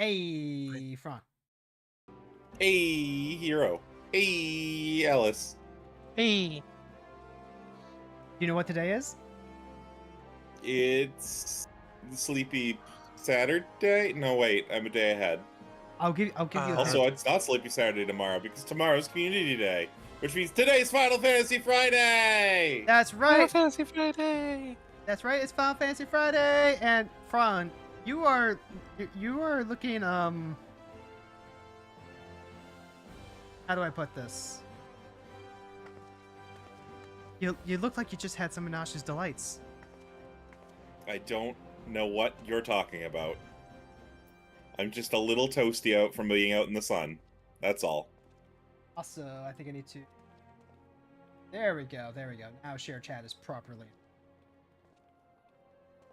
Hey, Fron. Hey, Hero. Hey, Alice. Hey. Do you know what today is? It's Sleepy Saturday? No, wait, I'm a day ahead. I'll give you a hint. Also, it's not Sleepy Saturday tomorrow because tomorrow's Community Day, which means today's Final Fantasy Friday! That's Final right. Fantasy Friday. That's right. It's Final Fantasy Friday, and Fron, you are looking How do I put this? You look like you just had some of Nash's delights. I don't know what you're talking about. I'm just a little toasty out from being out in the sun. That's all. Also, I think I need to. There we go. There we go. Now share chat is properly.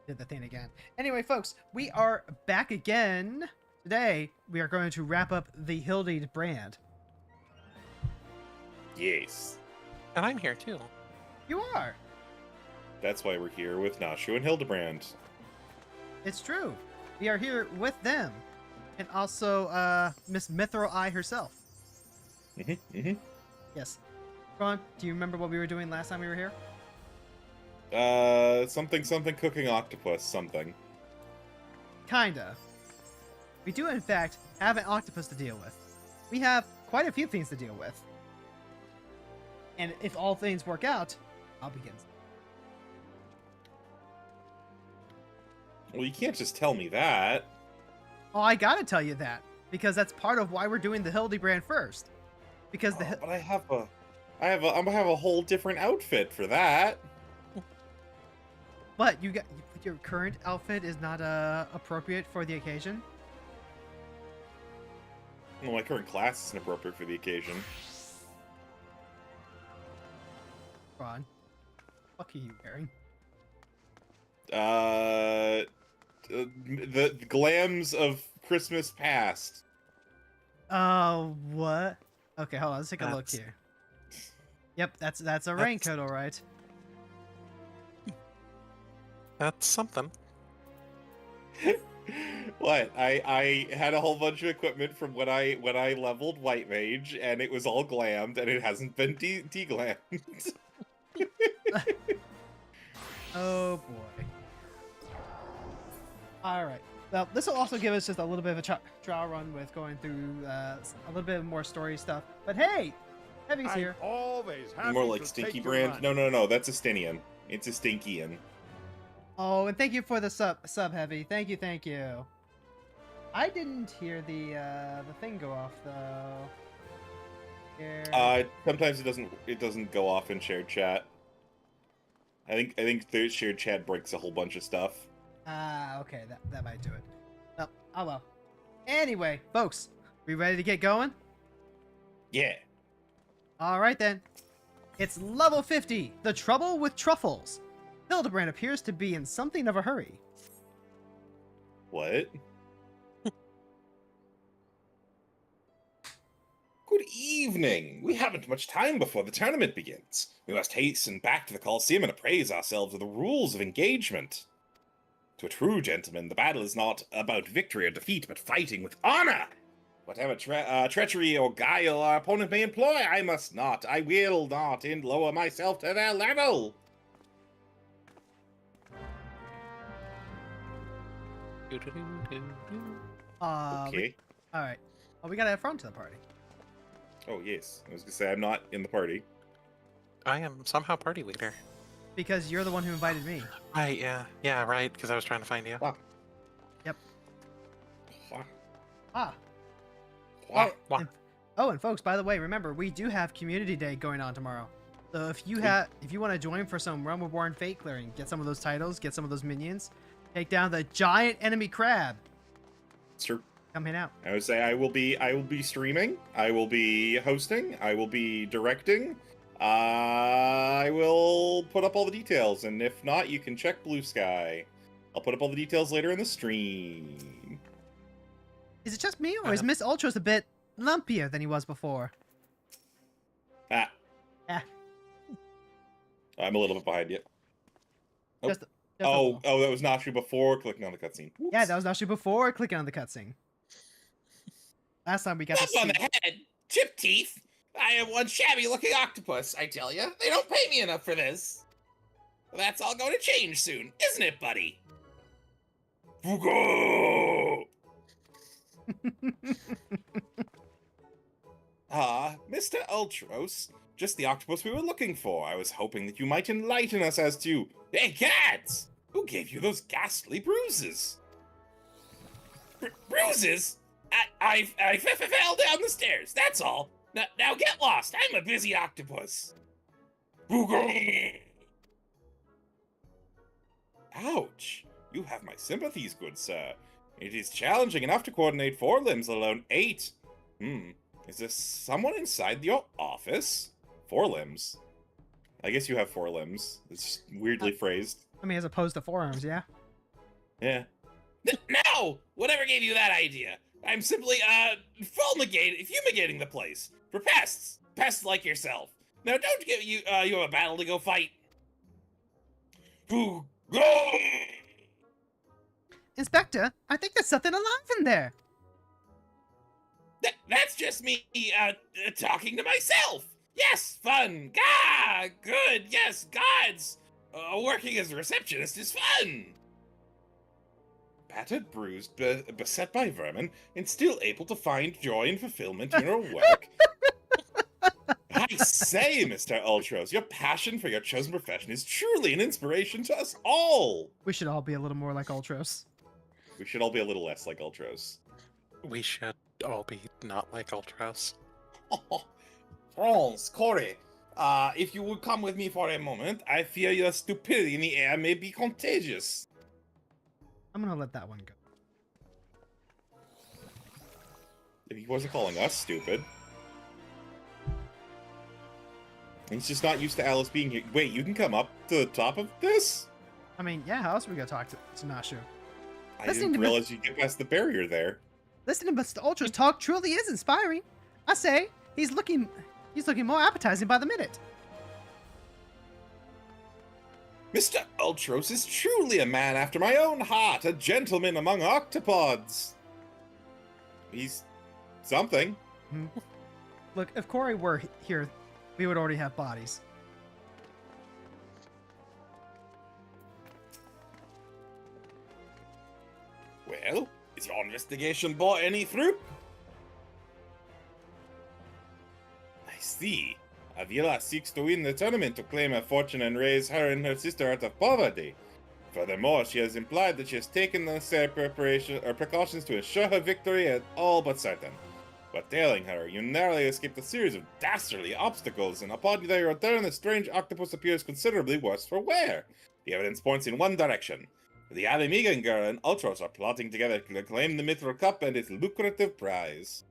Did the thing again. Anyway, folks, we are back again. Today, we are going to wrap up the Hildibrand. Yes. And I'm here too. You are. That's why we're here with Nashu and Hildibrand. It's true. We are here with them. And also, Miss Mithril Eye herself. Yes. Ron, do you remember what we were doing last time we were here? Something cooking octopus, something. Kinda. We do, in fact, have an octopus to deal with. We have quite a few things to deal with. And if all things work out, I'll begin. Well, you can't just tell me that. Oh, I gotta tell you that. Because that's part of why we're doing the Hildibrand first. Because the... But I have a whole different outfit for that. But your current outfit is not appropriate for the occasion. Well, my current class isn't appropriate for the occasion. Ron, what are you wearing? The glams of Christmas past. Oh, what? Okay, hold on. Let's take a look here. Yep, that's a raincoat, all right. That's something. What? I had a whole bunch of equipment from when I leveled White Mage, and it was all glammed, and it hasn't been de-glammed. Oh boy. All right. Well, this will also give us just a little bit of a trial run with going through a little bit more story stuff. But hey, Heavy's here. Always happy More like to Stinky take your Brand. money. No, that's a Stinian. It's a Stinkian. Oh, and thank you for the sub Heavy. Thank you. I didn't hear the thing go off though. Here. Sometimes it doesn't go off in shared chat. I think the shared chat breaks a whole bunch of stuff. Okay, that might do it. Well, oh well. Anyway, folks, we ready to get going? Yeah. All right then. It's level 50, The Trouble with Truffles. Hildibrand appears to be in something of a hurry. What? Good evening. We haven't much time before the tournament begins. We must hasten back to the Colosseum and appraise ourselves of the rules of engagement. To a true gentleman, the battle is not about victory or defeat, but fighting with honor. Whatever treachery or guile our opponent may employ, I will not lower myself to their level. Okay. All right. Well, we gotta add Front to the party. Oh, yes. I was gonna say, I'm not in the party. I am somehow party leader. Because you're the one who invited me. Right, yeah. Yeah, right, because I was trying to find you. Wah. Yep. Wah. Ah. Wah. Wah. And folks, by the way, remember we do have Community Day going on tomorrow. So if you want to join for some Realm Reborn Fate clearing, get some of those titles, get some of those minions, take down the giant enemy crab. Sure. Come hang out. I would say I will be streaming. I will be hosting. I will be directing. I will put up all the details, and if not, you can check Blue Sky. I'll put up all the details later in the stream. Is it just me, or is Miss Ultra's a bit lumpier than he was before? Ah. I'm a little bit behind yet. Oh. That was Nashu before clicking on the cutscene. Yeah, that was actually before clicking on the cutscene. Last time we got to Up on see. the head, chip teeth. I am one shabby-looking octopus, I tell you. They don't pay me enough for this. That's all going to change soon, isn't it, buddy? Fugo! Mr. Ultros, just the octopus we were looking for. I was hoping that you might enlighten us as to... Hey, cats! Who gave you those ghastly bruises? Bruises? I fell down the stairs, that's all. Now get lost, I'm a busy octopus. Ouch. You have my sympathies, good sir. It is challenging enough to coordinate 4 limbs, let alone 8. Is there someone inside your office? 4 limbs. I guess you have 4 limbs. It's weirdly phrased. I mean, as opposed to forearms, yeah. Yeah. No! Whatever gave you that idea? I'm simply, fumigating the place. For pests. Pests like yourself. Now don't give you have a battle to go fight. Go! Inspector, I think there's something alive in there. That's just me, talking to myself. Yes, fun. Gah, good. Yes, gods. Working as a receptionist is fun. Battered, bruised, beset by vermin, and still able to find joy and fulfillment in her work. I say, Mr. Ultros, your passion for your chosen profession is truly an inspiration to us all. We should all be a little more like Ultros. We should all be a little less like Ultros. We should all be not like Ultros. Frons, Corey, if you would come with me for a moment, I fear your stupidity in the air may be contagious. I'm gonna let that one go. If he wasn't calling us stupid. He's just not used to Alice being here. Wait, you can come up to the top of this? I mean, yeah, how else are we gonna talk to Nashu? I didn't realize you get past the barrier there. Listening to Mr. Ultros talk truly is inspiring. I say, he's looking more appetizing by the minute. Mr. Ultros is truly a man after my own heart, a gentleman among octopods. He's something. Look, if Corey were here, we would already have bodies. Well, is your investigation brought any through? I see. Avila seeks to win the tournament to claim her fortune and raise her and her sister out of poverty. Furthermore, she has implied that she has taken the necessary precautions to ensure her victory at all but certain. But tailing her, you narrowly escaped a series of dastardly obstacles, and upon their return, the strange octopus appears considerably worse for wear. The evidence points in one direction. The Alamigan girl and Ultros are plotting together to claim the Mithril Cup and its lucrative prize.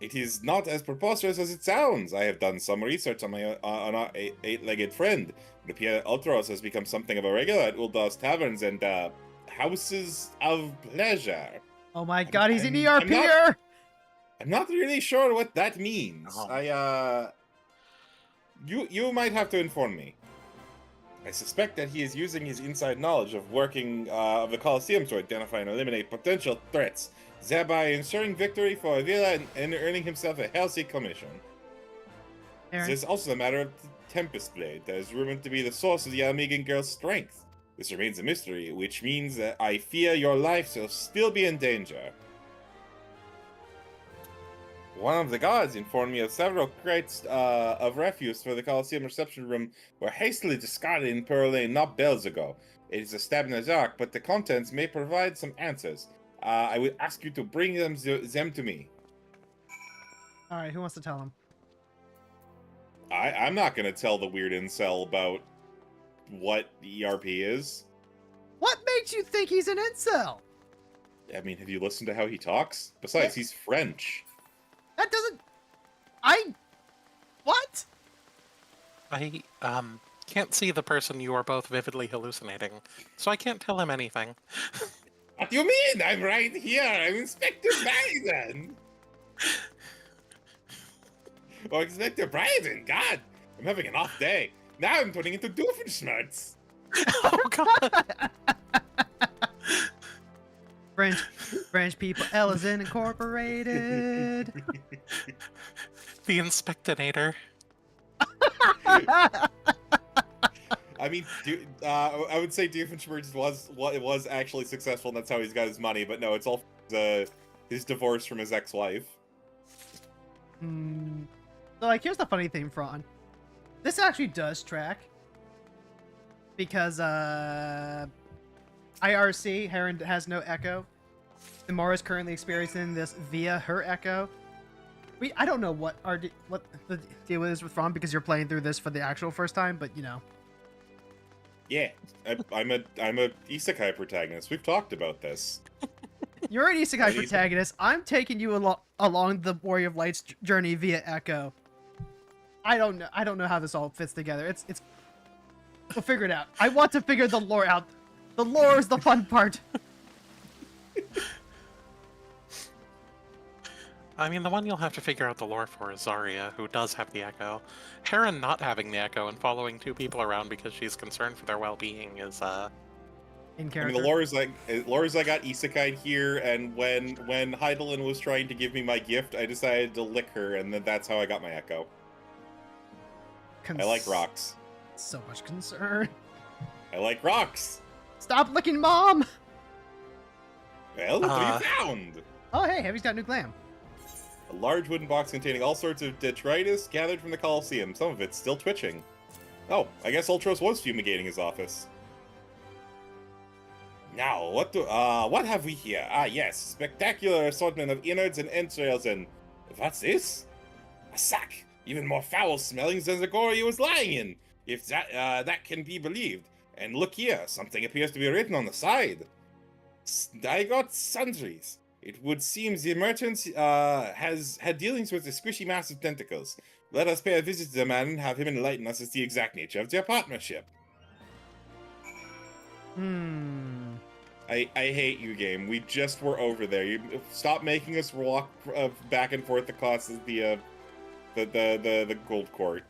It is not as preposterous as it sounds. I have done some research on our eight-legged friend. It appears Ultros has become something of a regular at Uldar's taverns and houses of pleasure. Oh my god, he's an ERPer! I'm not really sure what that means. You might have to inform me. I suspect that he is using his inside knowledge of working of the Colosseum to identify and eliminate potential threats, thereby ensuring victory for Avila and earning himself a healthy commission. There's also the matter of the Tempest Blade that is rumored to be the source of the Alamigan girl's strength. This remains a mystery, which means that I fear your life will still be in danger. One of the guards informed me of several crates of refuse for the Colosseum reception room were hastily discarded in Pearl Lane not bells ago. It is a stab in the dark, but the contents may provide some answers. I would ask you to bring them to me. Alright, who wants to tell him? I'm not going to tell the weird incel about what ERP is. What makes you think he's an incel? I mean, have you listened to how he talks? Besides, he's French. That doesn't... What? I, can't see the person you are both vividly hallucinating, so I can't tell him anything. What do you mean? I'm right here. I'm Inspector Bryden. Oh, Inspector Bryden, God. I'm having an off day. Now I'm turning into Doofenshmirtz. Oh, God. French, French people, L is incorporated. The Inspectinator. I mean, I would say Doofenshmirtz was actually successful, and that's how he's got his money. But no, it's all his divorce from his ex-wife. So, like, here's the funny thing, Fron. This actually does track. Because, IRC, Heron has no echo. Themora is currently experiencing this via her echo. I don't know what the deal is with Fron, because you're playing through this for the actual first time, but, you know. Yeah, I'm a isekai protagonist. We've talked about this. You're an isekai protagonist. I'm taking you along the Warrior of Light's journey via echo. I don't know how this all fits together. It's we'll figure it out. I want to figure the lore out. The lore is the fun part. I mean, the one you'll have to figure out the lore for is Zarya, who does have the echo. Heron not having the echo and following two people around because she's concerned for their well-being is, In character. I mean, the lore is I got isekai here, and when Heidelin was trying to give me my gift, I decided to lick her, and then that's how I got my echo. I like rocks. So much concern. I like rocks. Stop licking Mom! Well, look what you found! Oh, hey, Heavy's got new glam. A large wooden box containing all sorts of detritus gathered from the Colosseum. Some of it's still twitching. Oh, I guess Ultros was fumigating his office. Now, what have we here? Ah, yes, spectacular assortment of innards and entrails and... What's this? A sack! Even more foul-smelling than the gore he was lying in, if that can be believed. And look here, something appears to be written on the side. I got sundries. It would seem the merchant has had dealings with the squishy mass of tentacles. Let us pay a visit to the man and have him enlighten us as to the exact nature of their partnership. I hate you, game. We just were over there. You stop making us walk back and forth across the gold court.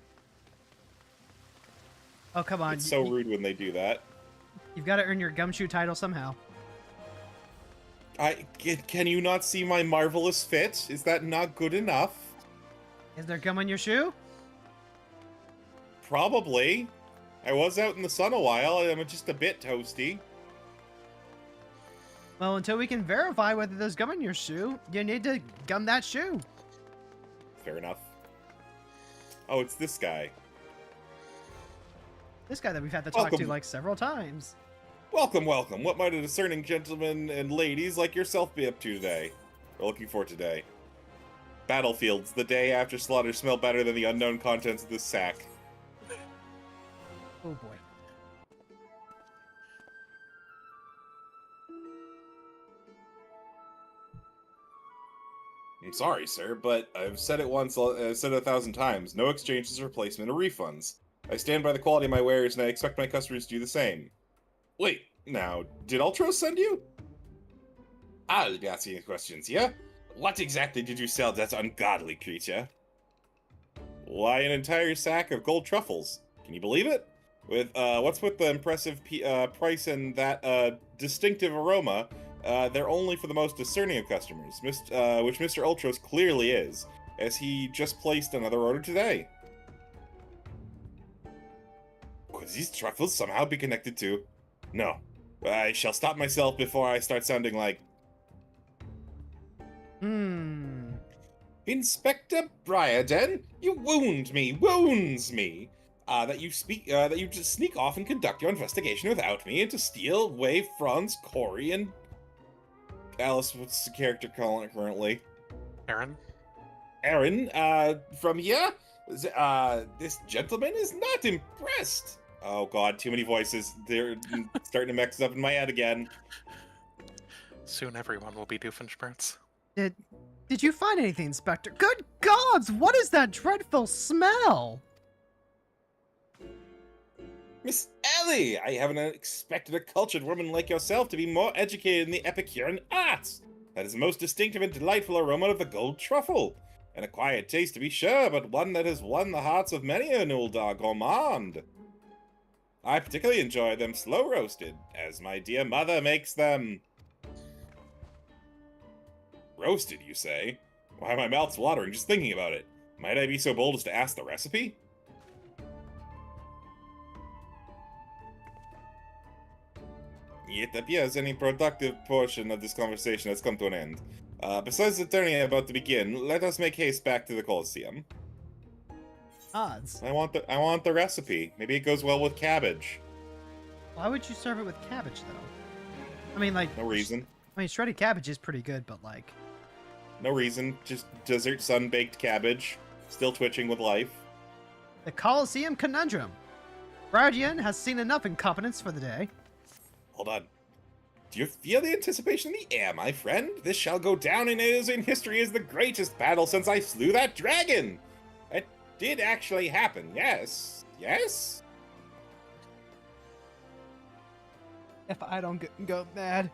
Oh, come on. It's so rude when they do that. You've got to earn your gumshoe title somehow. Can you not see my marvelous fit? Is that not good enough? Is there gum on your shoe? Probably. I was out in the sun a while. I'm just a bit toasty. Well, until we can verify whether there's gum in your shoe, you need to gum that shoe. Fair enough. Oh, it's this guy. This guy that we've had to talk to like several times. Welcome, welcome. What might a discerning gentlemen and ladies like yourself be up to today? We're looking for today. Battlefields, the day after slaughter, smell better than the unknown contents of this sack. Oh boy. I'm sorry, sir, but I've said it once, I've said it 1,000 times. No exchanges, replacement, or refunds. I stand by the quality of my wares, and I expect my customers to do the same. Wait, now, did Ultros send you? I'll be asking you questions here. What exactly did you sell that ungodly creature? Why, an entire sack of gold truffles. Can you believe it? With, what's with the impressive price and that, distinctive aroma, they're only for the most discerning of customers, which Mr. Ultros clearly is, as he just placed another order today. Could these truffles somehow be connected to... No. I shall stop myself before I start sounding like... Inspector Briarden, you wounds me. That you just sneak off and conduct your investigation without me, and to steal away Frons, Corey, and... Alice, what's the character calling it currently? Aaron? Aaron, from here? This gentleman is not impressed. Oh god, too many voices. They're starting to mix up in my head again. Soon everyone will be Doofenshmirtz. Did you find anything, Inspector? Good gods, what is that dreadful smell? Miss Ellie, I haven't expected a cultured woman like yourself to be more educated in the Epicurean arts. That is the most distinctive and delightful aroma of the gold truffle. An acquired taste to be sure, but one that has won the hearts of many an old gourmand. I particularly enjoy them slow roasted, as my dear mother makes them. Roasted, you say? Why, my mouth's watering just thinking about it. Might I be so bold as to ask the recipe? It appears any productive portion of this conversation has come to an end. Besides the tourney about to begin, let us make haste back to the Colosseum. Odds. I want the recipe. Maybe it goes well with cabbage. Why would you serve it with cabbage, though? I mean, like... No reason. I mean, shredded cabbage is pretty good, but, like... No reason. Just desert sun-baked cabbage. Still twitching with life. The Colosseum Conundrum. Guardian has seen enough incompetence for the day. Hold on. Do you feel the anticipation in the air, my friend? This shall go down in history as the greatest battle since I slew that dragon! It did actually happen, yes? Yes? If I don't go mad.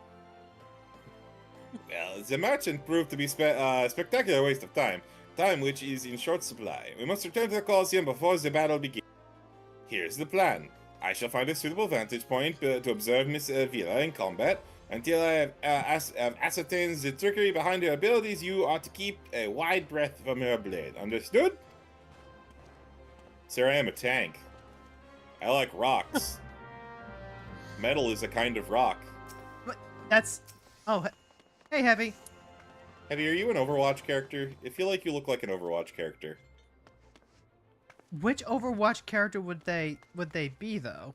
Well, the merchant proved to be spectacular waste of time. Time which is in short supply. We must return to the Colosseum before the battle begins. Here's the plan. I shall find a suitable vantage point to observe Miss Villa in combat. Until I have ascertained the trickery behind her abilities, you are to keep a wide breath from her blade. Understood? Sir, I am a tank. I like rocks. Metal is a kind of rock. What? That's... Oh, hey, Heavy. Heavy, are you an Overwatch character? I feel like you look like an Overwatch character. Which Overwatch character would they be, though?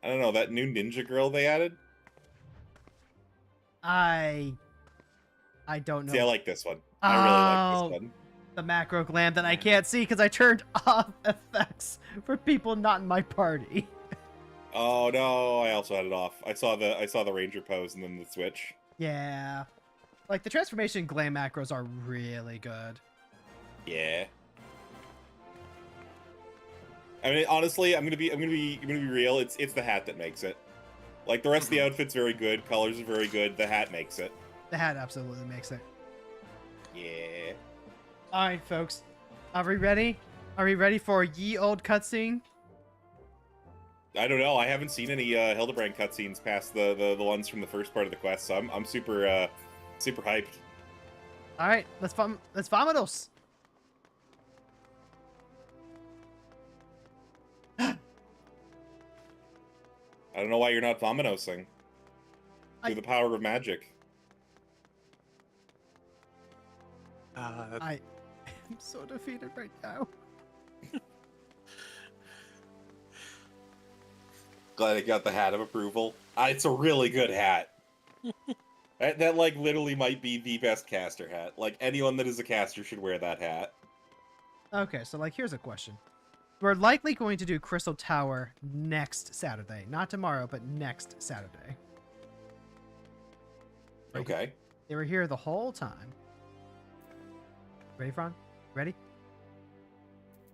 I don't know, that new ninja girl they added? I don't know. See, I like this one. I really like this one. The macro glam that I can't see because I turned off effects for people not in my party. Oh no, I also had it off. I saw the ranger pose and then the switch. Yeah. Like, the transformation glam macros are really good. Yeah. I mean, honestly, I'm gonna be real. It's the hat that makes it. Like, the rest of the outfit's very good. Colors are very good. The hat makes it. The hat absolutely makes it. Yeah. All right, folks. Are we ready? Are we ready for ye old cutscene? I don't know. I haven't seen any Hildibrand cutscenes past the ones from the first part of the quest, so I'm super super hyped. All right, let's vamonos. I don't know why you're not vominosing. Through the power of magic. I am so defeated right now. Glad I got the hat of approval. It's a really good hat. that like literally might be the best caster hat. Like, anyone that is a caster should wear that hat. Okay, so like here's a question. We're likely going to do Crystal Tower next Saturday. Not tomorrow, but next Saturday. Okay. They were here the whole time. Ready, Fron? Ready?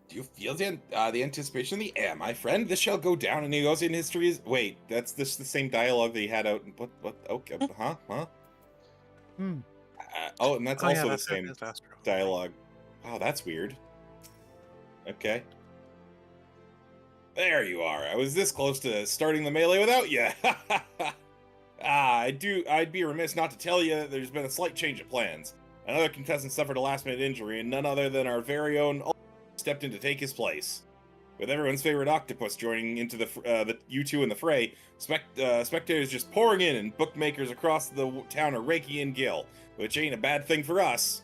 Do you feel the anticipation in the air, my friend? This shall go down in Negosian history. Wait, that's the same dialogue that he had out. What? Okay, huh? Hmm. Oh, and that's also that's the same dialogue. Wow, that's weird. Okay. There you are. I was this close to starting the melee without you. I'd be remiss not to tell you that there's been a slight change of plans. Another contestant suffered a last-minute injury, and none other than our very own stepped in to take his place. With everyone's favorite octopus joining into the U2 in the fray, spectators just pouring in, and bookmakers across the town are raking in gil, which ain't a bad thing for us.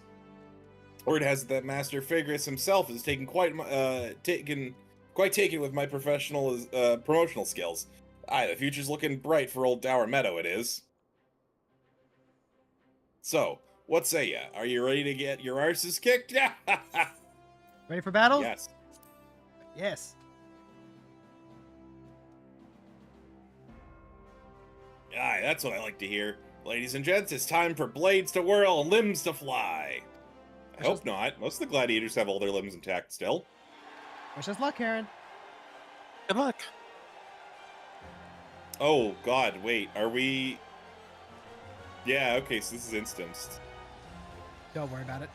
Word has it that Master Fagris himself is taken quite taken with my promotional skills. Aye, the future's looking bright for old Dower Meadow, it is. So, what say ya? Are you ready to get your arses kicked? Ready for battle? Yes. Yes. Aye, that's what I like to hear. Ladies and gents, it's time for blades to whirl and limbs to fly. I hope not. Most of the gladiators have all their limbs intact still. Wish us luck, Karen. Good luck. Oh, God, wait. Are we... Yeah, okay, so this is instanced. Don't worry about it.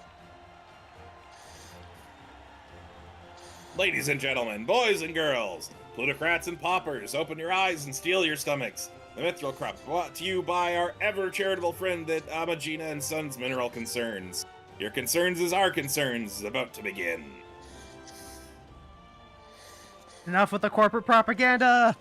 Ladies and gentlemen, boys and girls, plutocrats and paupers, open your eyes and steel your stomachs. The Mithril Crop, brought to you by our ever-charitable friend at Amagina and Sons Mineral Concerns. Your concerns is our concerns, about to begin. Enough with the corporate propaganda!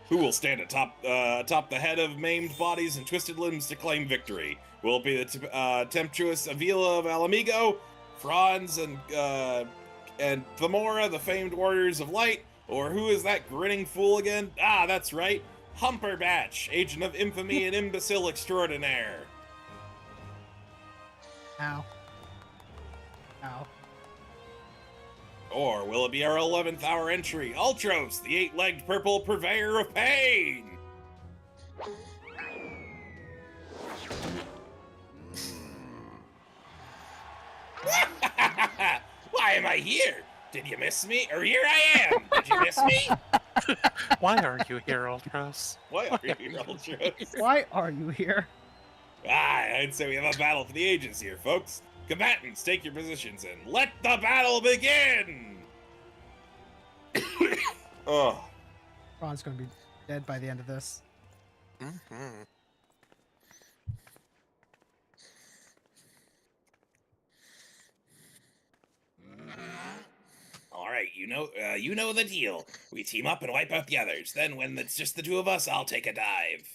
Who will stand atop the head of maimed bodies and twisted limbs to claim victory? Will it be the tempestuous Avila of Alamigo, Frons and Themora, the famed warriors of light? Or who is that grinning fool again? Ah, that's right, Humperbatch, agent of infamy and imbecile extraordinaire. Ow. Ow. Or will it be our 11th hour entry, Ultros, the 8-legged purple purveyor of pain? Why am I here? Did you miss me? Or here I am! Did you miss me? Why are you here, Ultros? Why are you here, Ultros? Why are you here? I'd say we have a battle for the ages here, folks. Combatants, take your positions and let the battle begin! Oh. Ron's gonna be dead by the end of this. Mm-hmm. All right, you know the deal. We team up and wipe out the others. Then, when it's just the two of us, I'll take a dive.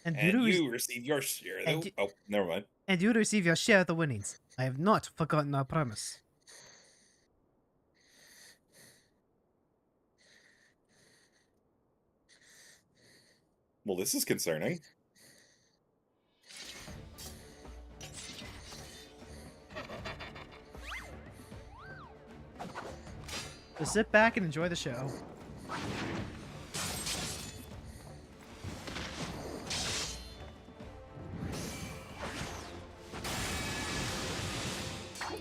And you receive your share. Oh, never mind. And you receive your share of the winnings. I have not forgotten our promise. Well, this is concerning. So sit back and enjoy the show.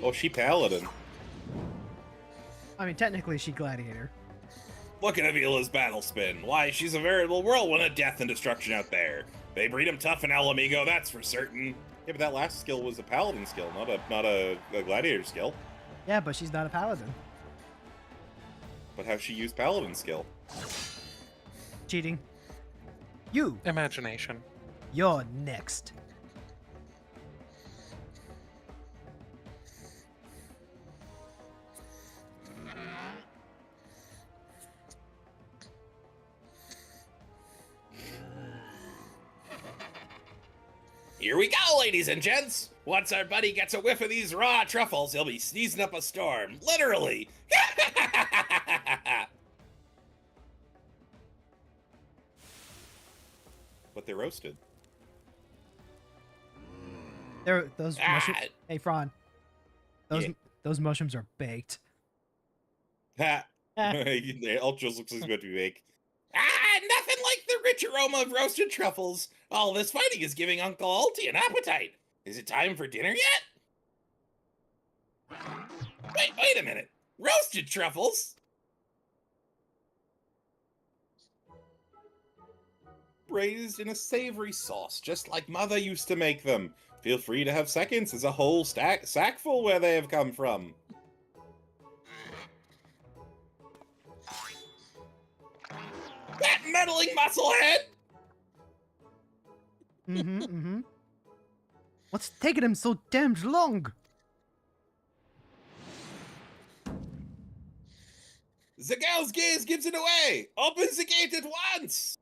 Oh, she paladin. I mean, technically, she gladiator. Look at Avila's battle spin. Why, she's a veritable whirlwind of death and destruction out there. They breed him tough in Alamigo, that's for certain. Yeah, but that last skill was a paladin skill, not a gladiator skill. Yeah, but she's not a paladin. But how she used paladin skill? Cheating. You. Imagination. You're next. Here we go, ladies and gents! Once our buddy gets a whiff of these raw truffles, he'll be sneezing up a storm. Literally! But they're roasted. Those mushrooms. Hey, Fron. Those mushrooms are baked. Ha! The Ultros looks like it's about to be baked. Nothing like the rich aroma of roasted truffles. All this fighting is giving Uncle Alti an appetite. Is it time for dinner yet? Wait a minute. Roasted truffles? Braised in a savory sauce, just like Mother used to make them. Feel free to have seconds. There's a whole sackful where they have come from. That meddling musclehead! Mm-hmm. What's taking him so damned long? The gal's gaze gives it away! Open the gate at once!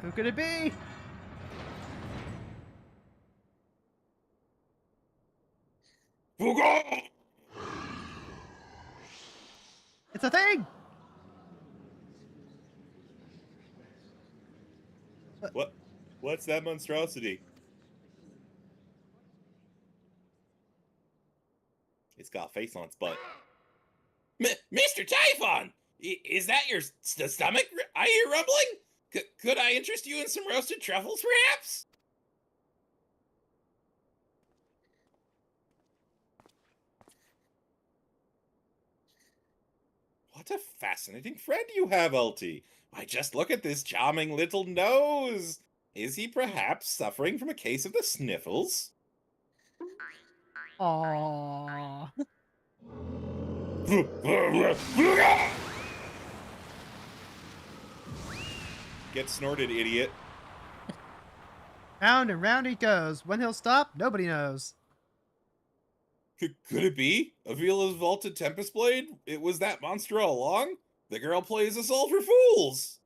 Who could it be? Fugo! It's a thing! What's that monstrosity? It's got a face on its butt. Mr. Typhon! Is that your stomach? I hear rumbling? Could I interest you in some roasted truffles, perhaps? What a fascinating friend you have, Ulti. Why, just look at this charming little nose. Is he perhaps suffering from a case of the sniffles? Aww. Get snorted, idiot. Round and round he goes. When he'll stop, nobody knows. Could it be? Avila's vaulted Tempest Blade? It was that monster all along? The girl plays us all for fools!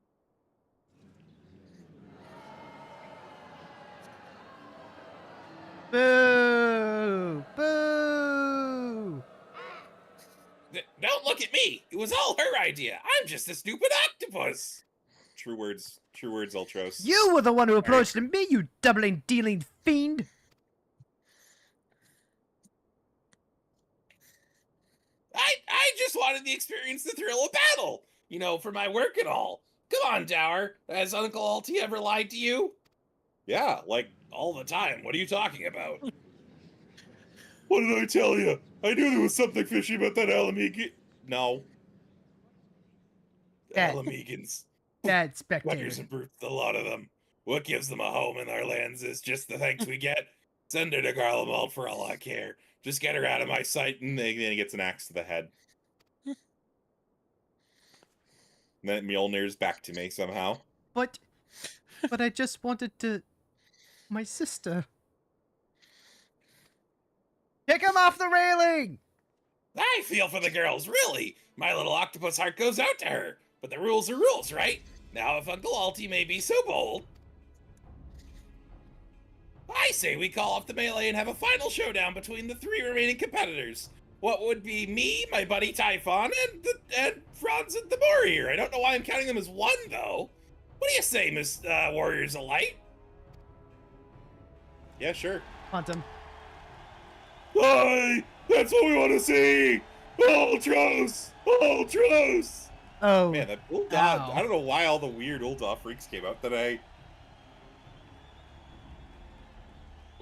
Boo! Boo! Don't look at me! It was all her idea! I'm just a stupid octopus! True words, Ultros. You were the one who approached me, you doubling dealing fiend! I just wanted to experience the thrill of battle! You know, for my work and all. Come on, Dower. Has Uncle Alti ever lied to you? Yeah, like, all the time. What are you talking about? What did I tell you? I knew there was something fishy about that Alamegan. No. That- Alamegans. That Buggers spectator. and brutes, a lot of them. What gives them a home in our lands is just the thanks we get. Send her to Garlemald for all I care. Just get her out of my sight, and then he gets an axe to the head. And then Mjolnir's back to me somehow. But I just wanted to... My sister. Kick him off the railing! I feel for the girls, really. My little octopus heart goes out to her. But the rules are rules, right? Now, if Uncle Alti may be so bold, I say we call off the melee and have a final showdown between the 3 remaining competitors. What would be me, my buddy Typhon, and Frons and Themora here. I don't know why I'm counting them as one, though. What do you say, Miss Warriors of Light? Yeah, sure. Hunt him. Aye! That's what we want to see! Ultros! Ultros! Oh, Man, that Ulda, ow. I don't know why all the weird Ulda freaks came out today.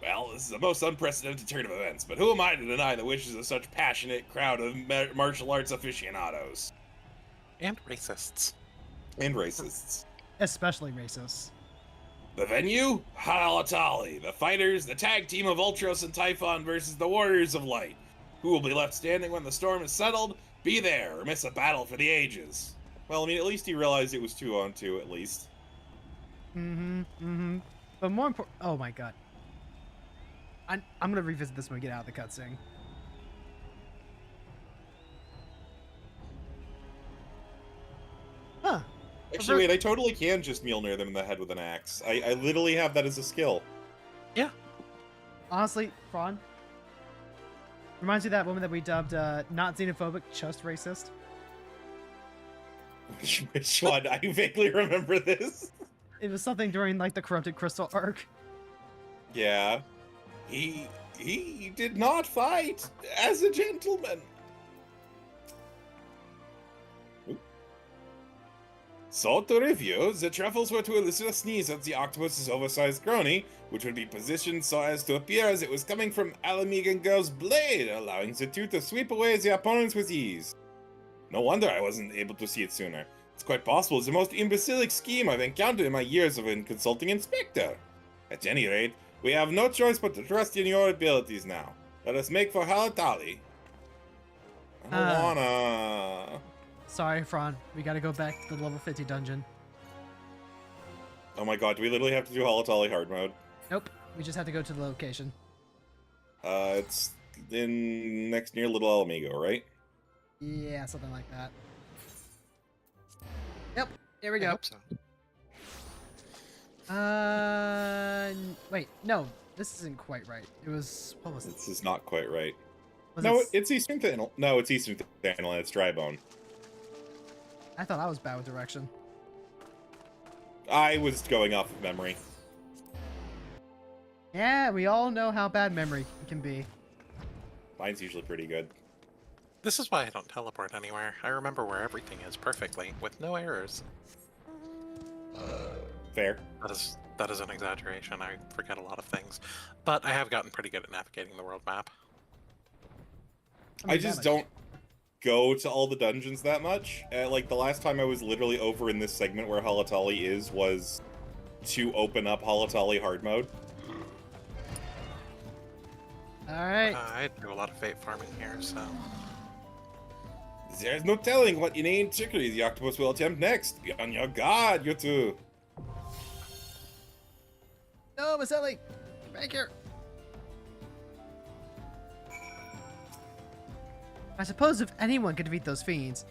Well, this is the most unprecedented turn of events, but who am I to deny the wishes of such passionate crowd of martial arts aficionados? And racists. And racists. especially racist. The venue? Halatali. The fighters, the tag team of Ultros and Typhon versus the Warriors of Light. Who will be left standing when the storm is settled? Be there or miss a battle for the ages. Well, I mean, at least he realized it was 2-on-2, at least. But more important... Oh my god. I'm gonna revisit this when we get out of the cutscene. Huh. Actually, wait, I totally can just Mjolnir them in the head with an axe. I literally have that as a skill. Yeah. Honestly, Fron, reminds me of that woman that we dubbed not xenophobic, just racist. Which one? I vaguely remember this. It was something during like the Corrupted Crystal arc. Yeah. He did not fight as a gentleman. So, to review, the truffles were to elicit a sneeze at the octopus's oversized crony, which would be positioned so as to appear as it was coming from Alamegan Girl's blade, allowing the two to sweep away the opponents with ease. No wonder I wasn't able to see it sooner. It's quite possible it's the most imbecilic scheme I've encountered in my years of consulting Inspector. At any rate, we have no choice but to trust in your abilities now. Let us make for Halatali. I don't wanna... Sorry, Fron. We gotta go back to the level 50 dungeon. Oh my god, do we literally have to do Halatali hard mode? Nope. We just have to go to the location. It's in near Little Alamigo, right? Yeah, something like that. Yep. Here we I go. hope so. Wait, no. This isn't quite right. It was... What was it? This is not quite right. Was No, it... it's Eastern Thanal. No, it's Eastern Thanal, and it's Drybone. I thought I was bad with direction. I was going off of memory. Yeah, we all know how bad memory can be. Mine's usually pretty good. This is why I don't teleport anywhere. I remember where everything is perfectly, with no errors. Fair. That is an exaggeration. I forget a lot of things. But I have gotten pretty good at navigating the world map. I just don't go to all the dungeons that much. Like, the last time I was literally over in this segment where Halatali is was to open up Halatali hard mode. Alright. I do a lot of fate farming here, so... There's no telling what inane trickery the octopus will attempt next. Be on your guard, you two. No, Maselli! Back here! I suppose if anyone could defeat those fiends,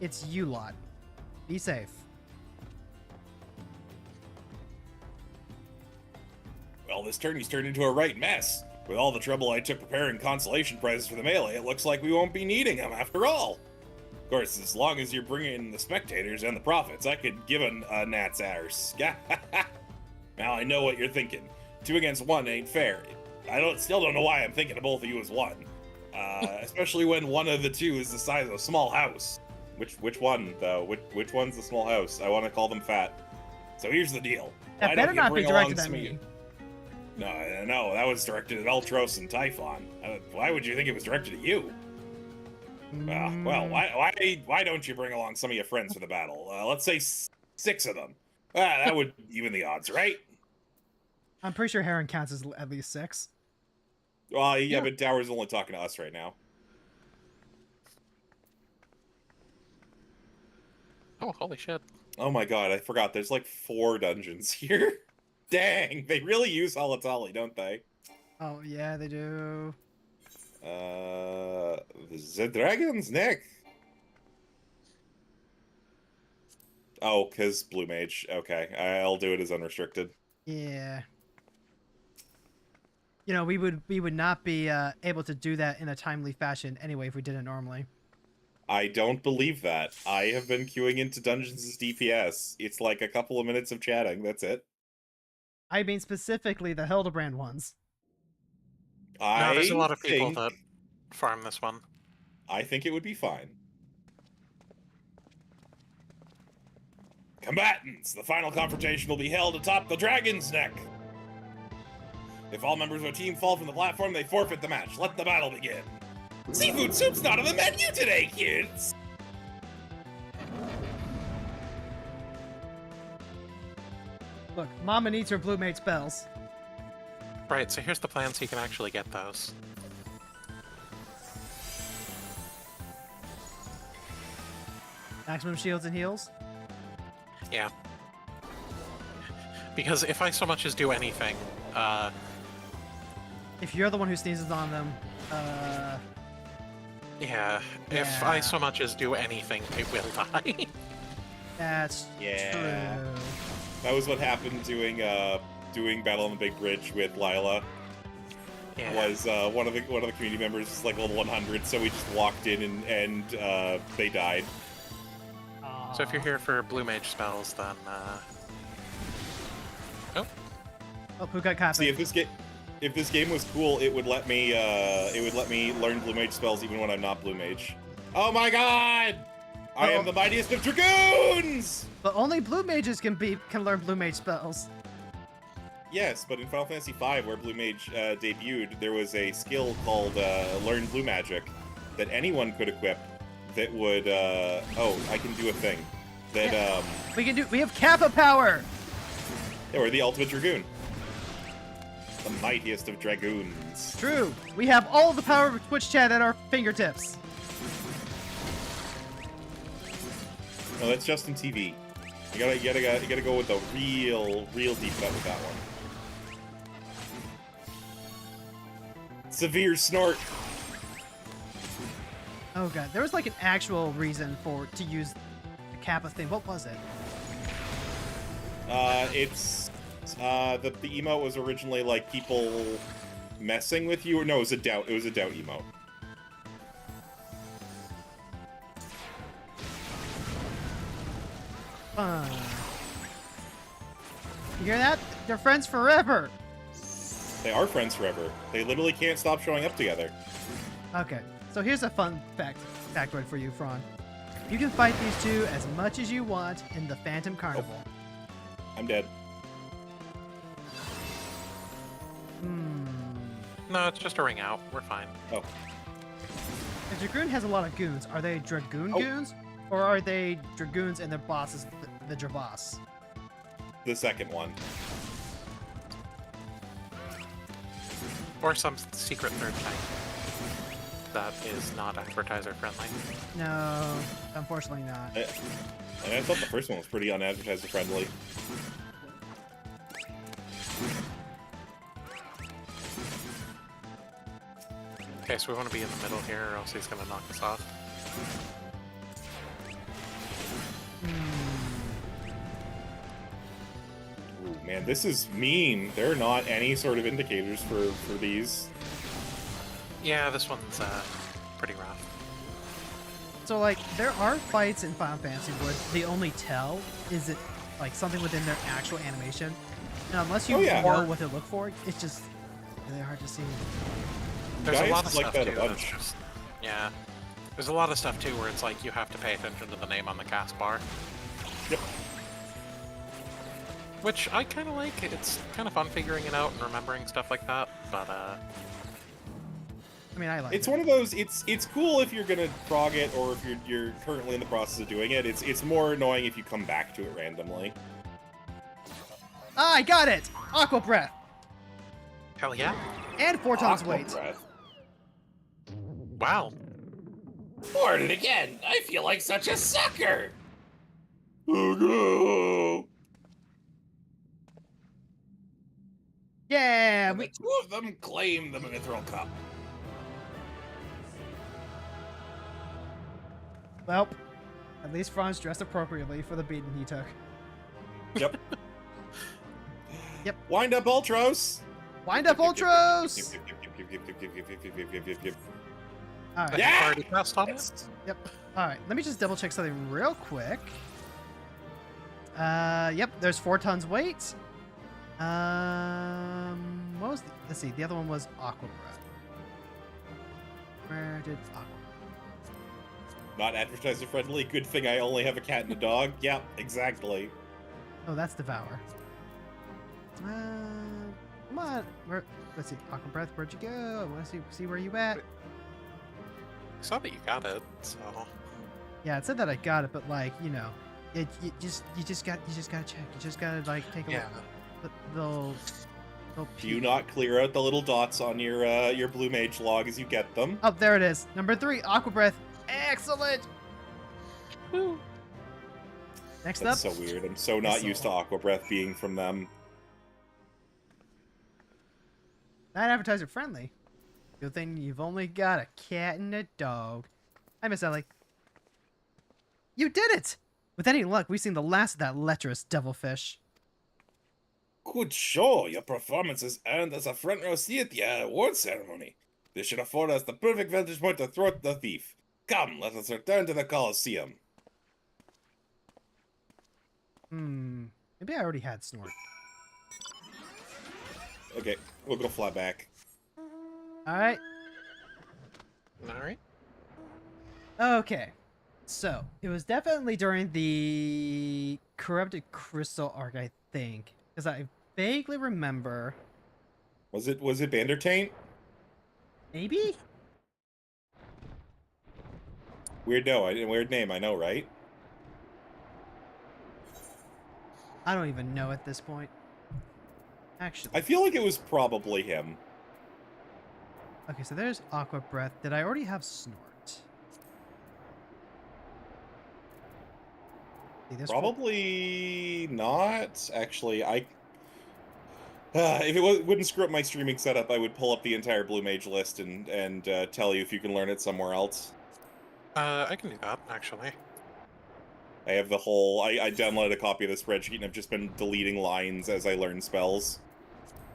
it's you lot. Be safe. Well, this tourney's turned into a right mess. With all the trouble I took preparing consolation prizes for the melee, it looks like we won't be needing them after all. Of course, as long as you're bringing in the spectators and the profits, I could give a gnat's arse. Now I know what you're thinking. 2 against 1 ain't fair. Still don't know why I'm thinking of both of you as one. Especially when one of the two is the size of a small house. Which one, though? Which one's the small house? I want to call them fat. So here's the deal. That better not be directed at me. No, that was directed at Ultros and Typhon. Why would you think it was directed at you? Well, why don't you bring along some of your friends for the battle? Let's say 6 of them. That would even the odds, right? I'm pretty sure Heron counts as at least 6. Well, yeah, but Dower's only talking to us right now. Oh, holy shit. Oh my god, I forgot. There's like 4 dungeons here. Dang, they really use Halatali, don't they? Oh, yeah, they do. The Dragon's Neck. Oh, because Blue Mage. Okay, I'll do it as unrestricted. Yeah. You know, we would not be able to do that in a timely fashion anyway if we did it normally. I don't believe that. I have been queuing into dungeons as DPS. It's like a couple of minutes of chatting. That's it. I mean specifically the Hildibrand ones. No, there's a lot of people that farm this one. I think it would be fine. Combatants! The final confrontation will be held atop the Dragon's Neck. If all members of a team fall from the platform, they forfeit the match. Let the battle begin. Seafood soup's not on the menu today, kids! Look, Mama needs her Blue Mage spells. Right, so here's the plan so you can actually get those. Maximum shields and heals? Yeah. Because if I so much as do anything, if you're the one who sneezes on them, yeah, if I so much as do anything, it will die. That's true. That was what happened doing Battle on the Big Bridge with Lila. Yeah. Was one of the community members was like level 100, so we just walked in and they died. So if you're here for Blue Mage spells, then oh, who got caught? See, if this game was cool, it would let me learn Blue Mage spells even when I'm not Blue Mage. Oh my god! I am the mightiest of dragoons! But only Blue Mages can learn Blue Mage spells. Yes, but in Final Fantasy V, where Blue Mage debuted, there was a skill called Learn Blue Magic that anyone could equip that would, I can do a thing. That, we have Kappa power! Yeah, we're the ultimate dragoon. The mightiest of dragoons. True. We have all the power of Twitch chat at our fingertips. No, that's Justin TV. You gotta go with the real deep cut with that one. Severe snort. Oh god, there was like an actual reason to use the Kappa thing. What was it? The emote was originally like people messing with you, or no, it was a doubt emote. You hear that? They're friends forever. They are friends forever. They literally can't stop showing up together. Okay, so here's a fun factoid for you, Fron. You can fight these two as much as you want in the Phantom Carnival. Oh. I'm dead. No, it's just a ring out. We're fine. Oh. The Dragoon has a lot of goons. Are they Dragoon goons? Or are they Dragoons and their boss is the Dravas? The second one. Or some secret third type that is not advertiser friendly. No, unfortunately not. I thought the first one was pretty unadvertiser friendly. Okay, so we want to be in the middle here, or else he's going to knock us off. Ooh, man, this is mean. There are not any sort of indicators for these. Yeah, this one's pretty rough. So, like, there are fights in Final Fantasy where the only tell is it, like, something within their actual animation. And unless you know what to look for, it's just really hard to see. There's a lot of like stuff, that too, a bunch. that's just... Yeah. There's a lot of stuff, too, where it's like you have to pay attention to the name on the cast bar. Yep. Which I kind of like. It's kind of fun figuring it out and remembering stuff like that, but, I mean, I like It's it. one of those. It's cool if you're gonna prog it, or if you're currently in the process of doing it. It's more annoying if you come back to it randomly. Ah, I got it! Aqua Breath! hell yeah. And 4 times Aqua weight. breath. Wow. Bored it again. I feel like such a sucker. Oh no! Yeah! And the two of them claim the Mithril Cup. Well, at least Frons dressed appropriately for the beating he took. Yep. Yep. Wind up, Ultros. Wind up, Ultros! Alright. I think Yeah! I already passed on it. Yes. Alright, let me just double check something real quick. Yep, there's 4 tons weight. What was the, let's see, the other one was Aqua Breath. Where did Aqua? Not advertiser friendly. Good thing I only have a cat and a dog. Yeah, exactly. Oh, that's Devour. Come on, let's see, Aqua Breath, where'd you go? I want to see where you at. I saw that you got it, so... Yeah, it said that I got it, but like, you know, you just gotta check. You just gotta like take a Yeah. look. They'll Do you not clear out the little dots on your blue mage log as you get them? Oh, there it is. Number 3, Aqua Breath. Excellent. Woo. Next That's up. so weird. I'm so not used to Aqua Breath being from them. Not advertiser friendly. Good thing you've only got a cat and a dog. Hi, Miss Ellie. You did it! With any luck, we've seen the last of that lecherous devilfish. Good show. Your performance has earned us a front row seat at the award ceremony. This should afford us the perfect vantage point to thwart the thief. Come, let us return to the Colosseum. Maybe I already had Snort. Okay, we'll go fly back. Alright. Alright. Okay. So, it was definitely during the Corrupted Crystal arc, I think. Because I vaguely remember... Was it Bandertaint? Maybe? Weird name, I know, right? I don't even know at this point. Actually. I feel like it was probably him. Okay, so there's Aqua Breath. Did I already have Snort? See, there's Probably not. Actually, if it wouldn't screw up my streaming setup, I would pull up the entire Blue Mage list and tell you if you can learn it somewhere else. I can do that, actually. I have the whole... I downloaded a copy of the spreadsheet and I've just been deleting lines as I learn spells.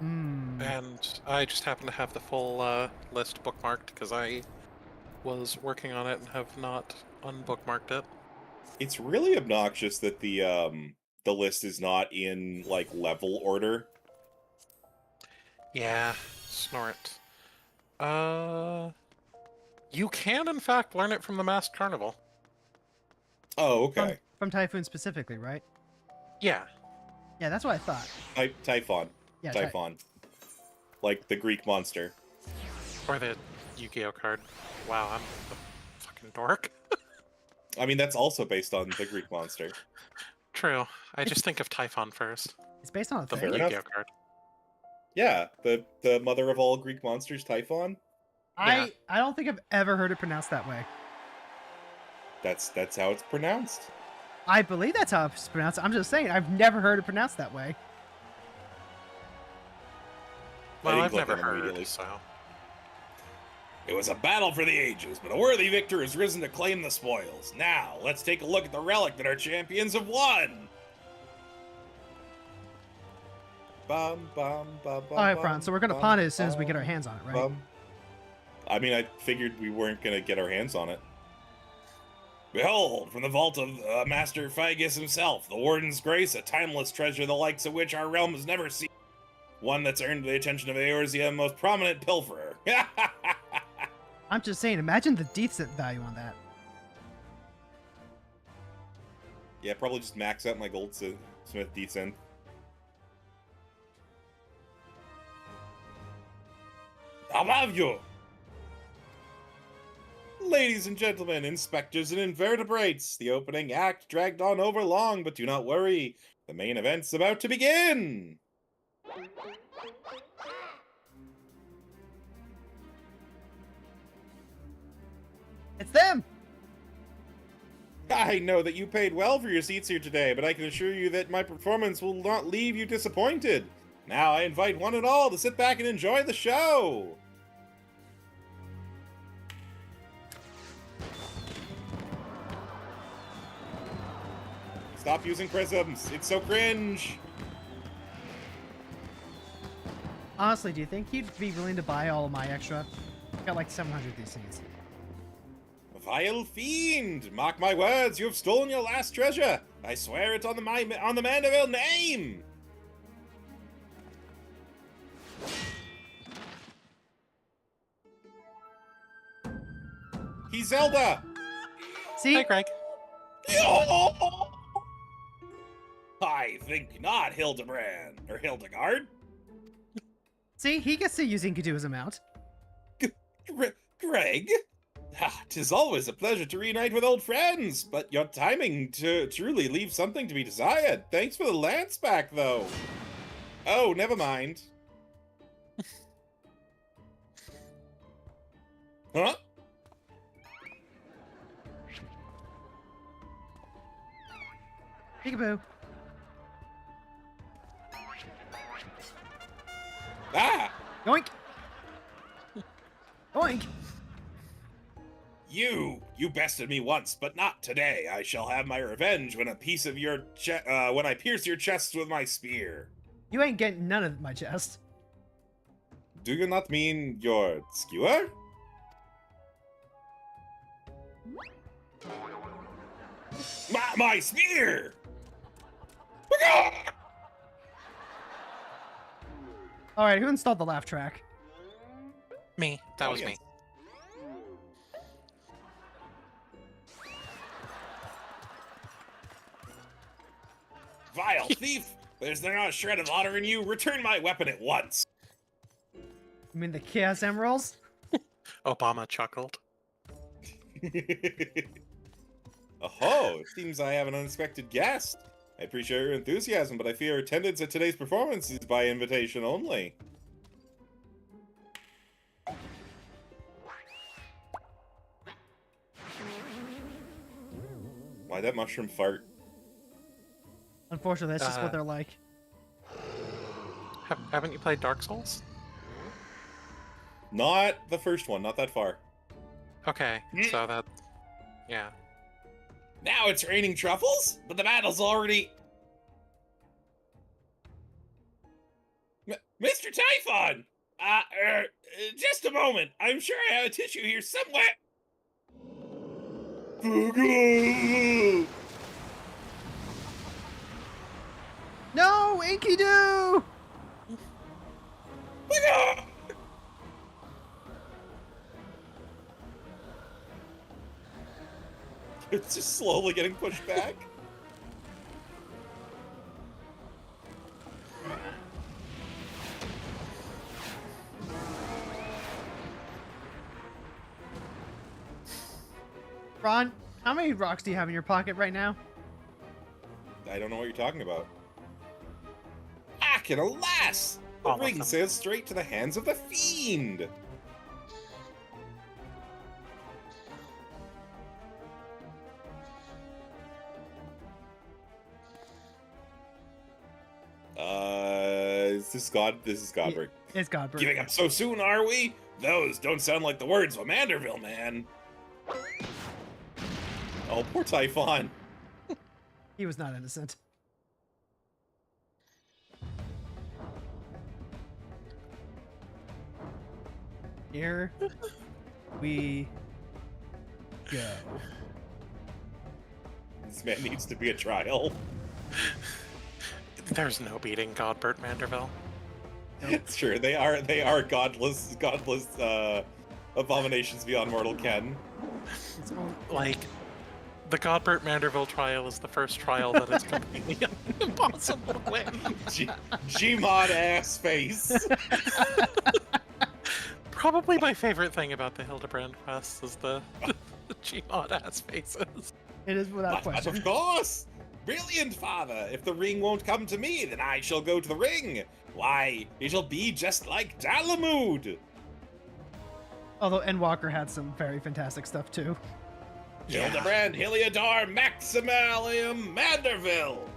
And I just happen to have the full list bookmarked because I was working on it and have not unbookmarked it. It's really obnoxious that the list is not in, like, level order. Yeah, Snort. You can, in fact, learn it from the Masked Carnival. Oh, okay. From Typhoon specifically, right? Yeah. Yeah, that's what I thought. Typhon. Yeah, Typhon. Like the Greek monster. Or the Yu-Gi-Oh card. Wow, I'm a fucking dork. I mean, that's also based on the Greek monster. True. I just think of Typhon first. It's based on a The thing. Fair Yu-Gi-Oh enough. card. Yeah, the mother of all Greek monsters, Typhon. I don't think I've ever heard it pronounced that way. That's how it's pronounced. I believe that's how it's pronounced. I'm just saying, I've never heard it pronounced that way. Well, didn't I've click never on it immediately. heard, so... It was a battle for the ages, but a worthy victor has risen to claim the spoils. Now, let's take a look at the relic that our champions have won. Bum, bum, bum, bum, All right, Frons. So we're gonna bum, pawn it as soon as we get our bum, hands on it, right? bum. I mean, I figured we weren't gonna get our hands on it. Behold, from the vault of Master Figus himself, the Warden's Grace, a timeless treasure the likes of which our realm has never seen. One that's earned the attention of Eorzea most prominent pilferer. I'm just saying, imagine the decent value on that. Yeah, probably just max out my goldsmith decent. I'll have you! Ladies and gentlemen, inspectors and invertebrates, the opening act dragged on over long, but do not worry. The main event's about to begin! It's them! I know that you paid well for your seats here today, but I can assure you that my performance will not leave you disappointed. Now I invite one and all to sit back and enjoy the show! Stop using prisms. It's so cringe. Honestly, do you think he'd be willing to buy all of my extra? I've got like 700 of these things. Vile fiend! Mark my words, you have stolen your last treasure. I swear it on the Mandeville name. He's Zelda. See? Hey, Greg. I think not, Hildibrand. Or Hildegard. See? He gets to use Enkidu's amount. Greg? Tis always a pleasure to reunite with old friends, but your timing truly leaves something to be desired. Thanks for the lance back, though. Oh, never mind. Huh? Peekaboo. Ah! Yoink! Yoink! You bested me once, but not today. I shall have my revenge when I pierce your chest with my spear. You ain't getting none of my chest. Do you not mean your skewer? My spear! Alright, who installed the laugh track? Me. That was yes. me. Vile thief! There's not a shred of honor in you. Return my weapon at once. You mean the Chaos Emeralds? Obama chuckled. Oh, it seems I have an unexpected guest. I appreciate your enthusiasm, but I fear attendance at today's performance is by invitation only. Why that mushroom fart? Unfortunately, that's just what they're like. Haven't you played Dark Souls? Not the first one, not that far. Okay, so that... Yeah. Now it's raining truffles, but the battle's already... Mr. Typhon! Just a moment. I'm sure I have a tissue here somewhere. No, Enkidu! It's just slowly getting pushed back. Ron, how many rocks do you have in your pocket right now? I don't know what you're talking about. And alas! The All of ring them. sails straight to the hands of the fiend! This is Godbert. It's Godbert. Giving up so soon, are we? Those don't sound like the words of a Manderville man. Oh, poor Typhon. He was not innocent. Here we go. This man needs to be a trial. There's no beating Godbert Manderville. It's true. They are godless abominations beyond mortal ken. Like, the Godbert Manderville trial is the first trial that is completely impossible to win. Gmod ass face. Probably my favorite thing about the Hildibrand quests is the Gmod ass faces. It is without But question. of course! Brilliant, father! If the ring won't come to me, then I shall go to the ring! Why, it shall be just like Dalamud! Although Endwalker had some very fantastic stuff too. Yeah. Hildibrand, Heliodor, Maximilium, Manderville!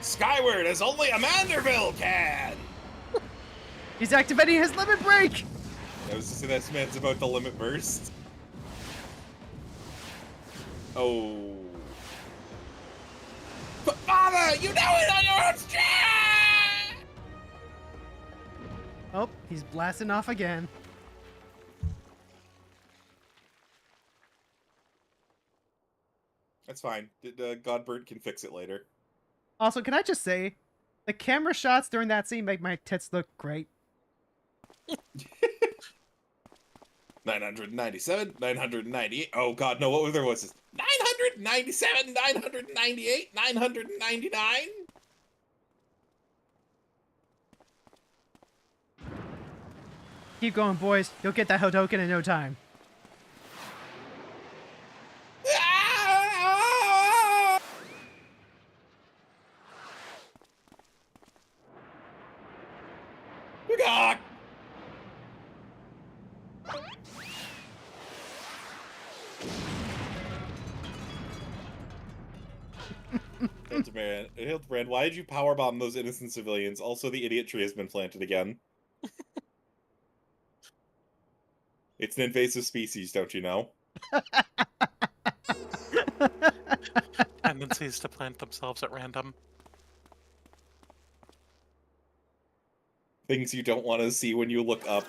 Skyward as only a Manderville can! He's activating his limit break! I was just saying this man's about the limit burst. Oh. But father, you know it on your own strength! Oh, he's blasting off again. That's fine. Godbert can fix it later. Also, can I just say, the camera shots during that scene make my tits look great. 997, 998. Oh god, no, what other was this? 997, 998, 999? Keep going, boys. You'll get that Hodoken in no time. Ah! God! Hildibrand, why did you powerbomb those innocent civilians? Also, the idiot tree has been planted again. It's an invasive species, don't you know? Tendencies to plant themselves at random. Things you don't want to see when you look up.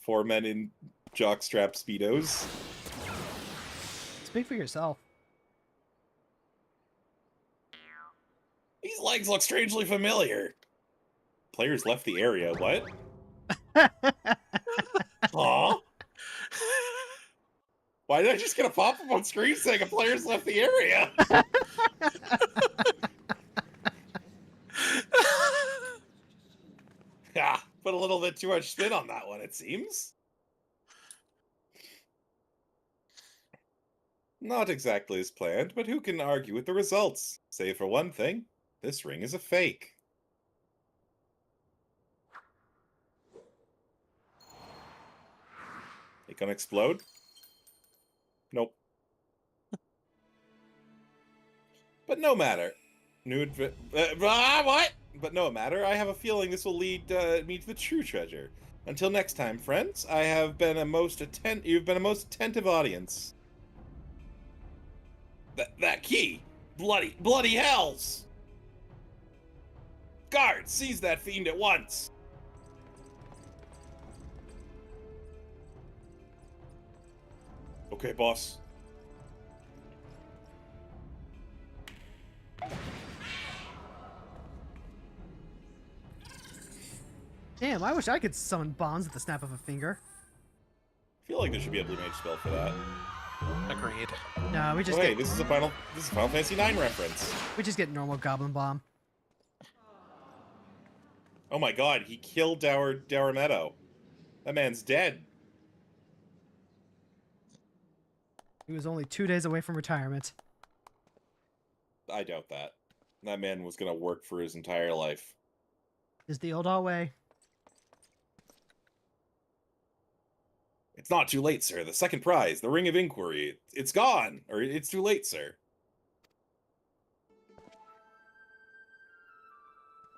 4 men in jockstrap speedos. Speak for yourself. These legs look strangely familiar. Players left the area. What? Huh? Why did I just get a pop-up on screen saying a player's left the area? Ah, put a little bit too much spin on that one, it seems. Not exactly as planned, but who can argue with the results? Save for one thing, this ring is a fake. It gonna explode? Nope. But no matter. What? But no matter, I have a feeling this will lead me to the true treasure. Until next time, friends, I have been you've been a most attentive audience. That key! Bloody hells! Guards, seize that fiend at once! Okay, boss. Damn, I wish I could summon bombs at the snap of a finger. I feel like there should be a blue mage spell for that. Agreed. No, we just Oh, hey, get this is Final Fantasy IX reference. normal goblin bomb. Oh my god, he killed Dower Meadow. That man's dead. He was only 2 days away from retirement. I doubt that. That man was gonna work for his entire life. Is the old all way. It's not too late, sir. The second prize, the Ring of Inquiry, it's gone. Or it's too late, sir.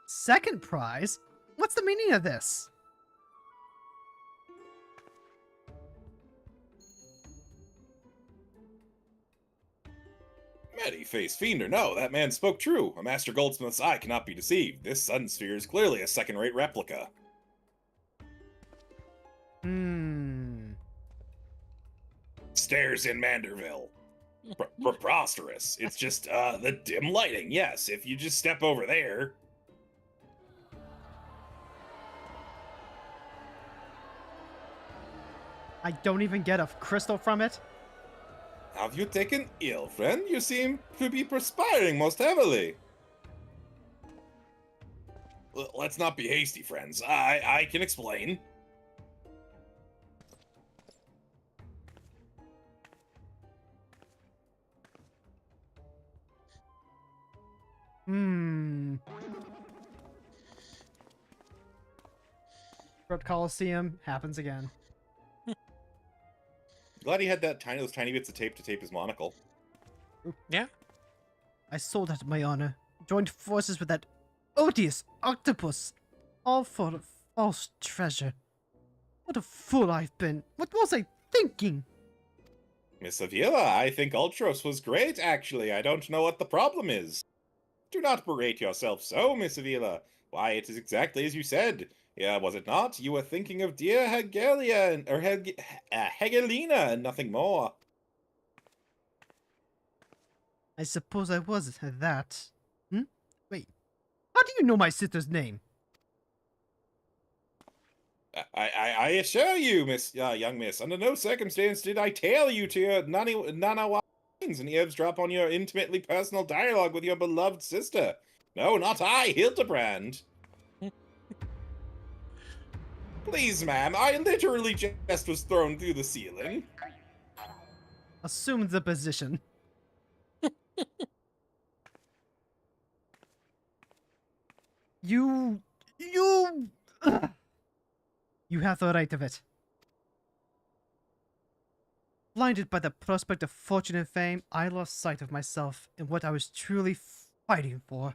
Second prize? What's the meaning of this? Many-faced fiend or no, that man spoke true. A master goldsmith's eye cannot be deceived. This sun sphere is clearly a second-rate replica. Stairs in Manderville. Preposterous. It's just, the dim lighting, yes. If you just step over there... I don't even get a crystal from it. Have you taken ill, friend? You seem to be perspiring most heavily. Let's not be hasty, friends. I can explain. Road Coliseum happens again. Glad he had those tiny bits of tape to tape his monocle. Yeah. I sold out my honor, joined forces with that odious octopus, all for a false treasure. What a fool I've been. What was I thinking? Miss Avila, I think Ultros was great, actually. I don't know what the problem is. Do not berate yourself so, Miss Avila. Why, it is exactly as you said. Yeah, was it not? You were thinking of dear Hegelia, or Hegelina, and nothing more. I suppose I was at that. Wait, how do you know my sister's name? I assure you, young miss, under no circumstance did I tail you to your nana wines and eavesdrop on your intimately personal dialogue with your beloved sister. No, not I, Hildibrand. Please, ma'am, I literally just was thrown through the ceiling. Assume the position. You have the right of it. Blinded by the prospect of fortune and fame, I lost sight of myself and what I was truly fighting for.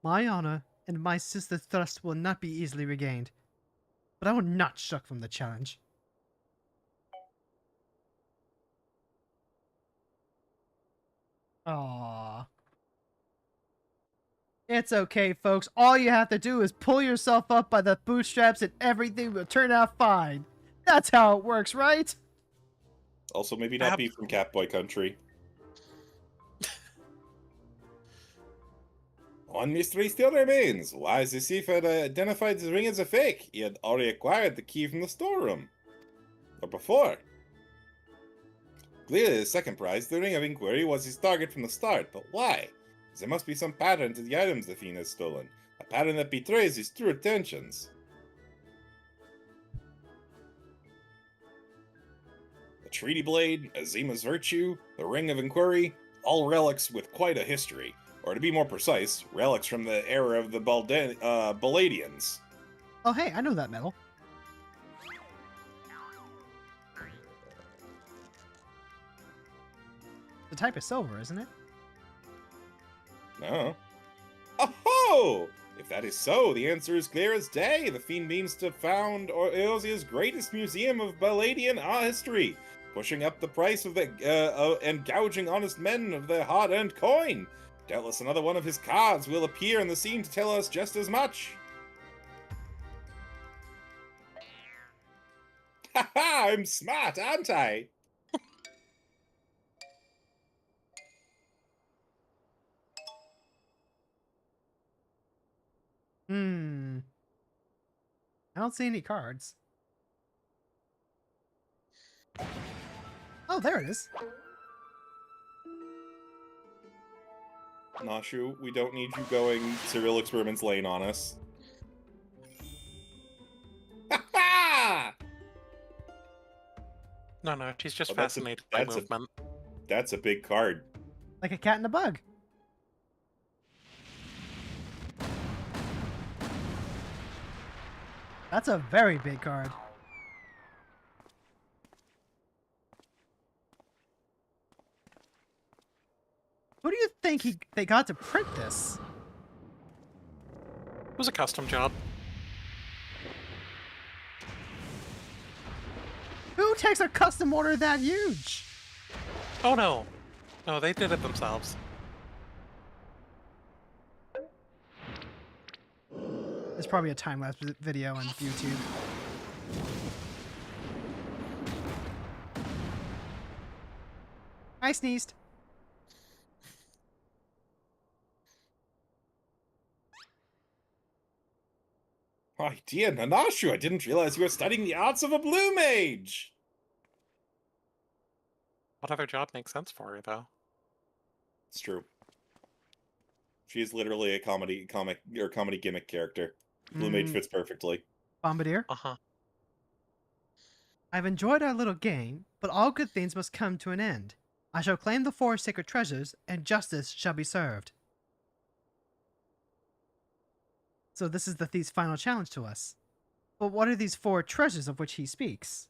My honor and my sister's trust will not be easily regained, but I will not shuck from the challenge. Aww. It's okay, folks. All you have to do is pull yourself up by the bootstraps and everything will turn out fine. That's how it works, right? Also, maybe not be from Catboy Country. One mystery still remains. Why the thief had identified the ring as a fake? He had already acquired the key from the storeroom. Or before. Clearly, the second prize, the Ring of Inquiry, was his target from the start, but why? There must be some pattern to the items the fiend has stolen. A pattern that betrays his true intentions. The Treaty Blade, Azima's Virtue, the Ring of Inquiry, all relics with quite a history. Or to be more precise, relics from the era of the Baladians. Oh hey, I know that metal. The type is silver, isn't it? No. Oh! If that is so, the answer is clear as day. The fiend means to found Eosia's greatest museum of Baladian art history, pushing up the price of and gouging honest men of their hard-earned coin. Doubtless another one of his cards will appear in the scene to tell us just as much. Haha, I'm smart, aren't I? I don't see any cards. Oh, there it is. Nashu, we don't need you going serial experiments lane on us. No, she's just Oh, fascinated by movement. That's a big card. Like a cat in a bug. That's a very big card. Who do you think they got to print this? It was a custom job. Who takes a custom order that huge? Oh no. No, they did it themselves. There's probably a time-lapse video on YouTube. I sneezed. My dear Nanashu, I didn't realize you were studying the arts of a blue mage! What other job makes sense for her, though? It's true. She's literally a comedy gimmick character. Blue mage fits perfectly. Bombardier? Uh-huh. I've enjoyed our little game, but all good things must come to an end. I shall claim the 4 sacred treasures, and justice shall be served. So this is the thief's final challenge to us. But what are these 4 treasures of which he speaks?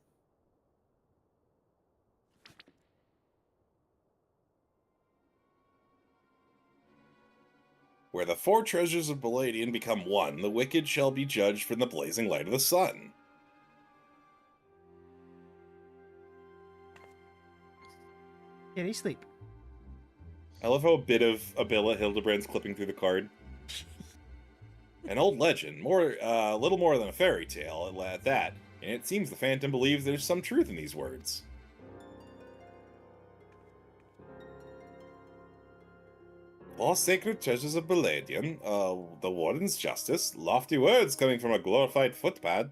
Where the 4 treasures of Palladian become one, the wicked shall be judged from the blazing light of the sun. Kitty, sleep. I love how a bit of Abilla Hildibrand's clipping through the card. An old legend, little more than a fairy tale at that, and it seems the Phantom believes there's some truth in these words. Lost sacred treasures of Palladian, the Warden's justice, lofty words coming from a glorified footpad.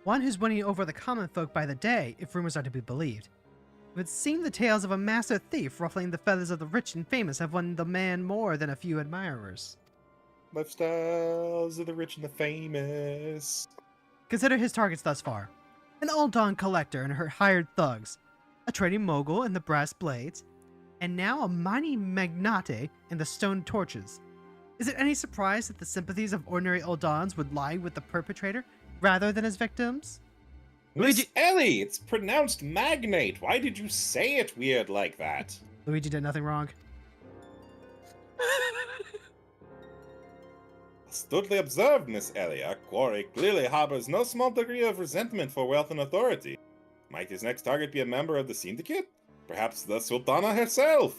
One who's winning over the common folk by the day, if rumors are to be believed. It would seem the tales of a master thief ruffling the feathers of the rich and famous have won the man more than a few admirers. Lifestyles of the rich and the famous. Consider his targets thus far. An Aldon collector and her hired thugs, a trading mogul in the brass blades, and now a mighty magnate in the stone torches. Is it any surprise that the sympathies of ordinary Aldons would lie with the perpetrator rather than his victims? Miss Ellie, it's pronounced magnate. Why did you say it weird like that? Luigi did nothing wrong. Astutely observed, Miss Ellie. Our quarry clearly harbors no small degree of resentment for wealth and authority. Might his next target be a member of the syndicate? Perhaps the Sultana herself?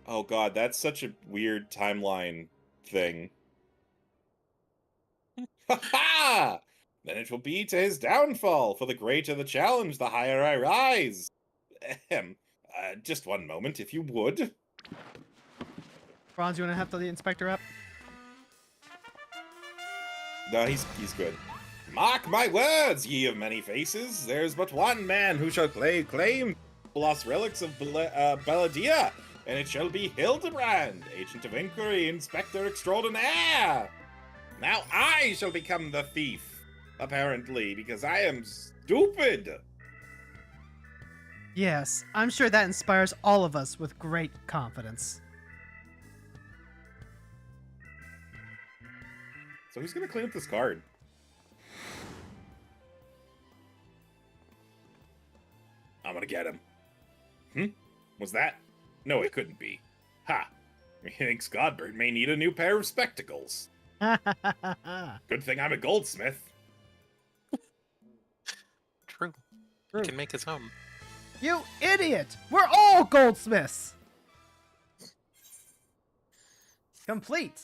Oh god, that's such a weird timeline thing. Ha ha! Then it will be to his downfall, for the greater the challenge, the higher I rise. Ahem. Just one moment, if you would. Frons, you want to have the inspector up? No, he's good. Mark my words, ye of many faces. There's but one man who shall claim the lost relics of Belladia, and it shall be Hildibrand, agent of inquiry, inspector extraordinaire. Now I shall become the thief. Apparently, because I am stupid. Yes, I'm sure that inspires all of us with great confidence. So who's gonna clean up this card? I'm gonna get him. Was that? No, it couldn't be. Ha! Methinks Godbert may need a new pair of spectacles. Good thing I'm a goldsmith. True. He can make his own. You idiot! We're all goldsmiths! Complete.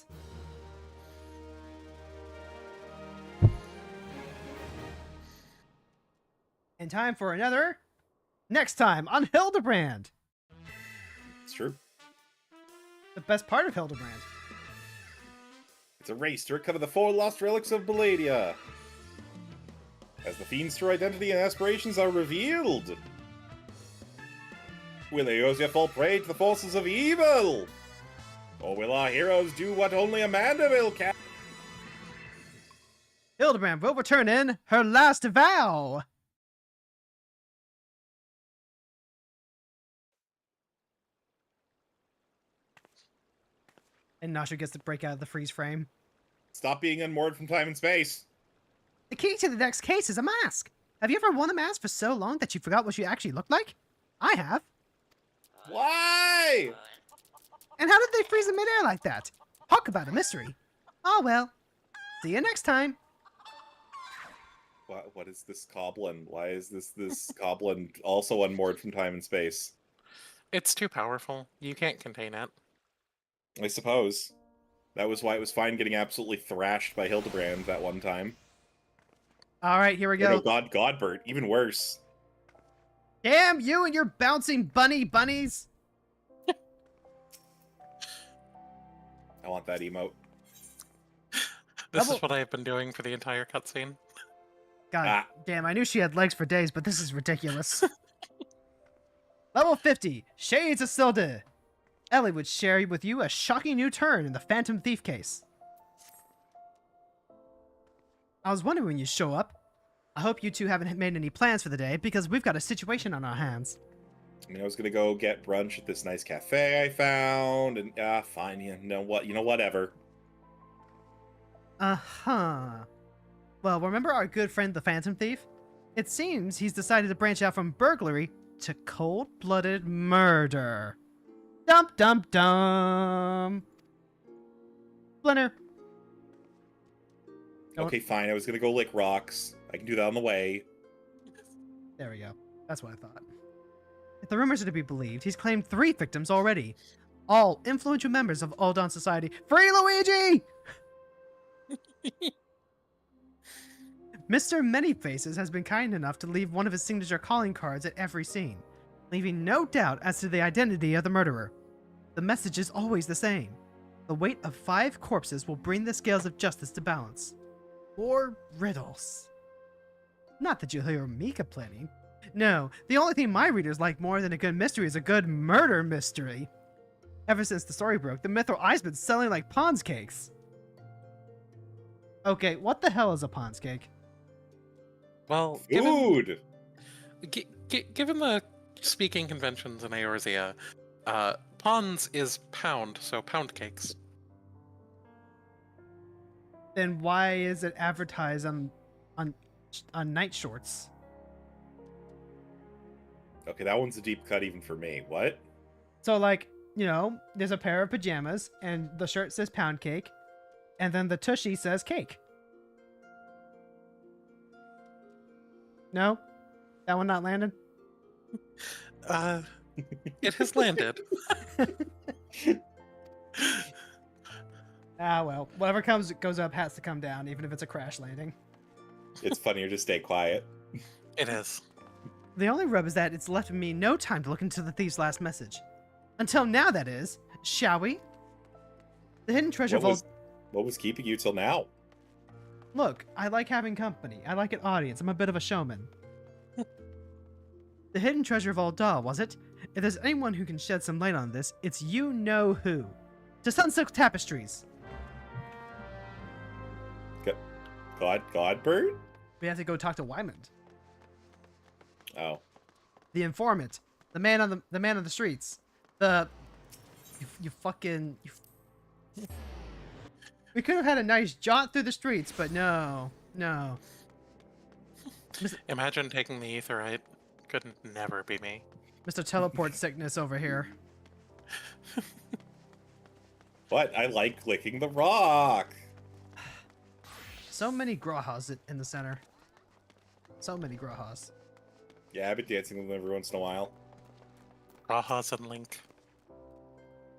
And time for another next time on Hildibrand. It's true. The best part of Hildibrand. It's a race to recover the 4 lost relics of Belladia. As the fiend's true identity and aspirations are revealed, will Eosia fall prey to the forces of evil? Or will our heroes do what only Amanda will can? Hildibrand will return in her last vow. And Nasha gets to break out of the freeze frame. Stop being unmoored from time and space. The key to the next case is a mask. Have you ever worn a mask for so long that you forgot what you actually looked like? I have. Why? And how did they freeze in midair like that? Talk about a mystery. Oh well. See you next time. What is this goblin? Why is this goblin also unmoored from time and space? It's too powerful. You can't contain it. I suppose. That was why it was fine getting absolutely thrashed by Hildibrand that one time. All right, here we Or no, go. Godbert, even worse. Damn you and your bouncing bunnies. I want that emote. This Double- is what I have been doing for the entire cutscene. God damn, I knew she had legs for days, but this is ridiculous. Level 50, Shades of Silde. Ellie would share with you a shocking new turn in the Phantom Thief case. I was wondering when you show up. I hope you two haven't made any plans for the day, because we've got a situation on our hands. I mean, I was gonna go get brunch at this nice cafe I found, and fine, you know what, whatever. Uh-huh. Well, remember our good friend the Phantom Thief? It seems he's decided to branch out from burglary to cold-blooded murder. Dum dum dum. Splinter. Okay, fine, I was gonna go lick rocks. I can do that on the way. There we go. That's what I thought. If the rumors are to be believed, he's claimed 3 victims already. All influential members of Aldon Society. Free Luigi! Mr. Manyfaces has been kind enough to leave one of his signature calling cards at every scene, leaving no doubt as to the identity of the murderer. The message is always the same. The weight of 5 corpses will bring the scales of justice to balance. Or riddles. Not that you'll hear me complaining. No, the only thing my readers like more than a good mystery is a good murder mystery. Ever since the story broke, the Mithril Eye's been selling like Pond's cakes. Okay, what the hell is a Pond's cake? Well, Food! given the speaking conventions in Eorzea, Pons is pound, so pound cakes. Then why is it advertised on night shorts? Okay, that one's a deep cut even for me. What? So like, you know, there's a pair of pajamas and the shirt says pound cake, and then the tushy says cake. No? That one not landed? It has landed. Ah, well. Whatever goes up has to come down, even if it's a crash landing. It's funnier to stay quiet. It is. The only rub is that it's left me no time to look into the thief's last message. Until now, that is. Shall we? The hidden treasure vault... What was keeping you till now? Look, I like having company. I like an audience. I'm a bit of a showman. The hidden treasure vault doll, was it? If there's anyone who can shed some light on this, it's you-know-who. To Sunsilk Tapestries. Godbird? We have to go talk to Wymond. Oh. The informant. The man on the streets. You fucking... We could have had a nice jaunt through the streets, but no. Imagine taking the aetherite. Could never be me. Mr. Teleport Sickness over here. What? I like licking the rock. So many Grahas in the center. So many Grahas. Yeah, I've been dancing with them every once in a while. Rahas and Link.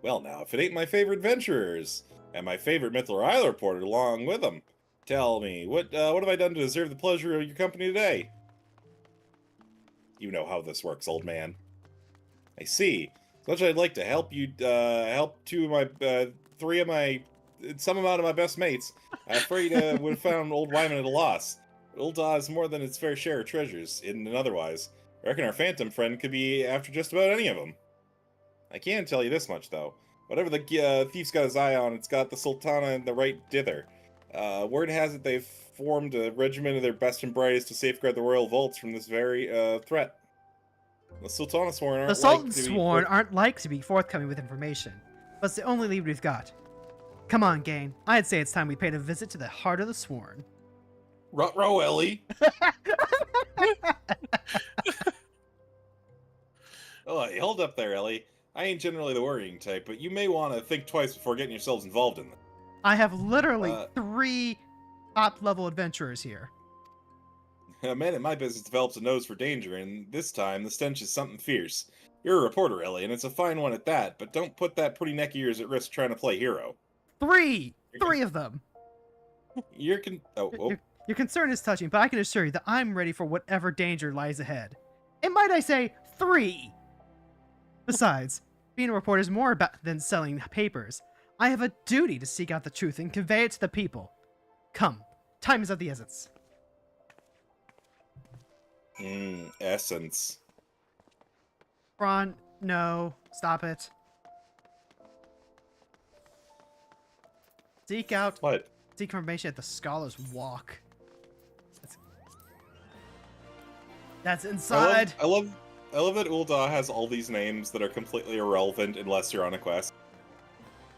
Well, now, if it ain't my favorite adventurers, and my favorite Mithril Isle reporter along with them, tell me, what have I done to deserve the pleasure of your company today? You know how this works, old man. I see. As much as I'd like to help you, help some amount of my best mates, I'm afraid would have found old Wyman at a loss. Old has more than its fair share of treasures, hidden and otherwise. I reckon our phantom friend could be after just about any of them. I can tell you this much, though. Whatever the thief's got his eye on, it's got the Sultana in the right dither. Word has it they've formed a regiment of their best and brightest to safeguard the royal vaults from this very threat. The Sultana Sworn aren't The Sultan Sworn aren't like to be forthcoming with information, but it's the only lead we've got. Come on, gang. I'd say it's time we paid a visit to the heart of the Sworn. Ruh-roh, Ellie! Oh, hey, hold up there, Ellie. I ain't generally the worrying type, but you may want to think twice before getting yourselves involved in this. I have literally 3 top-level adventurers here. A man in my business develops a nose for danger, and this time the stench is something fierce. You're a reporter, Ellie, and it's a fine one at that, but don't put that pretty neck of yours at risk trying to play hero. 3 of them. Your concern is touching, but I can assure you that I'm ready for whatever danger lies ahead. And might I say, 3! Besides, being a reporter is more about than selling papers. I have a duty to seek out the truth and convey it to the people. Come, time is of the essence. Essence. Ron, no, stop it. Seek information at the Scholar's Walk. That's inside. I love that Ul'dah has all these names that are completely irrelevant unless you're on a quest.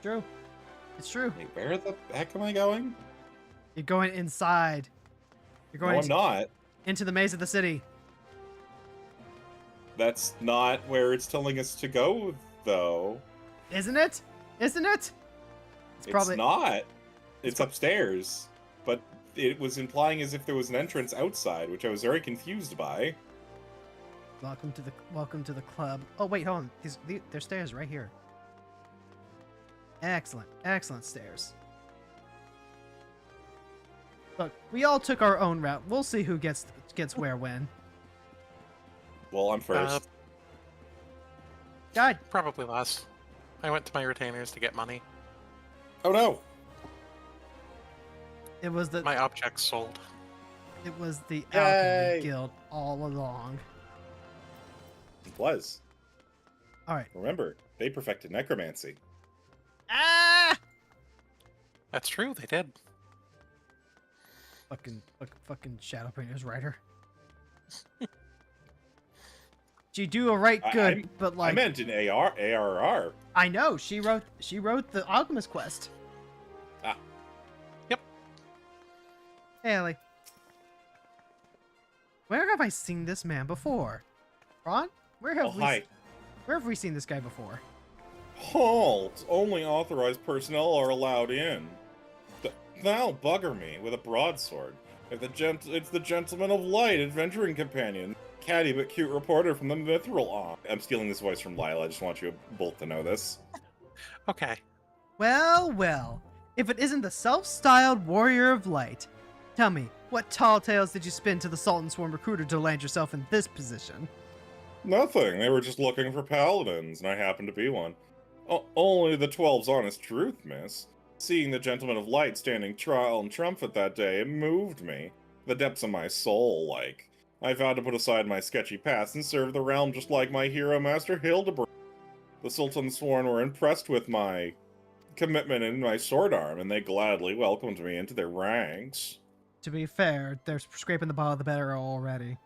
True. It's true. Wait, where the heck am I going? You're going inside. You're going No, I'm not. into the maze of the city. That's not where it's telling us to go, though. Isn't it? Isn't it? It's not. It's upstairs. But it was implying as if there was an entrance outside, which I was very confused by. Welcome to the club. Oh wait, hold on. There's stairs right here. Excellent stairs. Look, we all took our own route. We'll see who gets where when. Well, I'm first. Guide. Probably last. I went to my retainers to get money. Oh no! It was My objects sold. It was the Yay! Alchemy Guild all along. It was. All right. Remember, they perfected necromancy. Ah! That's true, they did. Fucking Shadowbringers writer. She do a right good, but like I meant an ARR. I know she wrote the Alchemist quest. Ah. Yep. Hey, Ellie. Where have I seen this man before? Ron? Where have we seen this guy before? Halt! Only authorized personnel are allowed in. Thou bugger me with a broadsword. It's the Gentleman of Light, adventuring companion. Catty but cute reporter from the Mithril Arm. I'm stealing this voice from Lyle, I just want you both to know this. Okay. Well. If it isn't the self-styled Warrior of Light. Tell me, what tall tales did you spin to the Sultan Swarm recruiter to land yourself in this position? Nothing, they were just looking for paladins, and I happened to be one. Only the 12's honest truth, miss. Seeing the Gentleman of Light standing trial and triumphant that day, it moved me. The depths of my soul, like. I vowed to put aside my sketchy past and serve the realm just like my hero master Hildibrand. The Sultan's Sworn were impressed with my commitment and my sword arm, and they gladly welcomed me into their ranks. To be fair, they're scraping the bottom of the barrel already.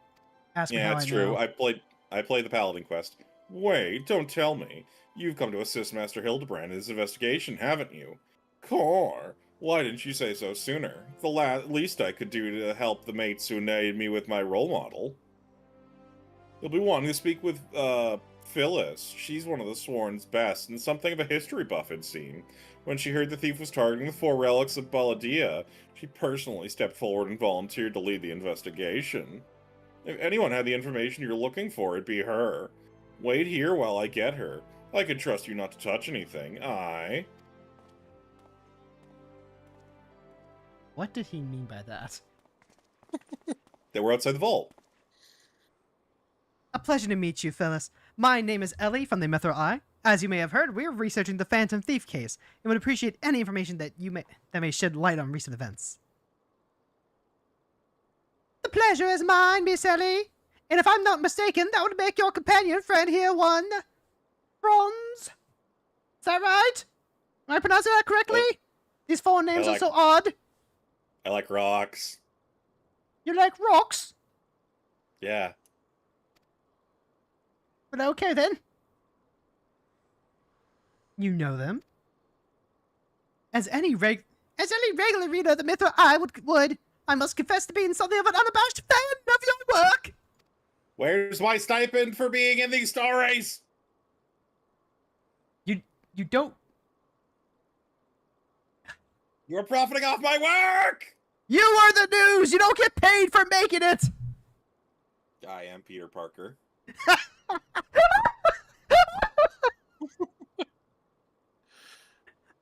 Ask me Yeah, how that's I true. know. I played the Paladin quest. Wait, don't tell me. You've come to assist Master Hildibrand in his investigation, haven't you? Core, why didn't you say so sooner? The least I could do to help the mates who needed me with my role model. You'll be wanting to speak with, Phyllis. She's one of the Sworn's best, and something of a history buff, it seemed. When she heard the thief was targeting the 4 relics of Baladia, she personally stepped forward and volunteered to lead the investigation. If anyone had the information you're looking for, it'd be her. Wait here while I get her. I can trust you not to touch anything, aye? What did he mean by that? They were outside the vault. A pleasure to meet you, Phyllis. My name is Ellie from the Mithril Eye. As you may have heard, we are researching the Phantom Thief case and would appreciate any information that may shed light on recent events. The pleasure is mine, Miss Ellie. And if I'm not mistaken, that would make your companion friend here one Frons. Is that right? Am I pronouncing that correctly? Well, These 4 names are so odd. I like rocks. You like rocks? Yeah. But okay then. You know them. As any regular reader of the Mithril Eye would, I must confess to being something of an unabashed fan of your work. Where's my stipend for being in these stories? You don't... You're profiting off my work! You are the news! You don't get paid for making it! I am Peter Parker.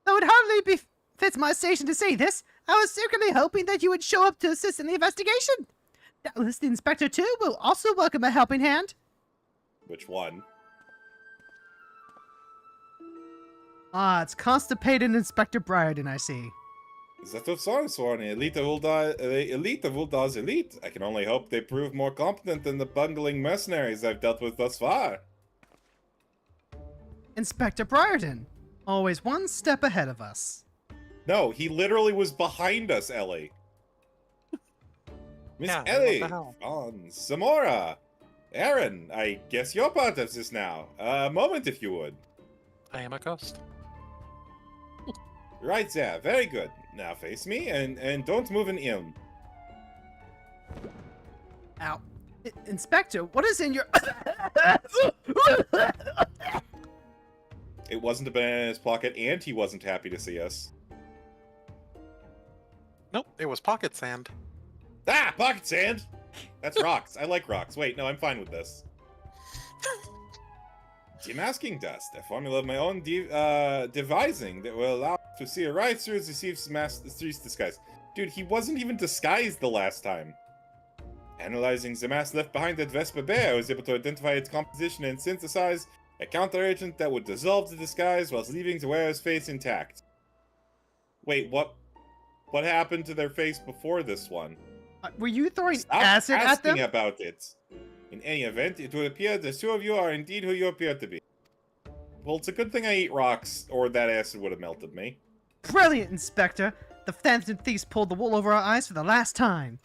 Though it hardly befits my station to say this, I was secretly hoping that you would show up to assist in the investigation. Doubtless the Inspector, too, will also welcome a helping hand. Which one? Ah, it's constipated Inspector Briarden, I see. That of Songsworn, elite of Ulda's elite. I can only hope they prove more competent than the bungling mercenaries I've dealt with thus far. Inspector Briarden, always one step ahead of us. No, he literally was behind us, Ellie. Miss Yeah, Ellie, what the hell? Frons, Themora, Aaron, I guess you're part of this now. A moment, if you would. I am a ghost. Right there, very good. Now face me, and don't move an inch. Ow. Inspector, what is in your... It wasn't a banana in his pocket, and he wasn't happy to see us. Nope, it was pocket sand. Ah, pocket sand! That's rocks. I like rocks. Wait, no, I'm fine with this. Demasking dust, a formula of my own devising that will allow to see right through the thief's disguise. Dude, he wasn't even disguised the last time. Analyzing the mask left behind at Vespa Bear, I was able to identify its composition and synthesize a counteragent that would dissolve the disguise whilst leaving the wearer's face intact. Wait, what happened to their face before this one? Were you throwing Stop acid at them? asking about it. In any event, it would appear the two of you are indeed who you appear to be. Well, it's a good thing I eat rocks, or that acid would have melted me. Brilliant, Inspector! The phantom thieves pulled the wool over our eyes for the last time.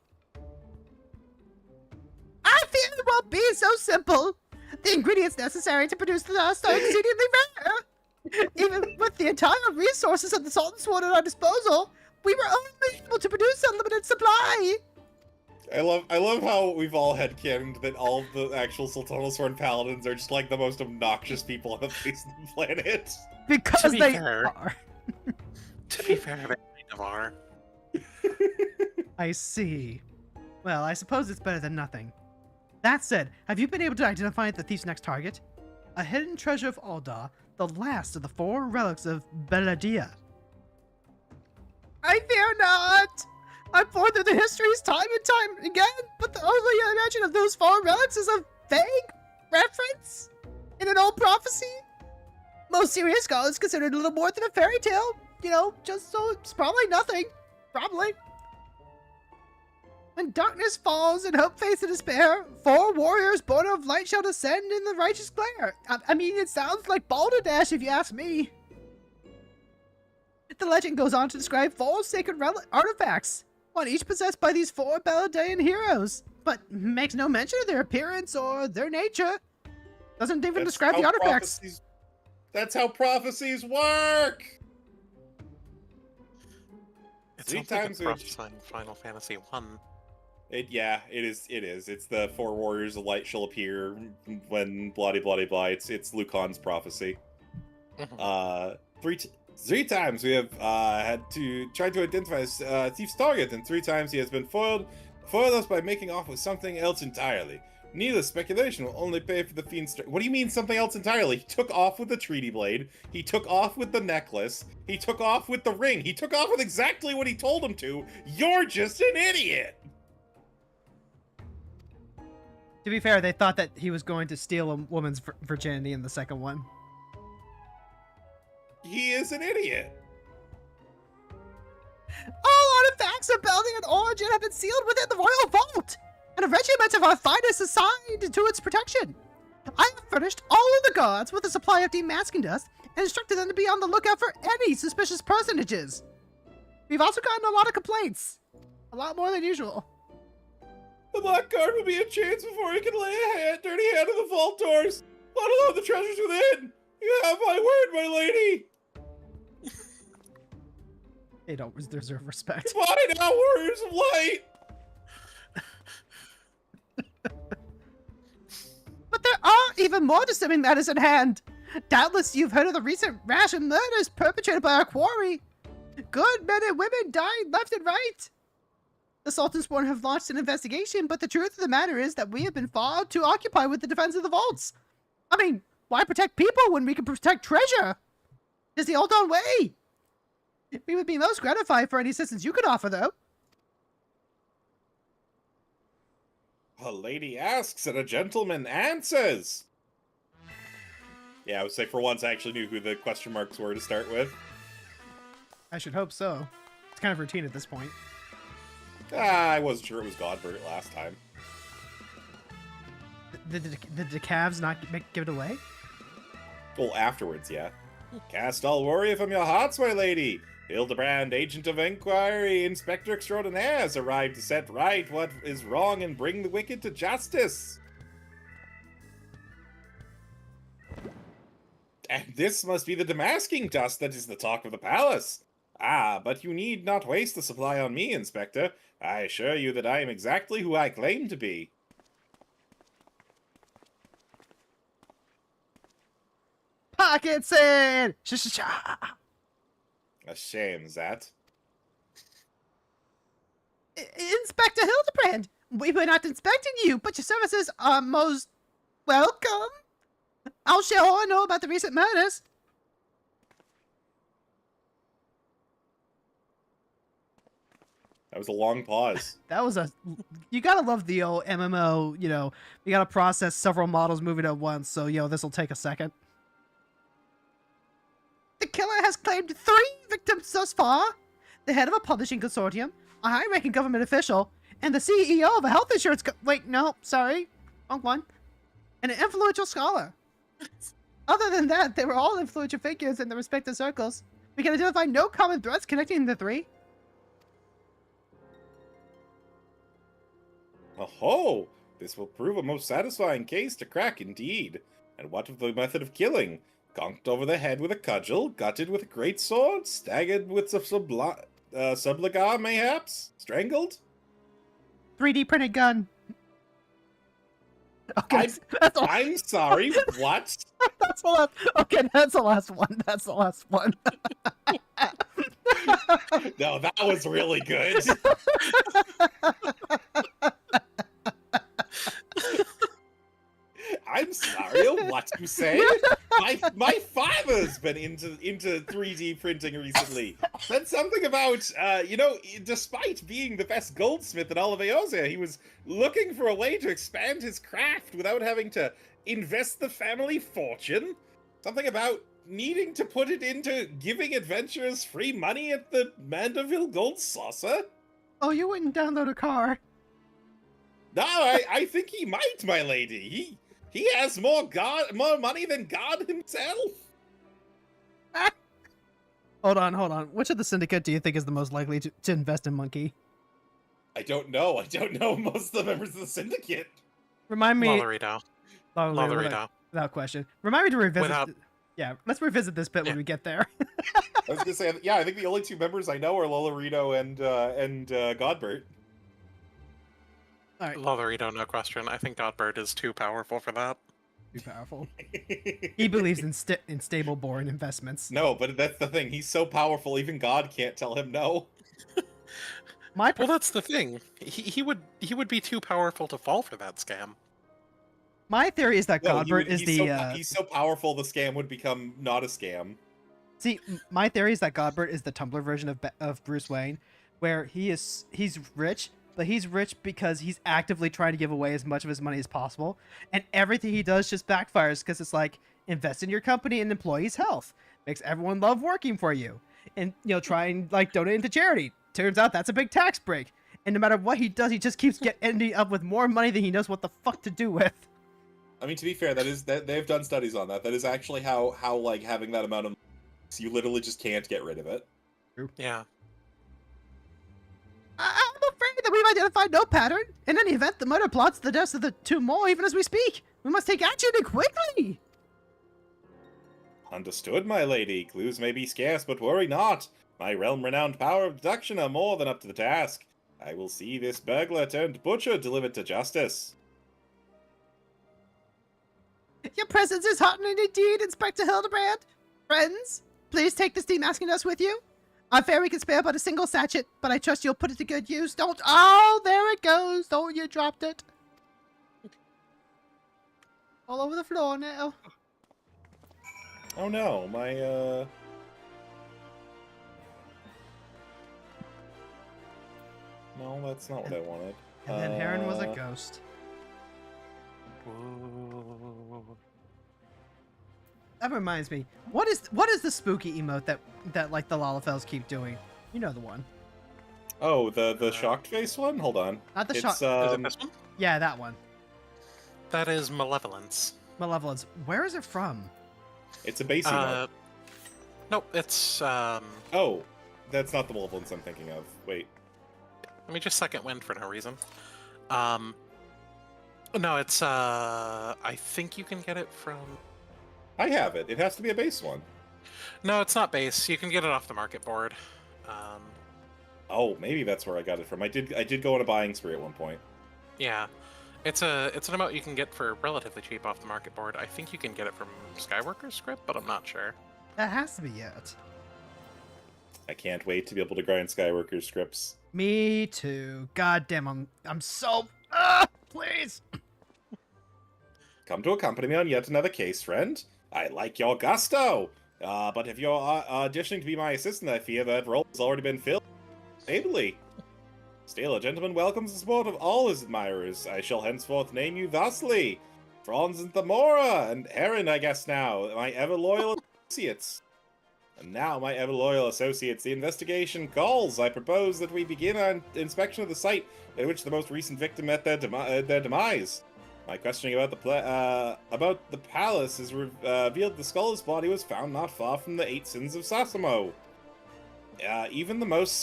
I fear it won't be so simple! The ingredients necessary to produce the dust are exceedingly rare! Even with the entire resources of the Sultan Sword at our disposal, we were only able to produce a limited supply! I love how we've all headcanoned that all of the actual Sultanasworn paladins are just like the most obnoxious people on the face of the planet. Because To be they fair. are. To be fair, they kind of are. I see. Well, I suppose it's better than nothing. That said, have you been able to identify the thief's next target? A hidden treasure of Ulda, the last of the 4 relics of Beladia. I fear not! I've poured through the histories time and time again, but the only mention of those 4 relics is a vague reference in an old prophecy. Most serious scholars consider it a little more than a fairy tale, you know, just so it's probably nothing. Probably. When darkness falls and hope fades to despair, 4 warriors born of light shall descend in the righteous glare. I mean, it sounds like Balderdash if you ask me. The legend goes on to describe 4 sacred artifacts, one each possessed by these 4 Beladaean heroes, but makes no mention of their appearance or their nature. Doesn't even describe the artifacts. That's how prophecies work! It 3 sounds like times a prophecy in Final Fantasy 1. It is. It's the 4 warriors of light shall appear when blah blah blah. It's Lucan's prophecy. Three times we have had to try to identify his thief's target, and 3 times he has been foiled us by making off with something else entirely. Needless speculation will only pay for the fiend's... What do you mean something else entirely? He took off with the treaty blade, he took off with the necklace, he took off with the ring, he took off with exactly what he told him to. You're just an idiot! To be fair, they thought that he was going to steal a woman's virginity in the second one. He is an idiot. All artifacts of Belding and Origin have been sealed within the Royal Vault, and a regiment of our finest assigned to its protection. I have furnished all of the guards with a supply of demasking dust and instructed them to be on the lookout for any suspicious personages. We've also gotten a lot of complaints. A lot more than usual. The Black Guard will be a chance before he can lay a dirty hand on the vault doors, let alone the treasures within. You have my word, my lady. They don't deserve respect. Why now, warriors of light? even more disturbing matters at hand. Doubtless you've heard of the recent rash of murders perpetrated by our quarry. Good men and women dying left and right. The Sultansborn have launched an investigation, but the truth of the matter is that we have been far too occupied with the defense of the vaults. I mean, why protect people when we can protect treasure? It's the old on way. We would be most gratified for any assistance you could offer, though. A lady asks and a gentleman answers. Yeah, I would say for once I actually knew who the question marks were to start with. I should hope so. It's kind of routine at this point. I wasn't sure it was Godbert last time. The decavs not give it away? Well, afterwards, yeah. Cast all worry from your hearts, my lady. Hildibrand, agent of inquiry, inspector extraordinaire, has arrived to set right what is wrong and bring the wicked to justice. And this must be the damasking dust that is the talk of the palace. Ah, but you need not waste the supply on me, Inspector. I assure you that I am exactly who I claim to be. Pockets in! Sh-sh-sha! A shame, that. Inspector Hildibrand! We were not inspecting you, but your services are most welcome. I'll share all I know about the recent murders. That was a long pause. That was a... You gotta love the old MMO, you know, you gotta process several models moving at once, so, you know, this'll take a second. The killer has claimed 3 victims thus far. The head of a publishing consortium, a high-ranking government official, and the CEO of a health insurance wait, no, sorry. Wrong one. And an influential scholar. Other than that, they were all influential figures in their respective circles. We can identify no common threads connecting the 3. Oh, this will prove a most satisfying case to crack indeed. And what of the method of killing? Conked over the head with a cudgel, gutted with a great sword, staggered with a subligar, mayhaps? Strangled? 3D printed gun. Okay, I'm sorry, what? That's the last. Okay, that's the last one. That's the last one. No, that was really good. I'm sorry, what you say? My father's been into 3D printing recently. Said something about, you know, despite being the best goldsmith in all of Eorzea, he was looking for a way to expand his craft without having to invest the family fortune. Something about needing to put it into giving adventurers free money at the Mandeville Gold Saucer. Oh, you wouldn't download a car. No, I think he might, my lady. He has more money than God himself. Hold on. Which of the syndicate do you think is the most likely to invest in Monkey? I don't know. I don't know most of the members of the syndicate. Remind me. Lollerito. Without question. Remind me to revisit. Without... Yeah, let's revisit this bit when we get there. I was gonna say, yeah, I think the only 2 members I know are Lollerito and Godbert. All right. Lollerito, no question. I think Godbird is too powerful for that. Too powerful. He believes in stable born investments. No, but that's the thing. He's so powerful, even God can't tell him no. Well, that's the thing. He would be too powerful to fall for that scam. My theory is that No, Godbert is he's so powerful the scam would become not a scam. See, my theory is that Godbert is the Tumblr version of Bruce Wayne, where he's rich, but he's rich because he's actively trying to give away as much of his money as possible, and everything he does just backfires because it's like, invest in your company and employees' health, makes everyone love working for you, and, you know, try and, like, donate into charity. Turns out that's a big tax break, and no matter what he does, he just keeps ending up with more money than he knows what the fuck to do with. I mean, to be fair, that they've done studies on that. That is actually how like having that amount of, you literally just can't get rid of it. Yeah. I'm afraid that we've identified no pattern. In any event, the murder plots the deaths of the 2 more even as we speak. We must take action and quickly. Understood, my lady. Clues may be scarce, but worry not. My realm-renowned power of deduction are more than up to the task. I will see this burglar turned butcher delivered to justice. Your presence is heartening indeed, Inspector Hildibrand. Friends, please take this demasking dust with you. Our ferry can spare but a single sachet, but I trust you'll put it to good use. Don't... Oh, there it goes. Don't you dropped it. All over the floor now. Oh no, my No, that's not what I wanted. And then Heron was a ghost. That reminds me. What is the spooky emote that like the Lalafels keep doing? You know the one. Oh, the shocked face one? Hold on. Not the It's, shock. Is it this one? Yeah, that one. That is Malevolence. Malevolence. Where is it from? It's a base emote. Nope, it's, Oh, that's not the Malevolence I'm thinking of. Wait. let me just second wind for no reason. No, it's, I think you can get it from... I have it. It has to be a base one. No, it's not base. You can get it off the market board. Oh, maybe that's where I got it from. I did go on a buying spree at one point. Yeah. It's an emote you can get for relatively cheap off the market board. I think you can get it from Skywalker's script, but I'm not sure. That has to be it. I can't wait to be able to grind Skywalker scripts. Me too. God damn, I'm so... please. Come to accompany me on yet another case, friend. I like your gusto. But if you're auditioning to be my assistant, I fear that role has already been filled. Ably. Still, a gentleman welcomes the support of all his admirers. I shall henceforth name you thusly. Frons and Themora, and Heron, I guess now, my ever-loyal associates. And now, my ever-loyal associates, the investigation calls. I propose that we begin our inspection of the site at which the most recent victim met their demise. My questioning about the palace has revealed the scholar's body was found not far from the 8 sins of Sasamo. Even the most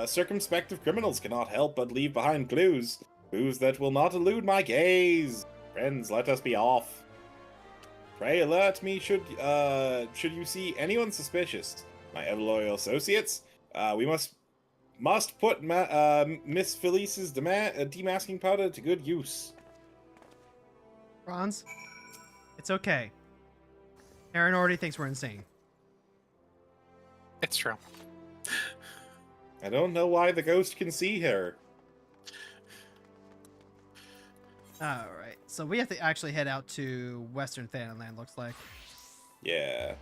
circumspect of criminals cannot help but leave behind clues that will not elude my gaze. Friends, let us be off. Pray alert me should you see anyone suspicious. My ever-loyal associates, we must put Miss Felice's demasking powder to good use. Frons, it's okay. Heron already thinks we're insane. It's true. I don't know why the ghost can see her. Alright, so we have to actually head out to Western Thanaland, looks like. Yeah.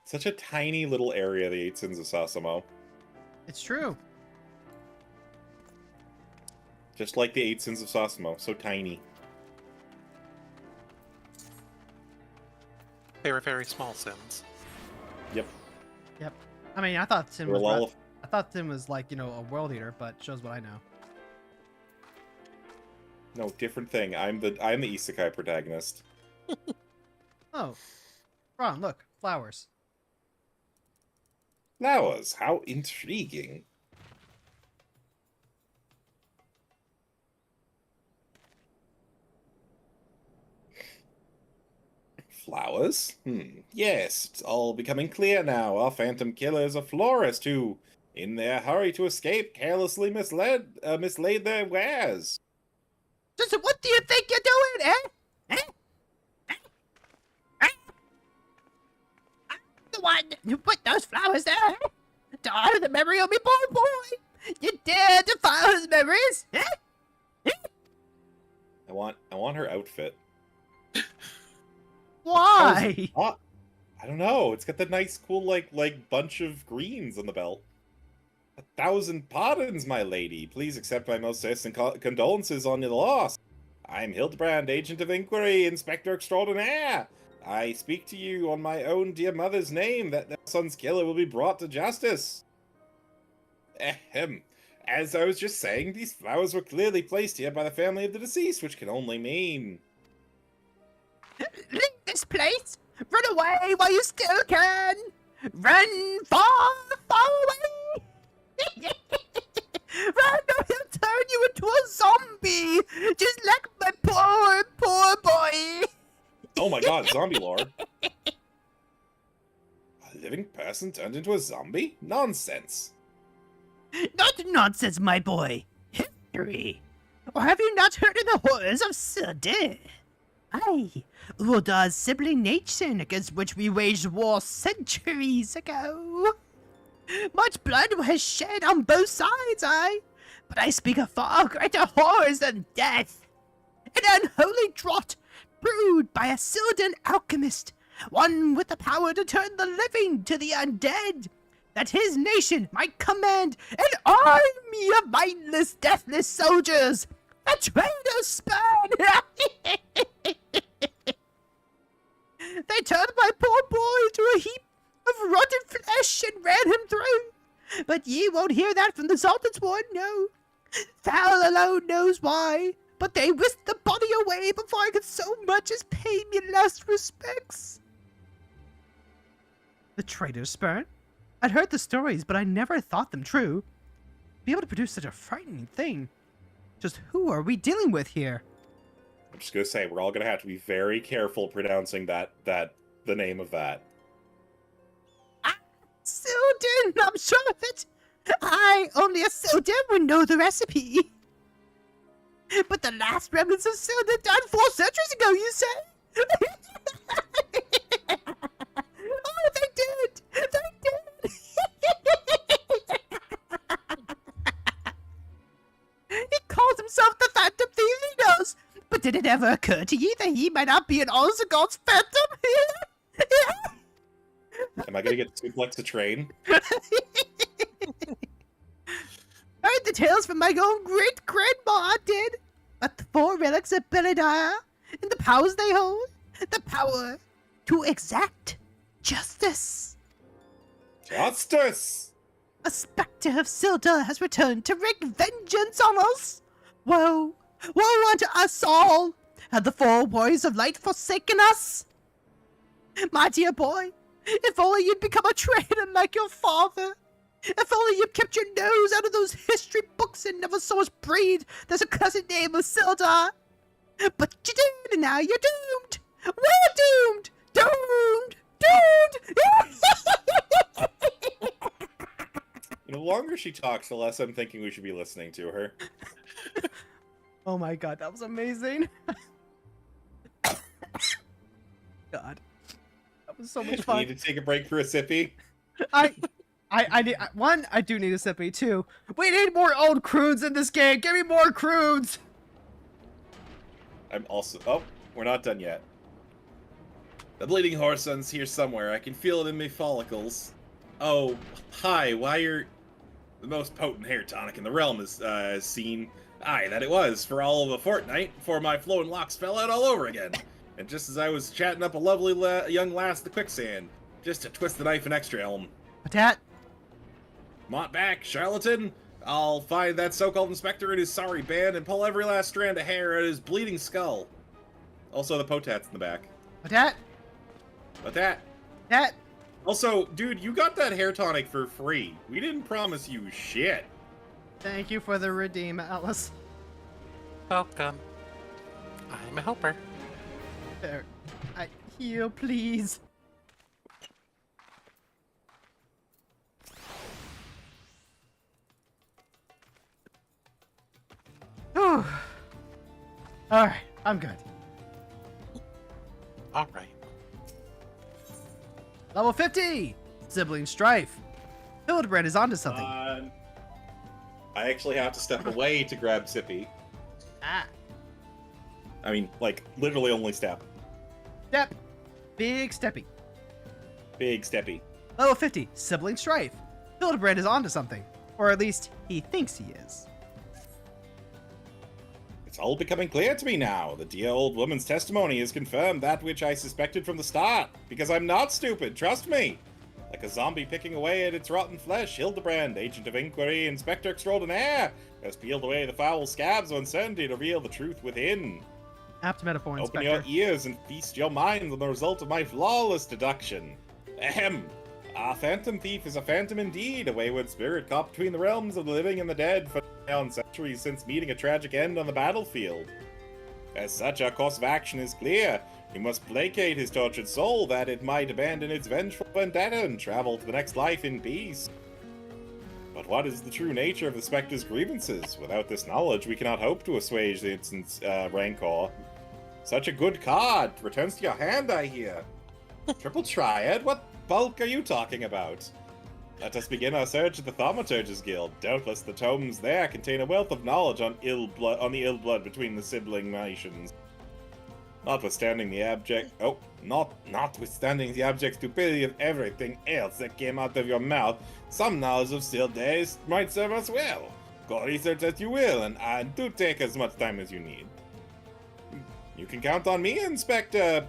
Such a tiny little area, the 8 sins of Sasamo. It's true. Just like the 8 sins of Sasamo, so tiny. They were very small sins. Yep. Yep. I mean, I thought Tim We're was... all... I thought Tim was like, you know, a world eater, but shows what I know. No, different thing. I'm the isekai protagonist. Oh. Ron, look. Flowers. Flowers, how intriguing. Flowers? Yes, it's all becoming clear now. Our phantom killer is a florist who, in their hurry to escape, carelessly mislaid their wares. Just what do you think you're doing, eh? I'm the one who put those flowers there, to honor the memory of me born boy. You dare defile his memories, eh? I want her outfit. Why? I don't know. It's got the nice, cool, like bunch of greens on the belt. 1,000 pardons, my lady. Please accept my most sincere condolences on your loss. I'm Hildibrand, Agent of Inquiry, Inspector Extraordinaire. I speak to you on my own dear mother's name that their son's killer will be brought to justice. Ahem. As I was just saying, these flowers were clearly placed here by the family of the deceased, which can only mean... Leave this place! Run away while you still can! Run far, far away! Run or he'll turn you into a zombie! Just like my poor, poor boy! Oh my god, zombie lore. A living person turned into a zombie? Nonsense. Not nonsense, my boy! victory. Or have you not heard of the horrors of Sildar? Aye, Uldar's sibling nation against which we waged war centuries ago. Much blood was shed on both sides, aye, but I speak of far greater horrors than death. An unholy draught brewed by a Sildan alchemist, one with the power to turn the living to the undead, that his nation might command an army of mindless, deathless soldiers, a traitor spurn. They turned my poor boy to a heap of rotten flesh and ran him through. But ye won't hear that from the Sultan's ward, no. Thal alone knows why, but they whisked the body away before I could so much as pay me last respects. The traitor's spurn? I'd heard the stories, but I never thought them true. Be able to produce such a frightening thing. Just who are we dealing with here? I'm just gonna say, we're all gonna have to be very careful pronouncing the name of that. Sildan, I'm sure of it. Only a Sildan would know the recipe. But the last remnants of Sildan died 4 centuries ago, you say? Oh, they did! They did! He calls himself the Phantom Thief, he knows. But did it ever occur to ye that he might not be an Ozagot's phantom? Am I gonna get suplex to train? Heard the tales from my own great-grandma, I did. But the 4 relics of Belidaya, and the powers they hold, the power to exact justice. Justice! A spectre of Sildar has returned to wreak vengeance on us. Woe, woe unto us all! Have the 4 warriors of light forsaken us? My dear boy, if only you'd become a traitor like your father. If only you'd kept your nose out of those history books and never saw us breed there's a cousin named Sildar. But you did, and now you're doomed. We're doomed! Doomed! Doomed! The longer she talks, the less I'm thinking we should be listening to her. Oh my god, that was amazing. God. That was so much You fun. need to take a break for a sippy? I do need a sippy. 2, we need more old crudes in this game. Give me more crudes. I'm also... Oh, we're not done yet. The bleeding Horson's here somewhere. I can feel it in my follicles. Oh, hi, why you're... The most potent hair tonic in the realm is, seen. Aye, that it was, for all of a fortnight, before my flowing locks fell out all over again. And just as I was chatting up a lovely young lass the quicksand, just to twist the knife an extra elm. What's that? Mont back, charlatan! I'll find that so-called inspector and his sorry band and pull every last strand of hair out of his bleeding skull. Also, the potats in the back. What's that? But that... That? Also, dude, you got that hair tonic for free. We didn't promise you shit. Thank you for the redeem, Alice. Welcome. I'm a helper. There. Heal, please. Whew. Alright, I'm good. Alright. Level 50! Sibling Strife. Hildibrand is onto something. I actually have to step away to grab Sippy. Ah. I mean, like, literally only step. Step. Big steppy. Big steppy. Level 50. Sibling Strife. Hildibrand is onto something. Or at least, he thinks he is. It's all becoming clear to me now. The dear old woman's testimony has confirmed that which I suspected from the start. Because I'm not stupid, trust me. Like a zombie picking away at its rotten flesh, Hildibrand, agent of inquiry, inspector extraordinaire, has peeled away the foul scabs of uncertainty to reveal the truth within. Apt metaphor, Open Inspector. your ears and feast your minds on the result of my flawless deduction. Ahem. Our phantom thief is a phantom indeed, a wayward spirit caught between the realms of the living and the dead for centuries since meeting a tragic end on the battlefield. As such, our course of action is clear. We must placate his tortured soul that it might abandon its vengeful vendetta and travel to the next life in peace. But what is the true nature of the Spectre's grievances? Without this knowledge, we cannot hope to assuage the instant's rancor. Such a good card! Returns to your hand, I hear. Triple Triad? What bulk are you talking about? Let us begin our search at the Thaumaturge's Guild. Doubtless the tomes there contain a wealth of knowledge on the ill blood between the sibling nations. Notwithstanding the notwithstanding the abject stupidity of everything else that came out of your mouth, some knowledge of still days might serve us well. Go research as you will, and do take as much time as you need. You can count on me, Inspector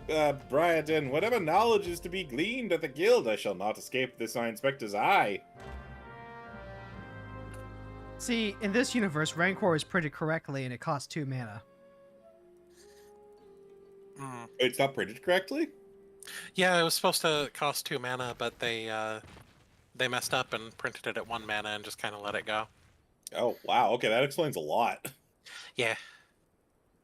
Briarton. Whatever knowledge is to be gleaned at the guild, I shall not escape this Inspector's eye. See, in this universe, Rancor is printed correctly and it costs 2 mana. It's not printed correctly? Yeah, it was supposed to cost 2 mana, but they messed up and printed it at 1 mana and just kind of let it go. Oh, wow. Okay, that explains a lot. Yeah.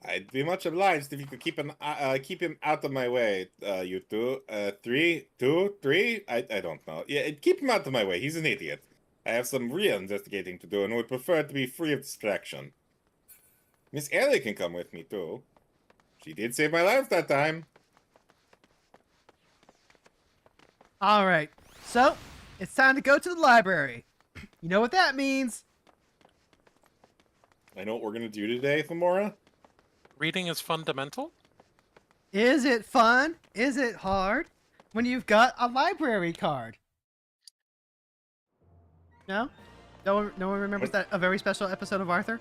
I'd be much obliged if you could keep him out of my way, you two. 3, 2, 3? I don't know. Yeah, keep him out of my way. He's an idiot. I have some real investigating to do and would prefer to be free of distraction. Miss Ellie can come with me, too. She did save my life that time. Alright, so, it's time to go to the library. You know what that means? I know what we're going to do today, Themora. Reading is fundamental? Is it fun? Is it hard? When you've got a library card? No? No one remembers that a very special episode of Arthur?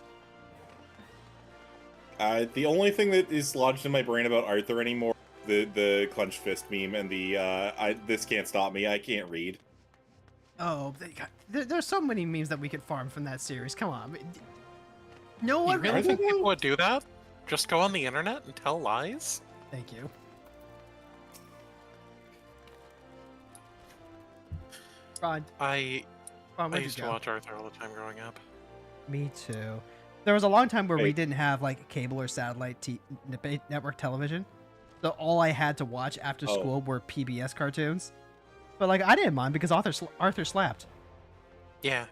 The only thing that is lodged in my brain about Arthur anymore, the clenched fist meme and the this can't stop me, I can't read. Oh, there's so many memes that we could farm from that series. Come on. No You one really think people would do that? Just go on the internet and tell lies? Thank you. Ron, I where'd used you to go? watch Arthur all the time growing up. Me too. There was a long time where we Right. didn't have like cable or satellite network television. So all I had to watch after Oh. school were PBS cartoons. But like I didn't mind because Arthur slapped. Yeah.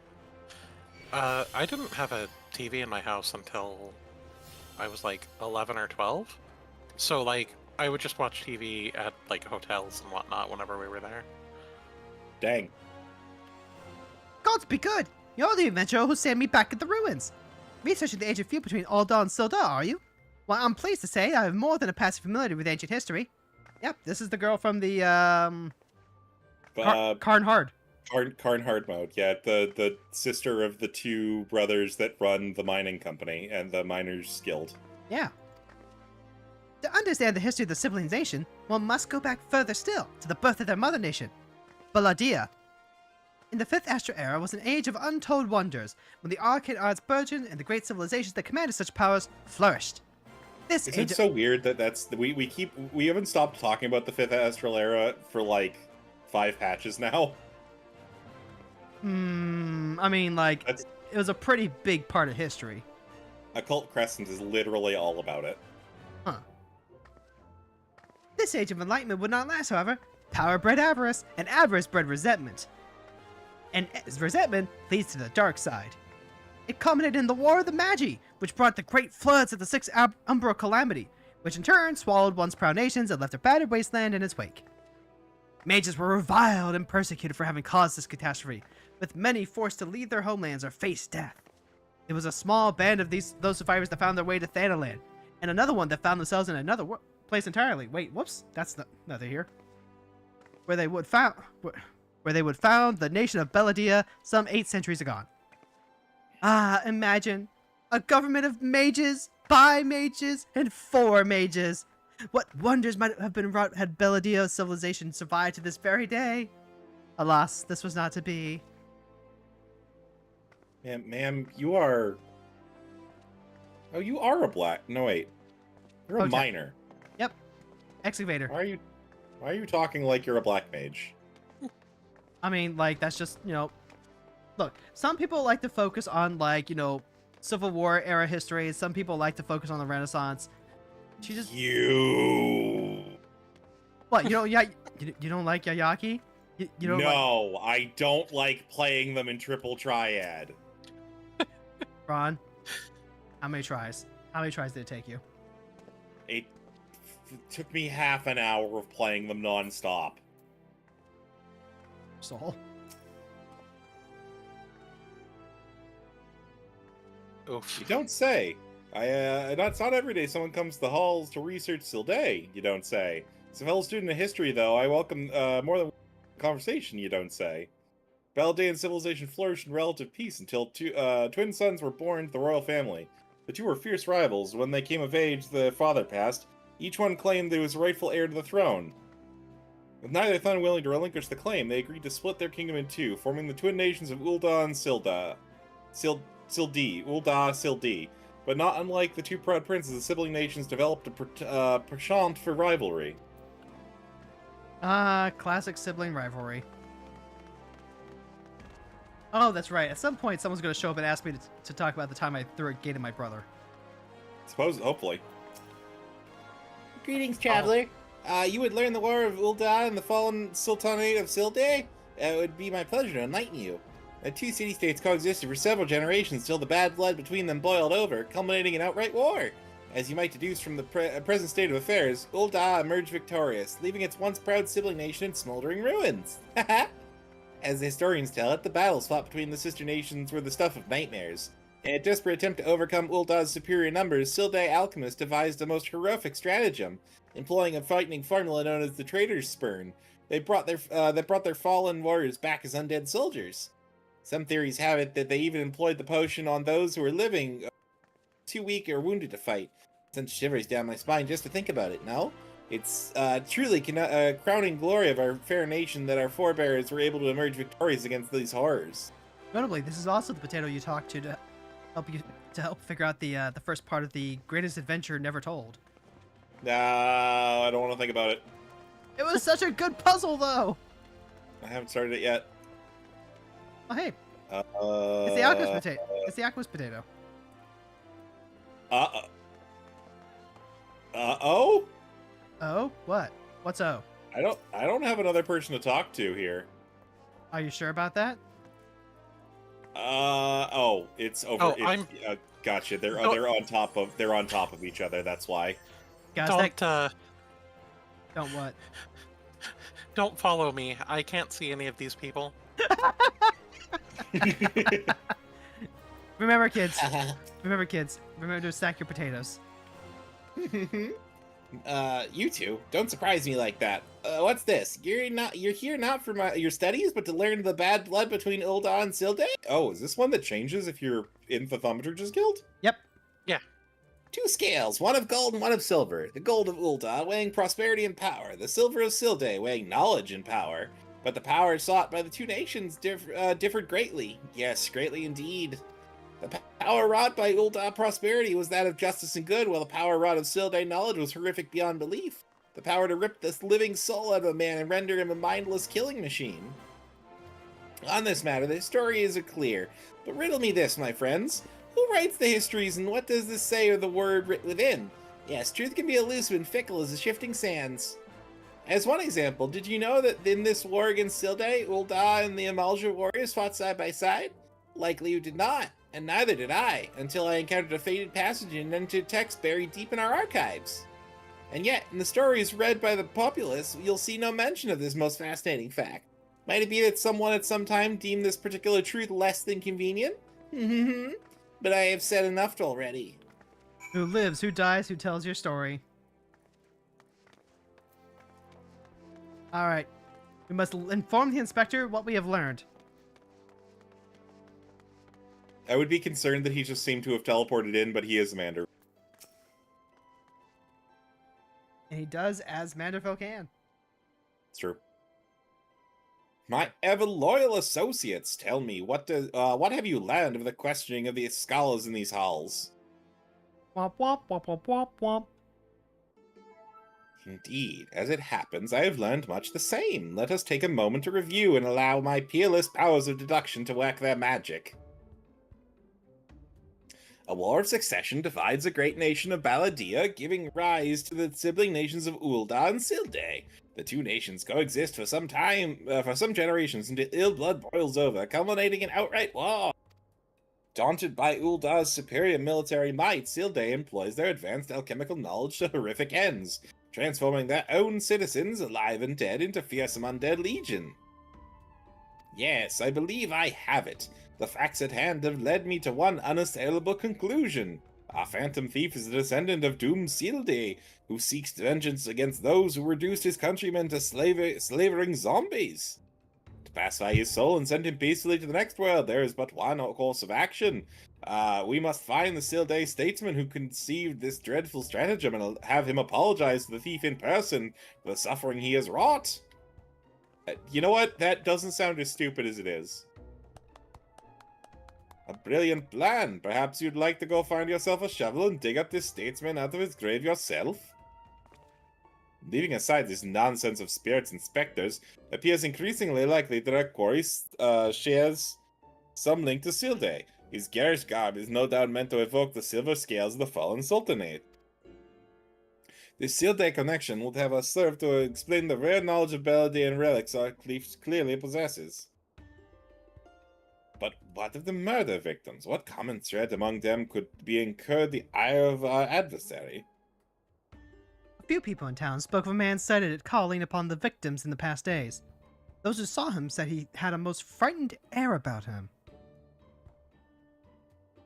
I didn't have a TV in my house until I was like 11 or 12. So like I would just watch TV at like hotels and whatnot whenever we were there. Dang. Gods be good! You're the adventurer who sent me back at the ruins. Researching the ancient feud between Ul'dah and Sildar, are you? Well, I'm pleased to say I have more than a passive familiarity with ancient history. Yep, this is the girl from the Karn Hard. Karn Hard mode, yeah, the sister of the 2 brothers that run the mining company and the Miners Guild. Yeah. To understand the history of the civilization, one must go back further still, to the birth of their mother nation, Baladia. In the 5th Astral Era was an age of untold wonders, when the arcane arts burgeoned and the great civilizations that commanded such powers flourished. This Isn't age it so weird that we haven't stopped talking about the 5th Astral Era for like 5 patches now? I mean, like, That's- it was a pretty big part of history. Occult Crescent is literally all about it. Huh. This age of enlightenment would not last, however. Power bred avarice, and avarice bred resentment. And resentment leads to the dark side. It culminated in the War of the Magi, which brought the great floods of the 6th Umbral Calamity, which in turn swallowed once proud nations and left a battered wasteland in its wake. Mages were reviled and persecuted for having caused this catastrophe, with many forced to leave their homelands or face death. It was a small band of those survivors that found their way to Thanalan, and another one that found themselves in another place entirely. Wait, whoops, that's another here. Where they would found the nation of Beladia some 8 centuries ago. Ah, imagine a government of mages, by mages, and for mages. What wonders might have been wrought had Beladia's civilization survived to this very day. Alas, this was not to be. Ma'am, you are... Oh, you are a black... No, wait. You're a Okay. miner. Yep. Excavator. Why are you talking like you're a black mage? I mean, like, that's just, look, some people like to focus on, like, Civil War era history. Some people like to focus on the Renaissance. She just... You... What, you don't like Yayaki? You don't like... No, I don't like playing them in triple triad. Ron, how many tries? How many tries did it take you? It took me half an hour of playing them non-stop. Soul. Oof. You don't say. It's not every day someone comes to the halls to research Silday, you don't say. As a fellow student of history, though, I welcome more than conversation, you don't say. Baldean civilization flourished in relative peace until twin sons were born to the royal family. The two were fierce rivals. When they came of age, the father passed. Each one claimed they was rightful heir to the throne. With neither thought unwilling to relinquish the claim, they agreed to split their kingdom in two, forming the twin nations of Ul'dah and Sildi. Ul'dah, Sildi. But not unlike the two proud princes, the sibling nations developed a penchant for rivalry. Classic sibling rivalry. Oh, that's right. At some point, someone's going to show up and ask me to talk about the time I threw a gate at my brother. Hopefully. Greetings, traveler. You would learn the war of Ul'dah and the fallen Sultanate of Silday? It would be my pleasure to enlighten you. The two city-states coexisted for several generations till the bad blood between them boiled over, culminating in outright war. As you might deduce from the present state of affairs, Ul'dah emerged victorious, leaving its once proud sibling nation in smoldering ruins. As the historians tell it, the battles fought between the sister nations were the stuff of nightmares. In a desperate attempt to overcome Ul'dah's superior numbers, Silday alchemists devised a most horrific stratagem, employing a fighting formula known as the Traitor's Spurn. They brought their fallen warriors back as undead soldiers. Some theories have it that they even employed the potion on those who were living, too weak or wounded to fight. Sends shivers down my spine just to think about it, no? It's truly a crowning glory of our fair nation that our forebears were able to emerge victorious against these horrors. Notably, this is also the potato you talked to help figure out the first part of the greatest adventure never told. No, I don't want to think about it. It was such a good puzzle, though. I haven't started it yet. Oh, hey, it's the alchemist potato. It's the alchemist potato. Oh? Oh, what? What's O? I don't have another person to talk to here. Are you sure about that? It's over. Oh, Gotcha. They're on top of each other. That's why. Guys, Don't don't what? don't follow me. I can't see any of these people. Remember, kids. Remember, kids. Remember to stack your potatoes. You two, don't surprise me like that. What's this? You're here not for your studies, but to learn the bad blood between Ul'dah and Silday? Oh, is this one that changes if you're in the Thaumaturge's Guild? Yep. Yeah. Two scales, one of gold and one of silver. The gold of Ul'dah weighing prosperity and power, the silver of Silday weighing knowledge and power. But the power sought by the two nations differed greatly. Yes, greatly indeed. The power wrought by Ul'dah prosperity was that of justice and good, while the power wrought of Silday knowledge was horrific beyond belief. The power to rip the living soul out of a man and render him a mindless killing machine. On this matter, the story isn't clear, but riddle me this, my friends. Who writes the histories, and what does this say of the word writ within? Yes, truth can be elusive and fickle as the shifting sands. As one example, did you know that in this war against Silday, Ul'dah and the Amalja warriors fought side by side? Likely you did not, and neither did I, until I encountered a faded passage and entered text buried deep in our archives. And yet, in the stories read by the populace, you'll see no mention of this most fascinating fact. Might it be that someone at some time deemed this particular truth less than convenient? But I have said enough already. Who lives, who dies, who tells your story. Alright. We must inform the inspector what we have learned. I would be concerned that he just seemed to have teleported in, but he is Mander. And he does as Manderville can. It's true. My ever-loyal associates, tell me, what have you learned of the questioning of the scholars in these halls? Womp womp womp womp womp womp. Indeed, as it happens, I have learned much the same. Let us take a moment to review and allow my peerless powers of deduction to work their magic. A war of succession divides the great nation of Baladia, giving rise to the sibling nations of Ul'dah and Silday. The two nations coexist for some time, for some generations, until ill blood boils over, culminating in outright war. Daunted by Uldar's superior military might, Silday employs their advanced alchemical knowledge to horrific ends, transforming their own citizens, alive and dead, into fearsome undead legion. Yes, I believe I have it. The facts at hand have led me to one unassailable conclusion. Our phantom thief is a descendant of doomed Silday, who seeks vengeance against those who reduced his countrymen to slavering zombies. To pacify his soul and send him peacefully to the next world, there is but one course of action. We must find the Silday statesman who conceived this dreadful stratagem and have him apologize to the thief in person for the suffering he has wrought. You know what? That doesn't sound as stupid as it is. A brilliant plan. Perhaps you'd like to go find yourself a shovel and dig up this statesman out of his grave yourself? Leaving aside this nonsense of spirits and specters, it appears increasingly likely that our quarry shares some link to Silday. His garish garb is no doubt meant to evoke the silver scales of the fallen Sultanate. This Silday connection would have us serve to explain the rare knowledge of Beledian relics our Cleef clearly possesses. But what of the murder victims? What common thread among them could be incurred the ire of our adversary? A few people in town spoke of a man sighted at calling upon the victims in the past days. Those who saw him said he had a most frightened air about him.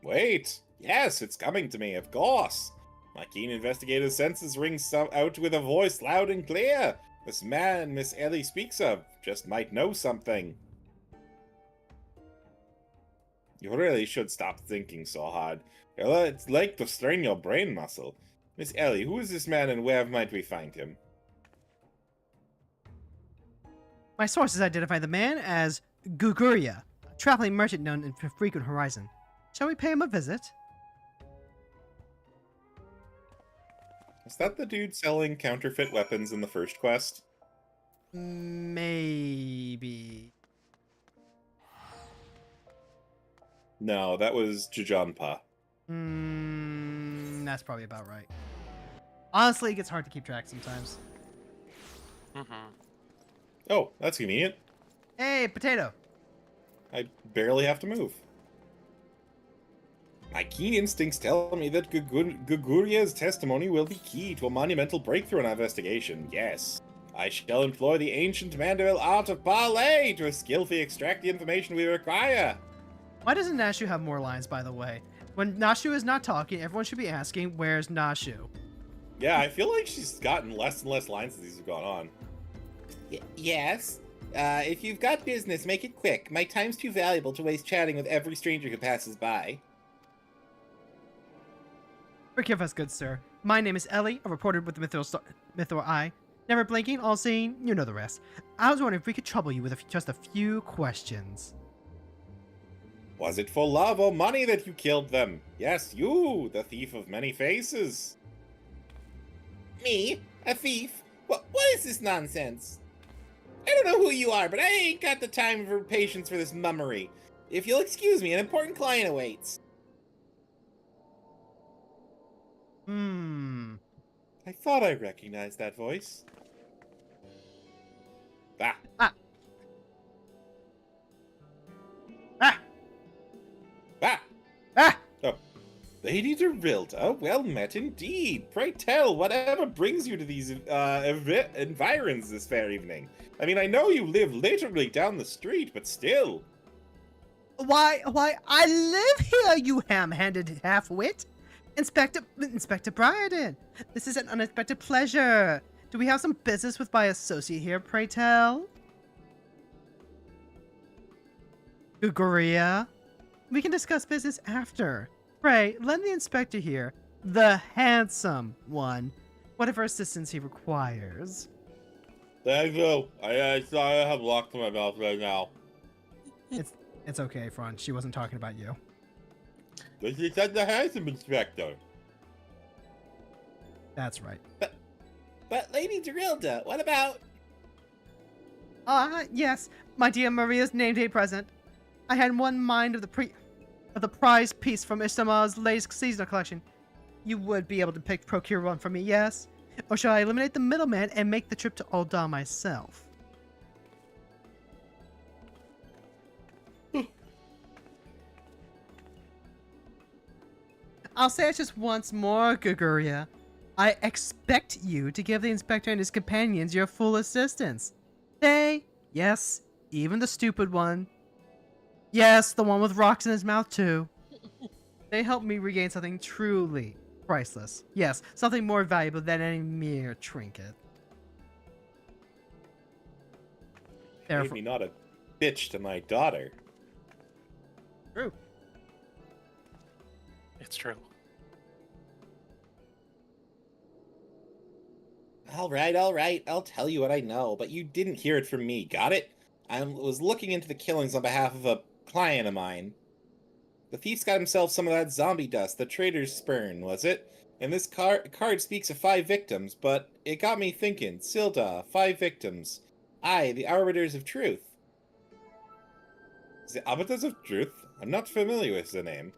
Wait! Yes, it's coming to me, of course! My keen investigator's senses ring out with a voice loud and clear! This man Miss Ellie speaks of just might know something. You really should stop thinking so hard. It's like to strain your brain muscle. Miss Ellie, who is this man and where might we find him? My sources identify the man as Guguria, a traveling merchant known in the frequent horizon. Shall we pay him a visit? Is that the dude selling counterfeit weapons in the first quest? Maybe. No, that was Jajanpa. That's probably about right. Honestly, it gets hard to keep track sometimes. Oh, that's convenient. Hey, potato! I barely have to move. My keen instincts tell me that Guguria's testimony will be key to a monumental breakthrough in our investigation, yes. I shall employ the ancient Mandeville art of parley to skillfully extract the information we require. Why doesn't Nashu have more lines, by the way? When Nashu is not talking, everyone should be asking, where's Nashu? Yeah, I feel like she's gotten less and less lines as these have gone on. Yes? If you've got business, make it quick. My time's too valuable to waste chatting with every stranger who passes by. Forgive us, good sir. My name is Ellie, a reporter with the Mythor Eye. Never blinking, all seeing, you know the rest. I was wondering if we could trouble you with just a few questions. Was it for love or money that you killed them? Yes, you, the thief of many faces. Me? A thief? What is this nonsense? I don't know who you are, but I ain't got the time or patience for this mummery. If you'll excuse me, an important client awaits. I thought I recognized that voice. Ah. Ah. Ah. Ah. Ah. Oh. Lady Dorilda, well met indeed. Pray tell, whatever brings you to these environs this fair evening? I mean, I know you live literally down the street, but still. Why, I live here, you ham-handed half-wit. Inspector Briarden, this is an unexpected pleasure. Do we have some business with my associate here, pray tell? Guguria? We can discuss business after. Pray, lend the inspector here, the handsome one, whatever assistance he requires. Thank you. I have locked my mouth right now. It's okay, Frons. She wasn't talking about you. But she said the handsome inspector. That's right. But Lady Dorilda, what about... Yes. My dear Maria's name day present. I had one mind of the prize piece from Istamar's latest seasonal collection. You would be able to procure one for me, yes? Or shall I eliminate the middleman and make the trip to Ul'dah myself? I'll say it just once more, Guguria. I expect you to give the Inspector and his companions your full assistance. They, yes, even the stupid one. Yes, the one with rocks in his mouth too. They helped me regain something truly priceless. Yes, something more valuable than any mere trinket. Made me not a bitch to my daughter. True. It's true. All right, I'll tell you what I know, but you didn't hear it from me, got it? I was looking into the killings on behalf of a client of mine. The thief's got himself some of that zombie dust, the traitor's spurn, was it? And this card speaks of 5 victims, but it got me thinking. Silda, 5 victims. Aye, the Arbiters of Truth. The Arbiters of Truth? I'm not familiar with the name.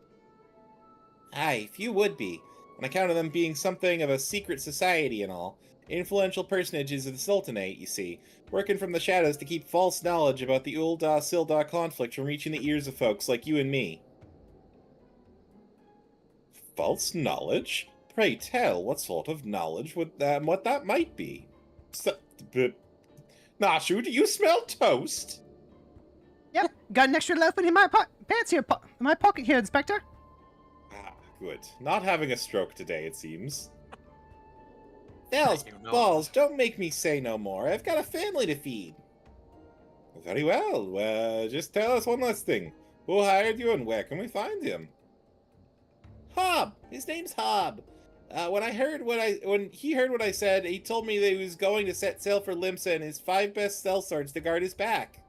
Aye, few would be, on account of them being something of a secret society and all. Influential personages of the Sultanate, you see, working from the shadows to keep false knowledge about the Ul'dah-Sil'dah conflict from reaching the ears of folks like you and me. False knowledge? Pray tell, what sort of knowledge would what that might be? Nashu, do you smell toast? Yep, got an extra loaf in my pants here, in my pocket here, Inspector. Ah, good. Not having a stroke today, it seems. Bells, You know. balls, don't make me say no more. I've got a family to feed. Very well. Just tell us one last thing. Who hired you and where can we find him? Hob! His name's Hob. When he heard what I said, he told me that he was going to set sail for Limsa and his 5 best sellswords to guard his back.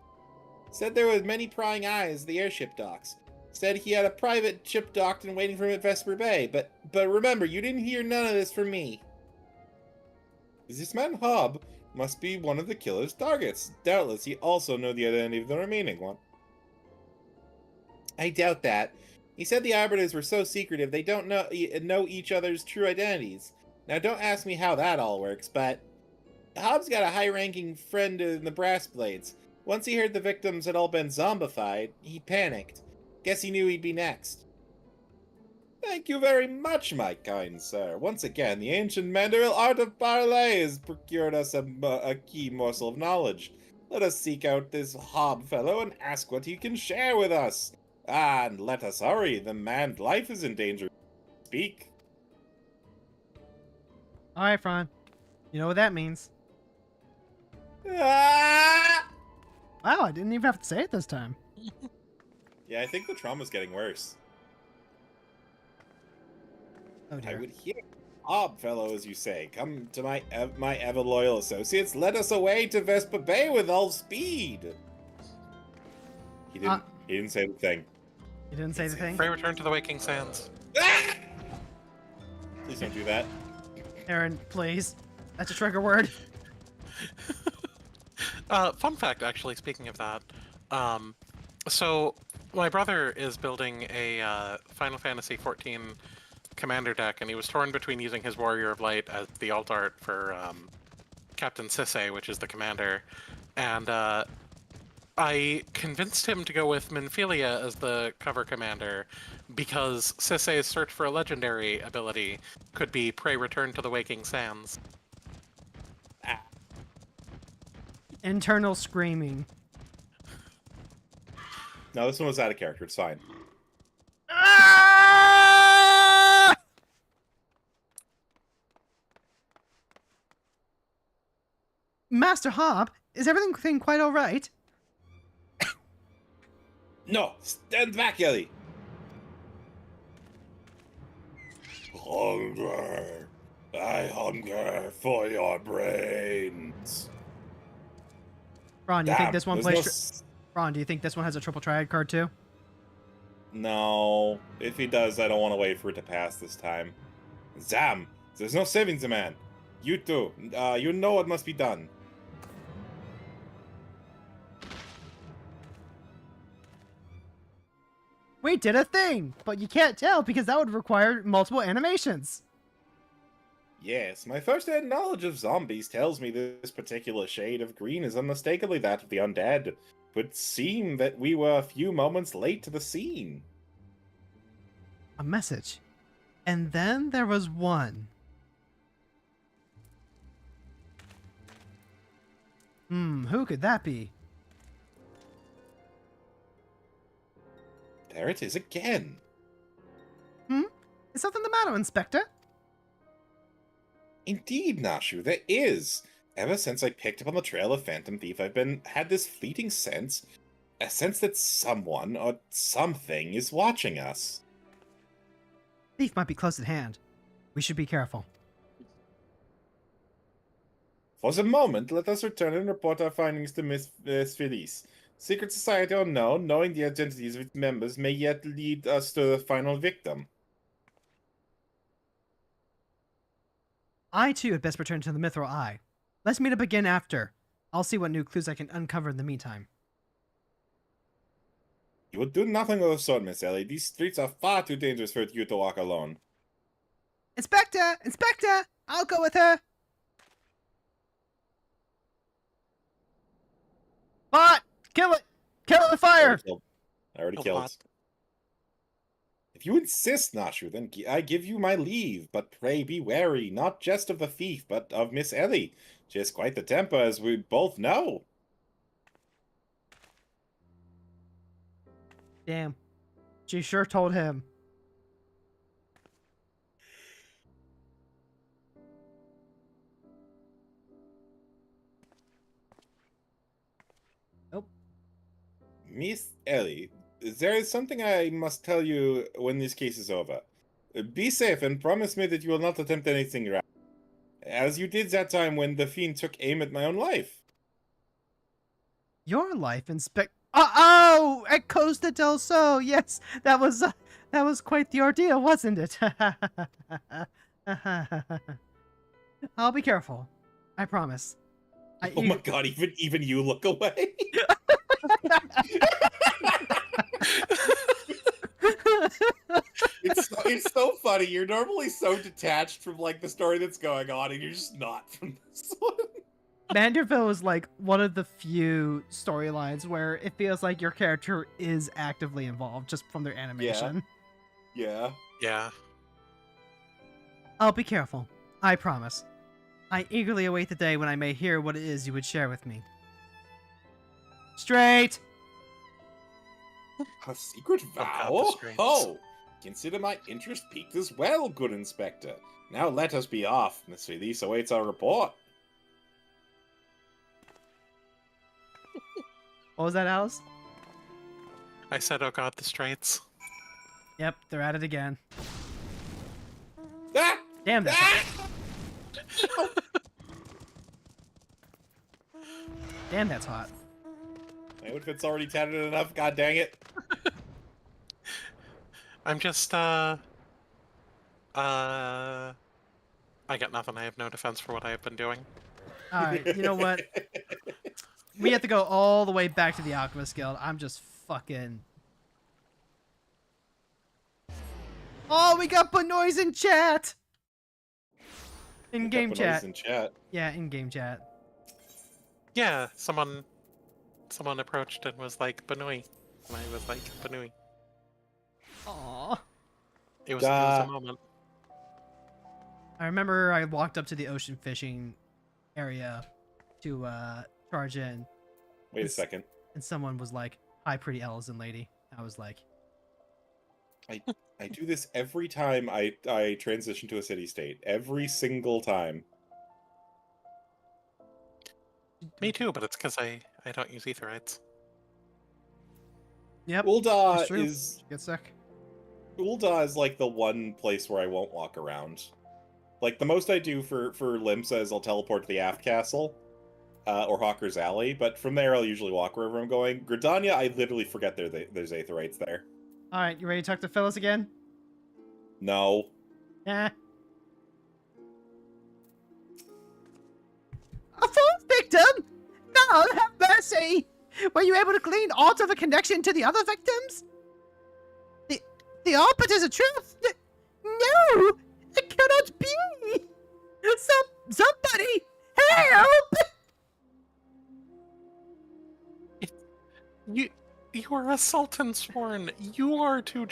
Said there was many prying eyes at the airship docks. Said he had a private ship docked and waiting for him at Vesper Bay. But remember, you didn't hear none of this from me. This man Hob must be one of the killer's targets. Doubtless, he also knew the identity of the remaining one. I doubt that. He said the Arbiters were so secretive they don't know each other's true identities. Now, don't ask me how that all works, but Hobbs got a high-ranking friend in the Brass Blades. Once he heard the victims had all been zombified, he panicked. Guess he knew he'd be next. Thank you very much, my kind sir. Once again, the ancient Mandarin art of parley has procured us a key morsel of knowledge. Let us seek out this Hob fellow and ask what he can share with us. And let us hurry, the man's life is in danger. Speak. Alright, Fron. You know what that means. Ah! Wow, I didn't even have to say it this time. Yeah, I think the trauma's getting worse. Oh I dear. would hear. Hob fellow, as you say, come to my ever loyal associates. Let us away to Vespa Bay with all speed. He didn't say the thing. You didn't say the thing? Pray return to the Waking Sands. Ah! Please don't do that. Aaron, please. That's a trigger word. Fun fact, actually, speaking of that. So, my brother is building a Final Fantasy XIV commander deck, and he was torn between using his Warrior of Light as the alt art for Captain Sisay, which is the commander, and I convinced him to go with Minfilia as the cover commander because Sisay's Search for a Legendary ability could be Pray Return to the Waking Sands. Internal screaming. No, this one was out of character. It's fine. Ah! Master Hob, is everything quite all right? No, stand back, Ellie. Hunger. I hunger for your brains. Ron, do you think this one there's plays? Ron, do you think this one has a triple triad card too? No, if he does, I don't want to wait for it to pass this time. Zam, there's no saving the man. You too. You know what must be done. We did a thing, but you can't tell because that would require multiple animations. Yes, my first-hand knowledge of zombies tells me this particular shade of green is unmistakably that of the undead. It would seem that we were a few moments late to the scene. A message. And then there was one. Who could that be? There it is again. Is something the matter, Inspector? Indeed, Nashu, there is. Ever since I picked up on the trail of Phantom Thief, I've had this fleeting sense, a sense that someone or something is watching us. Thief might be close at hand. We should be careful. For the moment, let us return and report our findings to Miss Felice. Secret Society or no, knowing the identities of its members may yet lead us to the final victim. I too had best return to the Mithril Eye. Let's meet up again after. I'll see what new clues I can uncover in the meantime. You will do nothing of the sort, Miss Ellie. These streets are far too dangerous for you to walk alone. Inspector! Inspector! I'll go with her! Bot! Kill it! Kill it with fire! I already A killed. lot. If you insist, Nashu, then I give you my leave. But pray be wary, not just of the thief, but of Miss Ellie. She has quite the temper, as we both know. Damn. She sure told him. Nope. Miss Ellie, there is something I must tell you when this case is over. Be safe and promise me that you will not attempt anything rash, as you did that time when the fiend took aim at my own life. Your life, Oh! At Costa del Sol! Yes, that was quite the ordeal, wasn't it? I'll be careful. I promise. Oh my god, even you look away. It's so funny. You're normally so detached from like the story that's going on, and you're just not from this one. Manderville is like one of the few storylines where it feels like your character is actively involved just from their animation. Yeah. Yeah. I'll be careful. I promise. I eagerly await the day when I may hear what it is you would share with me. Straight! A secret God, vow? the strings. Oh! Consider my interest piqued as well, good Inspector. Now let us be off. Miss Felice awaits our report. What was that, Alice? I said, oh god, the Straits. Yep, they're at it again. Ah! Damn that. Ah! Damn, that's hot. My outfit's already tattered enough, god dang it. I'm just, I got nothing. I have no defense for what I have been doing. Alright, you know what? We have to go all the way back to the Alchemist Guild. I'm just fucking... Oh, we got Benoist in chat! In-game chat. In chat. Yeah, in-game chat. Yeah, someone approached and was like, Banui. And I was like, Banui. Aww. It was a moment. I remember I walked up to the ocean fishing area to charge in. Wait a second. And someone was like, "Hi, pretty Ellison lady." I was like, I do this every time I transition to a city state. Every single time. Me too, but it's because I don't use Aetherites. "Yep, Ul'dah that's true. is Get sick." Ul'dah is like the one place where I won't walk around. Like the most I do for Limsa is I'll teleport to the Aft Castle. Or Hawker's Alley, but from there I'll usually walk wherever I'm going. Gridania, I literally forget there's Aetherites there. Alright, you ready to talk to Phyllis again? No. Eh. A fourth victim? No, have mercy! Were you able to glean aught of a connection to the other victims? The opposite is a truth? No! It cannot be! Somebody help! You are a Sultan Sworn. You are to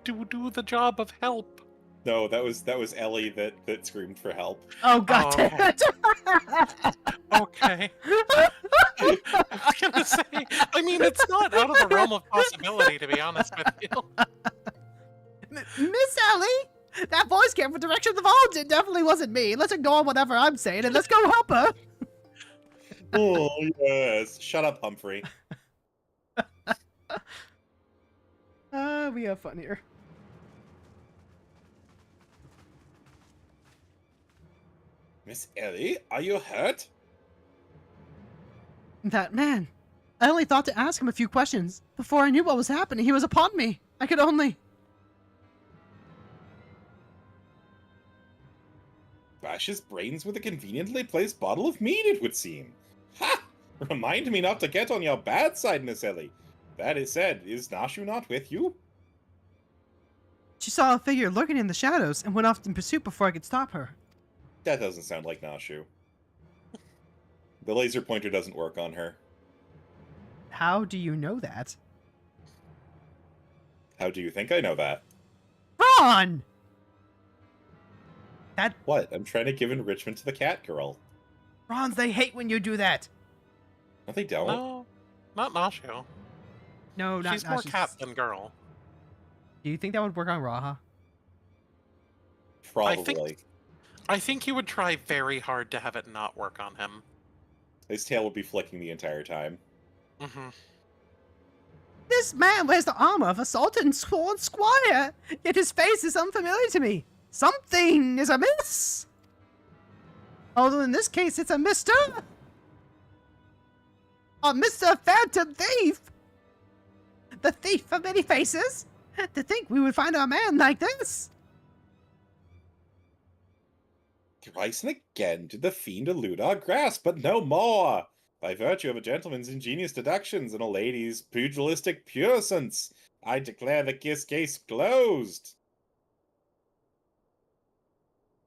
do the job of help. No, that was Ellie that screamed for help. Oh god Oh, damn it! Okay. I was gonna say, I mean, it's not out of the realm of possibility, to be honest with you. Miss Ellie, that voice came from the direction of the vault. It definitely wasn't me. Let's ignore whatever I'm saying and let's go help her. Oh yes, shut up, Humphrey. We have fun here. Miss Ellie, are you hurt? That man. I only thought to ask him a few questions. Before I knew what was happening, he was upon me. I could only... Bash his brains with a conveniently placed bottle of mead, it would seem. Ha! Remind me not to get on your bad side, Miss Ellie. That is said, is Nashu not with you? She saw a figure lurking in the shadows and went off in pursuit before I could stop her. That doesn't sound like Nashu. The laser pointer doesn't work on her. How do you know that? How do you think I know that? Ron! What? I'm trying to give enrichment to the cat girl. Rons, they hate when you do that. No, they don't. No, not Nashu. No, not She's more she's- cat than girl. Do you think that would work on Raha? Probably. I think he would try very hard to have it not work on him. His tail would be flicking the entire time. Mm-hmm. This man wears the armor of a Sultan Sworn Squire, yet his face is unfamiliar to me. Something is amiss. Although in this case, it's a Mr. Phantom Thief. The thief of many faces. To think we would find a man like this. Thrice and again did the fiend elude our grasp, but no more! By virtue of a gentleman's ingenious deductions and a lady's pugilistic puissance, I declare the case closed.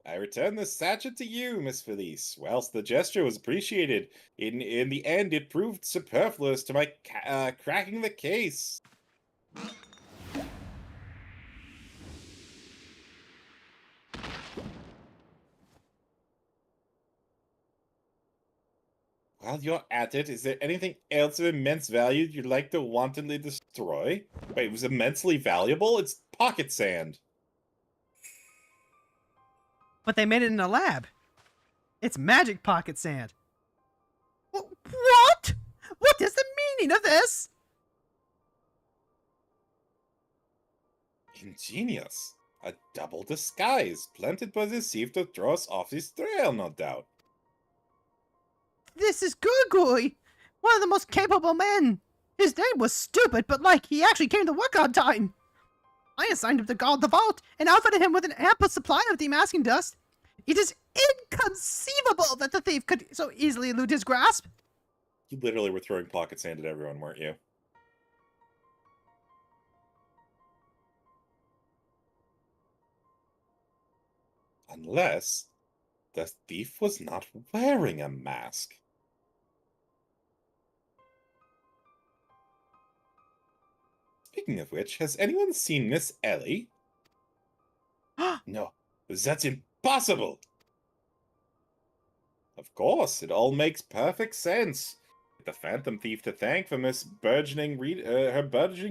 I return this sachet to you, Miss Felice. Whilst the gesture was appreciated, in the end it proved superfluous to my cracking the case. While you're at it, is there anything else of immense value you'd like to wantonly destroy? Wait, it was immensely valuable? It's pocket sand. But they made it in a lab. It's magic pocket sand. What? What is the meaning of this? Ingenious. A double disguise, planted by the thief to throw us off his trail, no doubt. This is Gurgoy, one of the most capable men. His name was stupid, but he actually came to work on time. I assigned him to guard the vault and outfitted him with an ample supply of demasking dust. It is inconceivable that the thief could so easily elude his grasp. You literally were throwing pocket sand at everyone, weren't you? Unless the thief was not wearing a mask. Speaking of which, has anyone seen Miss Ellie? No, that's impossible! Of course, it all makes perfect sense. The Phantom Thief to thank for her burgeoning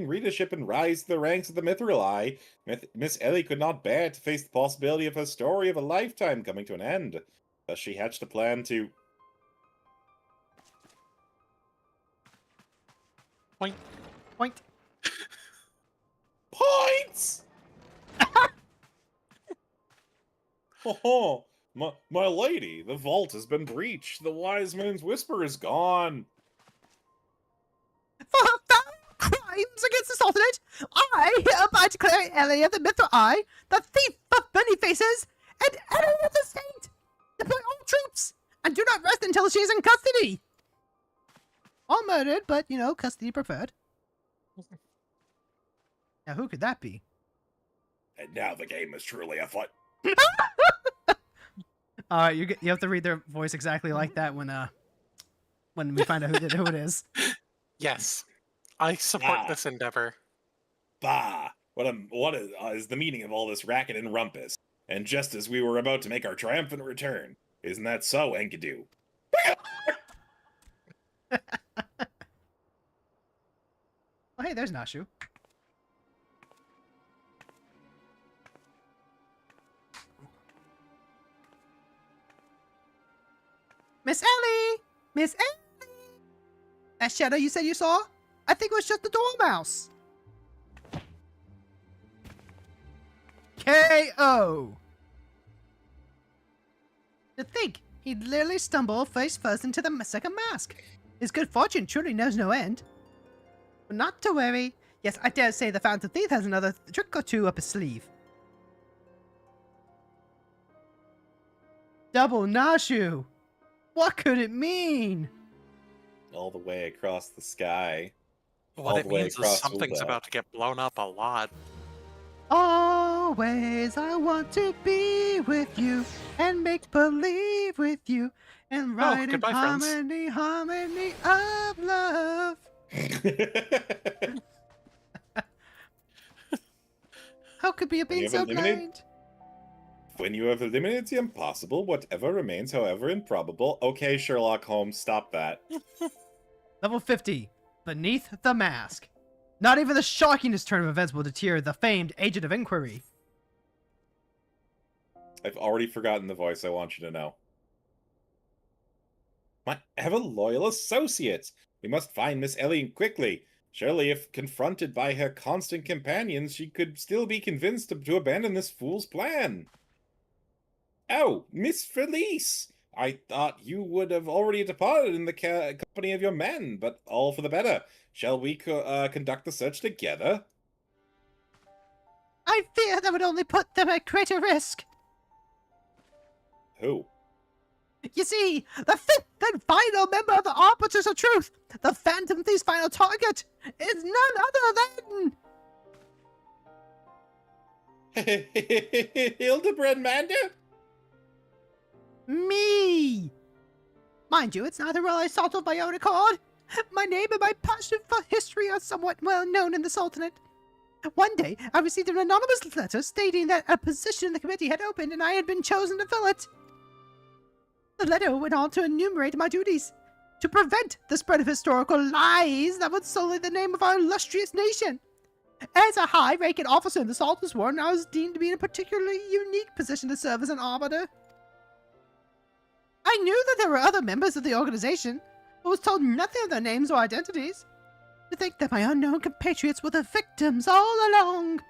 readership and rise to the ranks of the Mithril Eye. Miss Ellie could not bear to face the possibility of her story of a lifetime coming to an end. Thus she hatched a plan to... Point. Point. Points! Oh, my lady, the vault has been breached. The wise man's whisper is gone. For foul crimes against the Sultanate, I hereby declare Ellie of the Mithril Eye the thief of many faces and enemy of the state. Deploy all troops and do not rest until she is in custody. All murdered, but custody preferred. Now, who could that be? And now the game is truly afoot. You have to read their voice exactly like that when we find out who it is. Yes, I support Ah. this endeavor. Bah! What is the meaning of all this racket and rumpus? And just as we were about to make our triumphant return, isn't that so, Enkidu? Oh, hey, there's Nashu. Miss Ellie! Miss Ellie! That shadow you said you saw? I think it was just the dormouse. KO! To think, he'd literally stumble face first into the second mask. His good fortune truly knows no end. But not to worry. Yes, I dare say the Fountain Thief has another trick or two up his sleeve. Double Nashu! What could it mean? All the way across the sky. What All it the way means is across something's Ulta. about to get blown up a lot. Always I want to be with you and make believe with you and ride in goodbye, friends. harmony of love. How could we have been have so eliminated- blind? When you have eliminated the impossible, whatever remains, however improbable. Okay, Sherlock Holmes, stop that. Level 50. Beneath the mask. Not even the shockingest turn of events will deter the famed agent of inquiry. I've already forgotten the voice I want you to know. My ever-loyal associates! We must find Miss Ellie quickly. Surely, if confronted by her constant companions, she could still be convinced to abandon this fool's plan. Oh, Miss Felice! I thought you would have already departed in the company of your men, but all for the better. Shall we conduct the search together? I fear that would only put them at greater risk. Who? You see, the fifth and final member of the Arbiters of Truth, the Phantom Thief's final target, is none other than... Hildibrand Mander? me! Mind you, it's neither will I sought of my own accord. My name and my passion for history are somewhat well known in the Sultanate. One day, I received an anonymous letter stating that a position in the committee had opened and I had been chosen to fill it. The letter went on to enumerate my duties, to prevent the spread of historical lies that would sully the name of our illustrious nation. As a high-ranking officer in the Sultan's Warden, I was deemed to be in a particularly unique position to serve as an arbiter. I knew that there were other members of the organization, but was told nothing of their names or identities. To think that my unknown compatriots were the victims all along.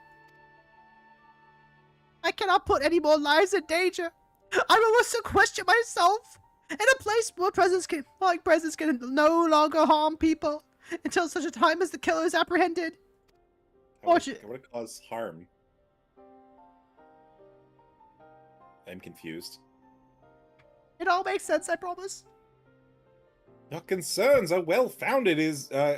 I cannot put any more lives in danger. I will also question myself. In a place where presence can no longer harm people until such a time as the killer is apprehended. How would it cause harm? I'm confused. It all makes sense, I promise. Your concerns are well-founded,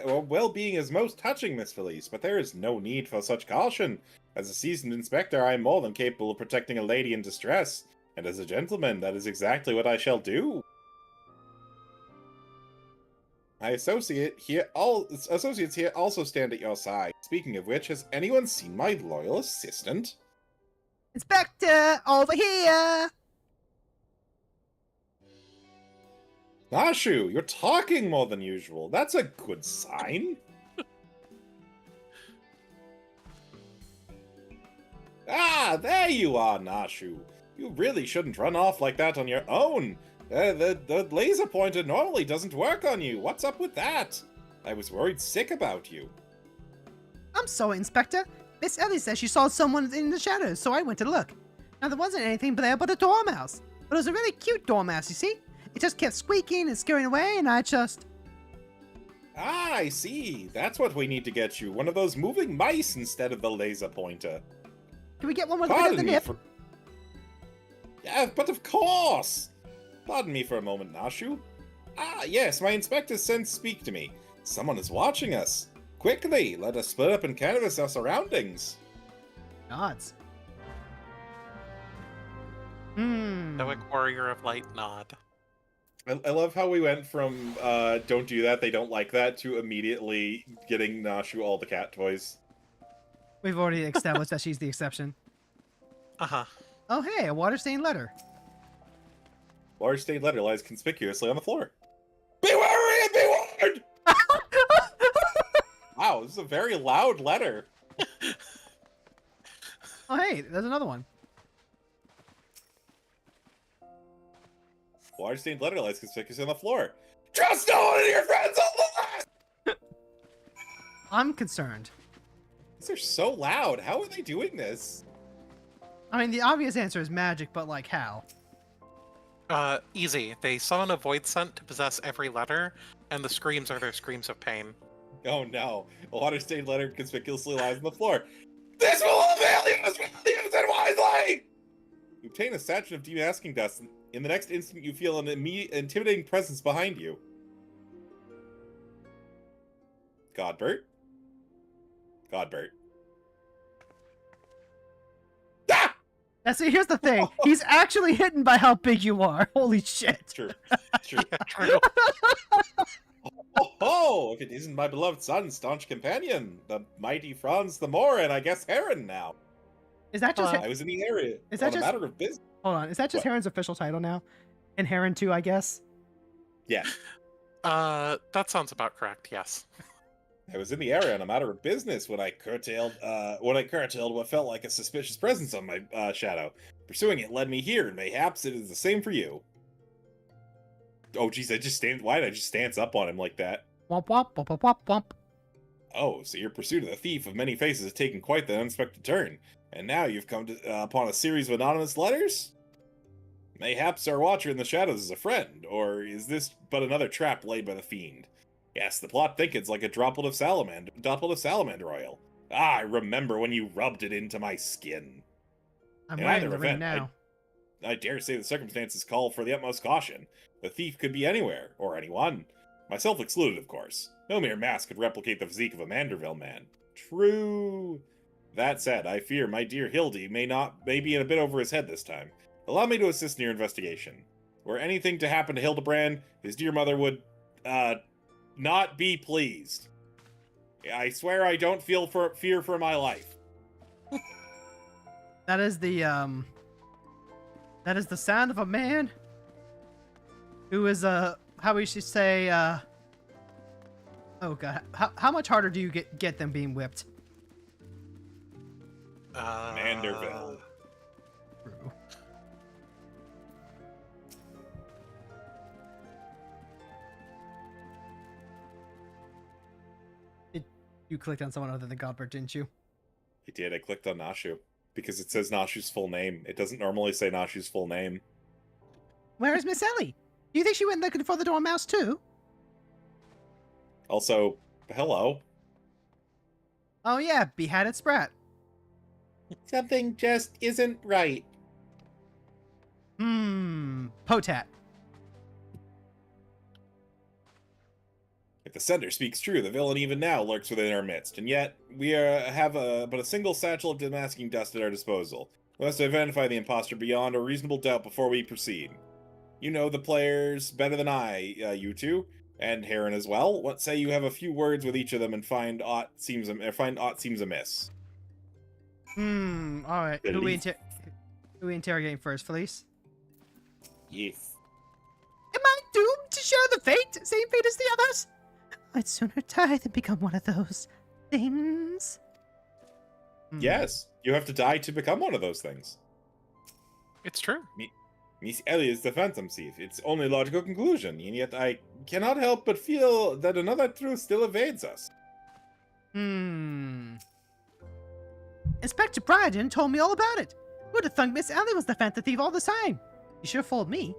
or well-being is most touching, Miss Felice, but there is no need for such caution. As a seasoned inspector, I am more than capable of protecting a lady in distress, and as a gentleman, that is exactly what I shall do. My associates here also stand at your side. Speaking of which, has anyone seen my loyal assistant? Inspector, over here! Nashu, you're talking more than usual. That's a good sign. Ah, there you are, Nashu. You really shouldn't run off like that on your own. The laser pointer normally doesn't work on you. What's up with that? I was worried sick about you. I'm sorry, Inspector. Miss Ellie says she saw someone in the shadows, so I went to look. Now, there wasn't anything there but a dormouse. But it was a really cute dormouse, you see? It just kept squeaking and scurrying away, and I just... Ah, I see. That's what we need to get you. One of those moving mice instead of the laser pointer. Can we get one with a bit of the nip? Yeah, but of course! Pardon me for a moment, Nashu. Ah, yes, my inspector's sense speak to me. Someone is watching us. Quickly, let us split up and canvass our surroundings. Gods. Stoic warrior of light nod. I love how we went from don't do that, they don't like that, to immediately getting Nashu all the cat toys. We've already established that she's the exception. Uh-huh. Oh, hey, a water-stained letter. Large stained letter lies conspicuously on the floor. Be wary and be warned! Wow, this is a very loud letter. Oh, hey, there's another one. Large stained letter lies conspicuously on the floor. Trust no one of your friends on the list! I'm concerned. These are so loud. How are they doing this? I mean, the obvious answer is magic, but like how? Easy. They summon a void scent to possess every letter, and the screams are their screams of pain. Oh no. A water stained letter conspicuously lies on the floor. This will avail you as well use it wisely! You obtain a sachet of demasking dust. In the next instant, you feel an intimidating presence behind you. Godbert? Godbert. Ah! Now, see, here's the thing. He's actually hidden by how big you are. Holy shit. It's true. It's true. True. Oh, if it isn't my beloved son, staunch companion, the mighty Frons, Themora, and I guess Heron now. Is that just... I was in the area. Is that on just- a matter of business. Hold on. Is that just What? Heron's official title now? And Heron 2, I guess? Yeah. That sounds about correct, yes. I was in the area on a matter of business when I curtailed what felt like a suspicious presence on my shadow. Pursuing it led me here, and mayhaps it is the same for you. Oh, geez, why did I just stance up on him like that? Womp womp womp womp womp womp. Oh, so your pursuit of the thief of many faces has taken quite the unexpected turn, and now you've come upon a series of anonymous letters? Mayhaps our watcher in the shadows is a friend, or is this but another trap laid by the fiend? Yes, the plot thickens like a droplet of salamander oil. Ah, I remember when you rubbed it into my skin. I'm In wearing either the ring event, now. I dare say the circumstances call for the utmost caution. The thief could be anywhere, or anyone. Myself excluded, of course. No mere mask could replicate the physique of a Manderville man. True. That said, I fear my dear Hildy may be in a bit over his head this time. Allow me to assist in your investigation. Were anything to happen to Hildibrand, his dear mother would, not be pleased. I swear I don't feel fear for my life. That is the sound of a man who is, how we should say, oh god, how much harder do you get them being whipped? Manderville. True. You clicked on someone other than Godbert, didn't you? I did. I clicked on Nashu. Because it says Nashu's full name. It doesn't normally say Nashu's full name. Where is Miss Ellie? Do you think she went looking for the dormouse too? Also, hello. Oh yeah, beheaded sprat. Something just isn't right. Potat. If the sender speaks true, the villain even now lurks within our midst, and yet we have but a single satchel of demasking dust at our disposal. We must identify the imposter beyond a reasonable doubt before we proceed. You know the players better than I, you two, and Heron as well. What say you have a few words with each of them and find aught seems amiss? Alright. Who we interrogating first, Felice? Yes. Am I doomed to share the fate? Same fate as the others? I'd sooner die than become one of those things. Yes, you have to die to become one of those things. It's true. Miss Ellie is the Phantom Thief. It's only logical conclusion, and yet I cannot help but feel that another truth still evades us. Inspector Bryden told me all about it. Who'd have thunk Miss Ellie was the Phantom Thief all the time? You sure fooled me.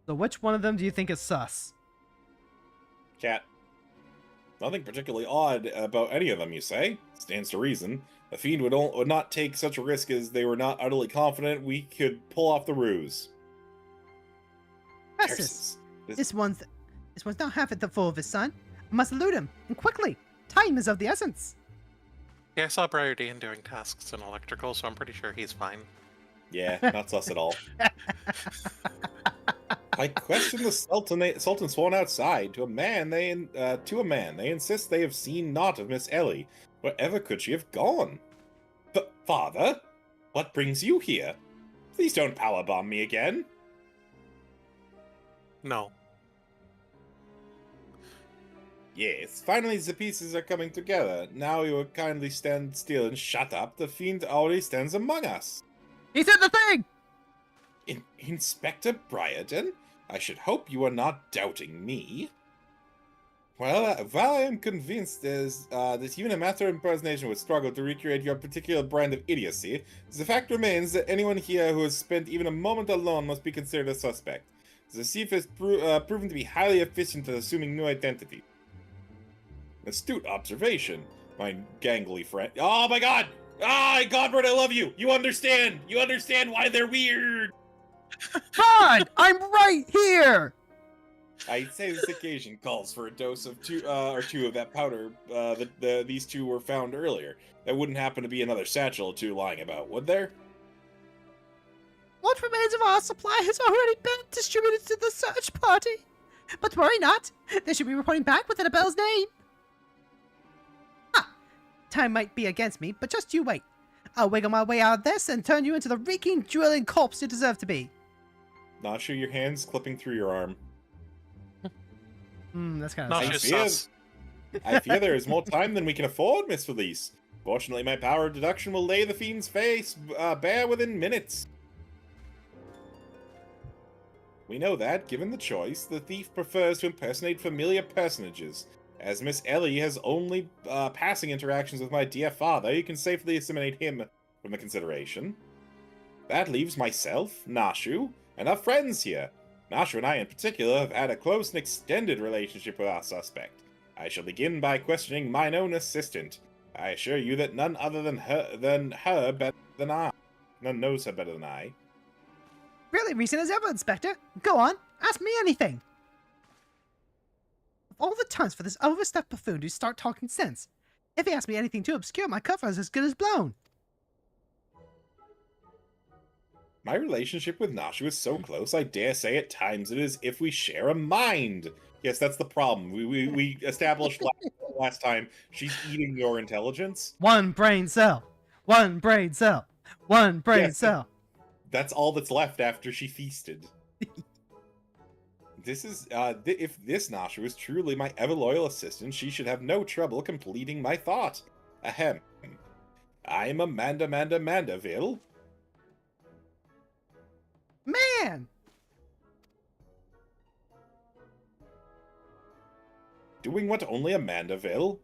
So which one of them do you think is sus? Cat. Nothing particularly odd about any of them, you say? Stands to reason. A fiend would not take such a risk as they were not utterly confident we could pull off the ruse. Curses. This one's not half at the full of his son. I must elude him, and quickly. Time is of the essence. Yeah, I saw Briar Dean doing tasks in electrical, so I'm pretty sure he's fine. Yeah, not sus at all. I question the Sultan sworn outside. To a man, they insist they have seen naught of Miss Ellie. Wherever could she have gone? Father? What brings you here? Please don't powerbomb me again. No. Yes, finally the pieces are coming together. Now you will kindly stand still and shut up. The fiend already stands among us. He's in the thing! Inspector Briarden? I should hope you are not doubting me. Well, while I am convinced that even a master impersonation would struggle to recreate your particular brand of idiocy, the fact remains that anyone here who has spent even a moment alone must be considered a suspect. The thief has proven to be highly efficient at assuming new identity. Astute observation, my gangly friend. Oh my god! Ah, Godbert, I love you! You understand! You understand why they're weird! God, I'm right here! I'd say this occasion calls for a dose of two of that powder these two were found earlier. There wouldn't happen to be another satchel or two lying about, would there? What remains of our supply has already been distributed to the search party. But worry not, they should be reporting back within a bell's name. Time might be against me, but just you wait. I'll wiggle my way out of this and turn you into the reeking, drilling corpse you deserve to be. Not sure your hands clipping through your arm. That's kind Not of just fear- sus. I fear there is more time than we can afford, Miss Felice. Fortunately, my power of deduction will lay the fiend's face bare within minutes. We know that, given the choice, the thief prefers to impersonate familiar personages. As Miss Ellie has only passing interactions with my dear father, you can safely eliminate him from the consideration. That leaves myself, Nashu, and our friends here. Nashu and I in particular have had a close and extended relationship with our suspect. I shall begin by questioning mine own assistant. I assure you that none other than her better than I. None knows her better than I. really recent as ever, Inspector. Go on, ask me anything. Of all the times for this overstuffed buffoon to start talking sense, if he asks me anything too obscure, my cover is as good as blown. My relationship with Nashu is so close, I dare say at times it is if we share a mind. Yes, that's the problem. We established last time she's eating your intelligence. One brain cell. One brain cell. One brain Yes. cell. That's all that's left after she feasted. This is, if this Nashu is truly my ever-loyal assistant, she should have no trouble completing my thought. Ahem. I'm Amanda Mandaville. Man! Doing what only Amanda will.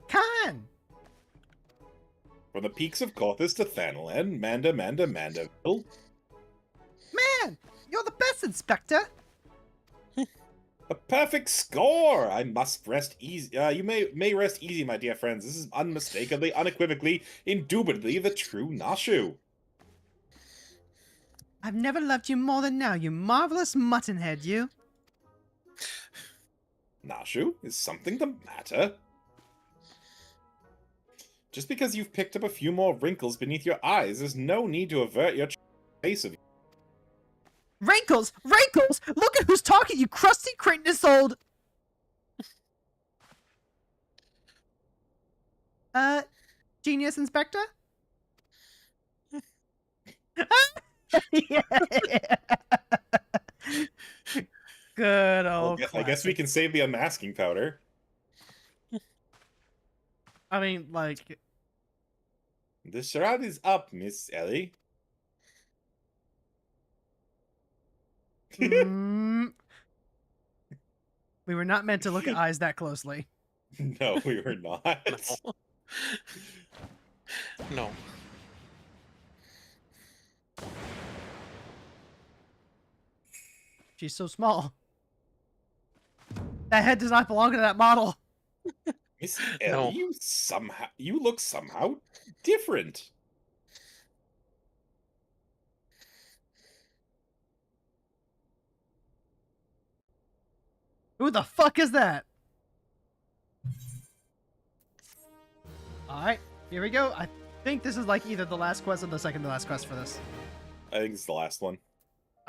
Khan! From the peaks of Corthus to Thanalan, Mandaville. Man! You're the best, Inspector! A perfect score! I must rest easy. You may rest easy, my dear friends. This is unmistakably, unequivocally, indubitably the true Nashu. I've never loved you more than now, you marvelous muttonhead, you. Nashu, is something the matter? Just because you've picked up a few more wrinkles beneath your eyes, there's no need to avert your face of you. Wrinkles! Wrinkles! Look at who's talking, you crusty cretinous old... Genius Inspector? Yeah. Good old I guess we classic. can save the unmasking powder. I mean, like... The charade is up, Miss Ellie. mm, we were not meant to look at eyes that closely. No, we were not. No. She's so small. That head does not belong to that model. Miss Ellie, No. you look somehow different. Who the fuck is that? Alright, here we go. I think this is like either the last quest or the second to last quest for this. I think it's the last one.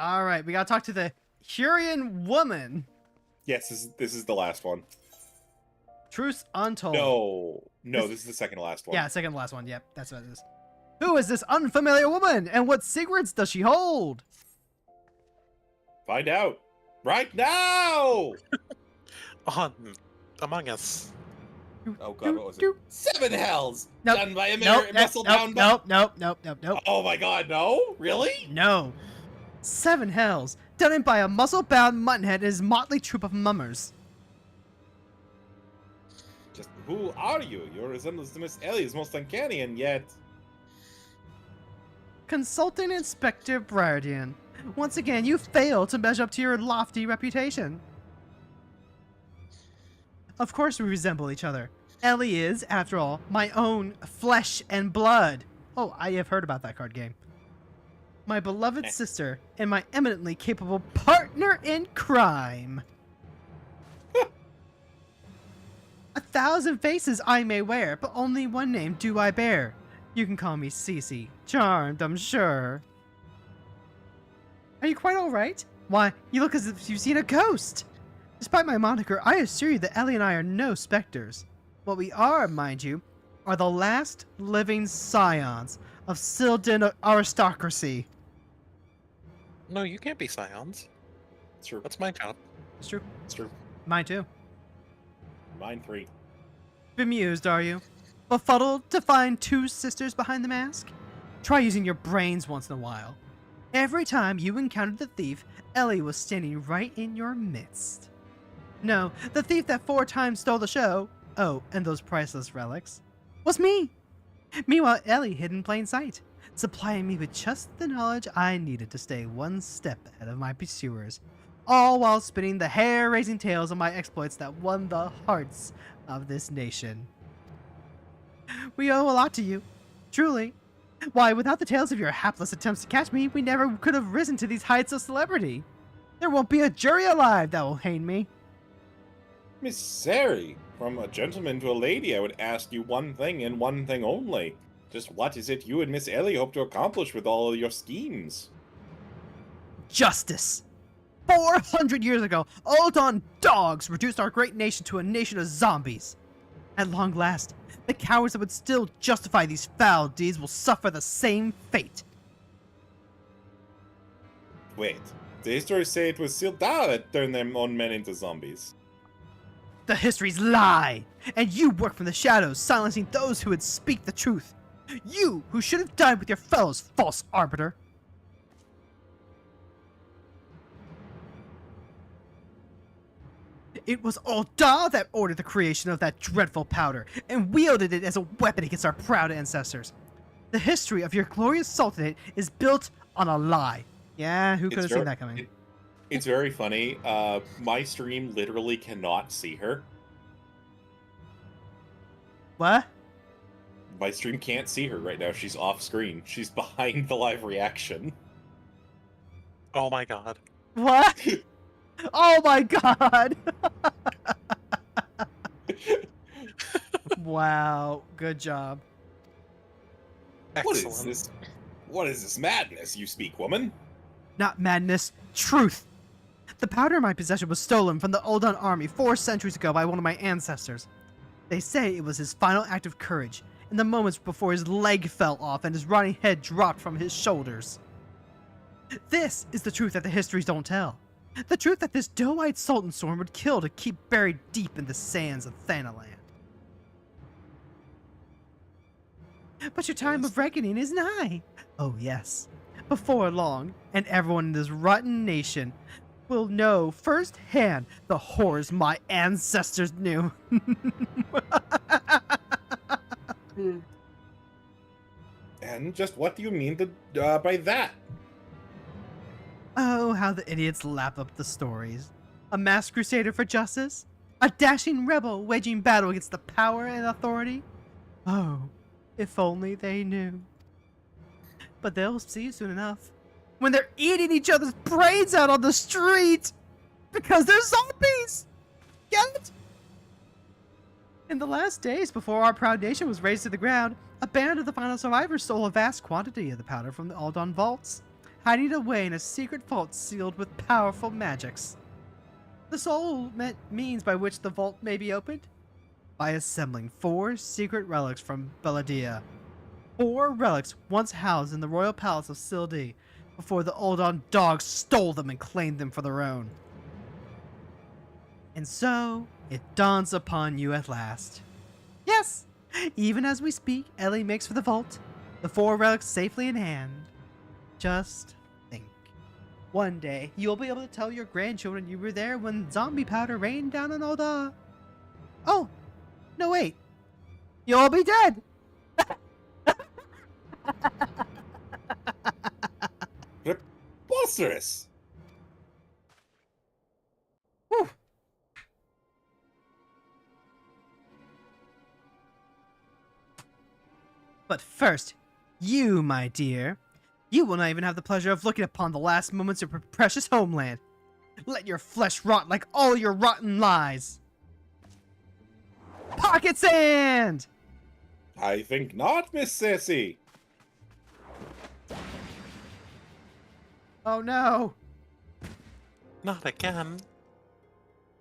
Alright, we gotta talk to the Hurrian woman. Yes, this is the last one. Truth untold. No, this is the second to last one. Yeah, second to last one. Yep, that's what it is. Who is this unfamiliar woman, and what secrets does she hold? Find out right now! On Among Us. Oh god, what was it? 7 hells! Nope. Done by a Nope, muscle down nope. Oh my god, no? Really? No. 7 hells, done by a muscle-bound muttonhead and his motley troop of mummers. Just who are you? Your resemblance to Miss Ellie is most uncanny, and yet... Consulting Inspector Briardian. Once again, you failed to measure up to your lofty reputation. Of course we resemble each other. Ellie is, after all, my own flesh and blood. Oh, I have heard about that card game. My beloved sister and my eminently capable partner in crime. 1,000 faces I may wear, but only one name do I bear. You can call me Cece. Charmed, I'm sure. Are you quite alright? Why, you look as if you've seen a ghost. Despite my moniker, I assure you that Ellie and I are no specters. What we are, mind you, are the last living scions of Sildin aristocracy. No, you can't be scions. It's true. That's my job. It's true. It's true. Mine too. Mine 3. Bemused, are you? Befuddled to find 2 sisters behind the mask? Try using your brains once in a while. Every time you encountered the thief, Ellie was standing right in your midst. No, the thief that 4 times stole the show, oh, and those priceless relics, was me. Meanwhile, Ellie hid in plain sight, supplying me with just the knowledge I needed to stay one step ahead of my pursuers, all while spinning the hair-raising tales of my exploits that won the hearts of this nation. We owe a lot to you, truly. Why, without the tales of your hapless attempts to catch me, we never could have risen to these heights of celebrity. There won't be a jury alive that will hang me. Miss Sari, from a gentleman to a lady, I would ask you one thing and one thing only. Just what is it you and Miss Ellie hope to accomplish with all of your schemes? Justice. 400 years ago, Aldon dogs reduced our great nation to a nation of zombies. At long last, the cowards that would still justify these foul deeds will suffer the same fate. Wait, the histories say it was Sildar that turned their own men into zombies. The histories lie, and you work from the shadows, silencing those who would speak the truth. You, who should have died with your fellows, false arbiter. It was Ulda that ordered the creation of that dreadful powder, and wielded it as a weapon against our proud ancestors. The history of your glorious sultanate is built on a lie. Yeah, who could have seen that coming? It's very funny. My stream literally cannot see her. What? My stream can't see her right now. She's off screen. She's behind the live reaction. Oh my god. What? Oh my god! Wow, good job. Excellent. What is this madness you speak, woman? Not madness, truth. The powder in my possession was stolen from the Uldan army 4 centuries ago by one of my ancestors. They say it was his final act of courage, in the moments before his leg fell off and his rotting head dropped from his shoulders. This is the truth that the histories don't tell. The truth that this doe-eyed Sultan Storm would kill to keep buried deep in the sands of Thanaland. But your time of reckoning is nigh. Oh yes, before long, and everyone in this rotten nation will know firsthand the horrors my ancestors knew. And just what do you mean by that? Oh, how the idiots lap up the stories. A masked crusader for justice? A dashing rebel waging battle against the power and authority? Oh, if only they knew. But they'll see soon enough. When they're eating each other's brains out on the street! Because they're zombies! Get it? In the last days before our proud nation was razed to the ground, a band of the final survivors stole a vast quantity of the powder from the Aldon vaults, hiding it away in a secret vault sealed with powerful magics. The sole means by which the vault may be opened? By assembling 4 secret relics from Belladia. 4 relics once housed in the royal palace of Sildee before the Aldon dogs stole them and claimed them for their own. And so, it dawns upon you at last. Yes! Even as we speak, Ellie makes for the vault, the 4 relics safely in hand. Just think. One day, you'll be able to tell your grandchildren you were there when zombie powder rained down on Alda. Oh! No, wait. You'll all be dead! Preposterous! Whew. But first, you, my dear, you will not even have the pleasure of looking upon the last moments of your precious homeland. Let your flesh rot like all your rotten lies. Pocket sand! I think not, Miss Sissy. Oh no! Not again.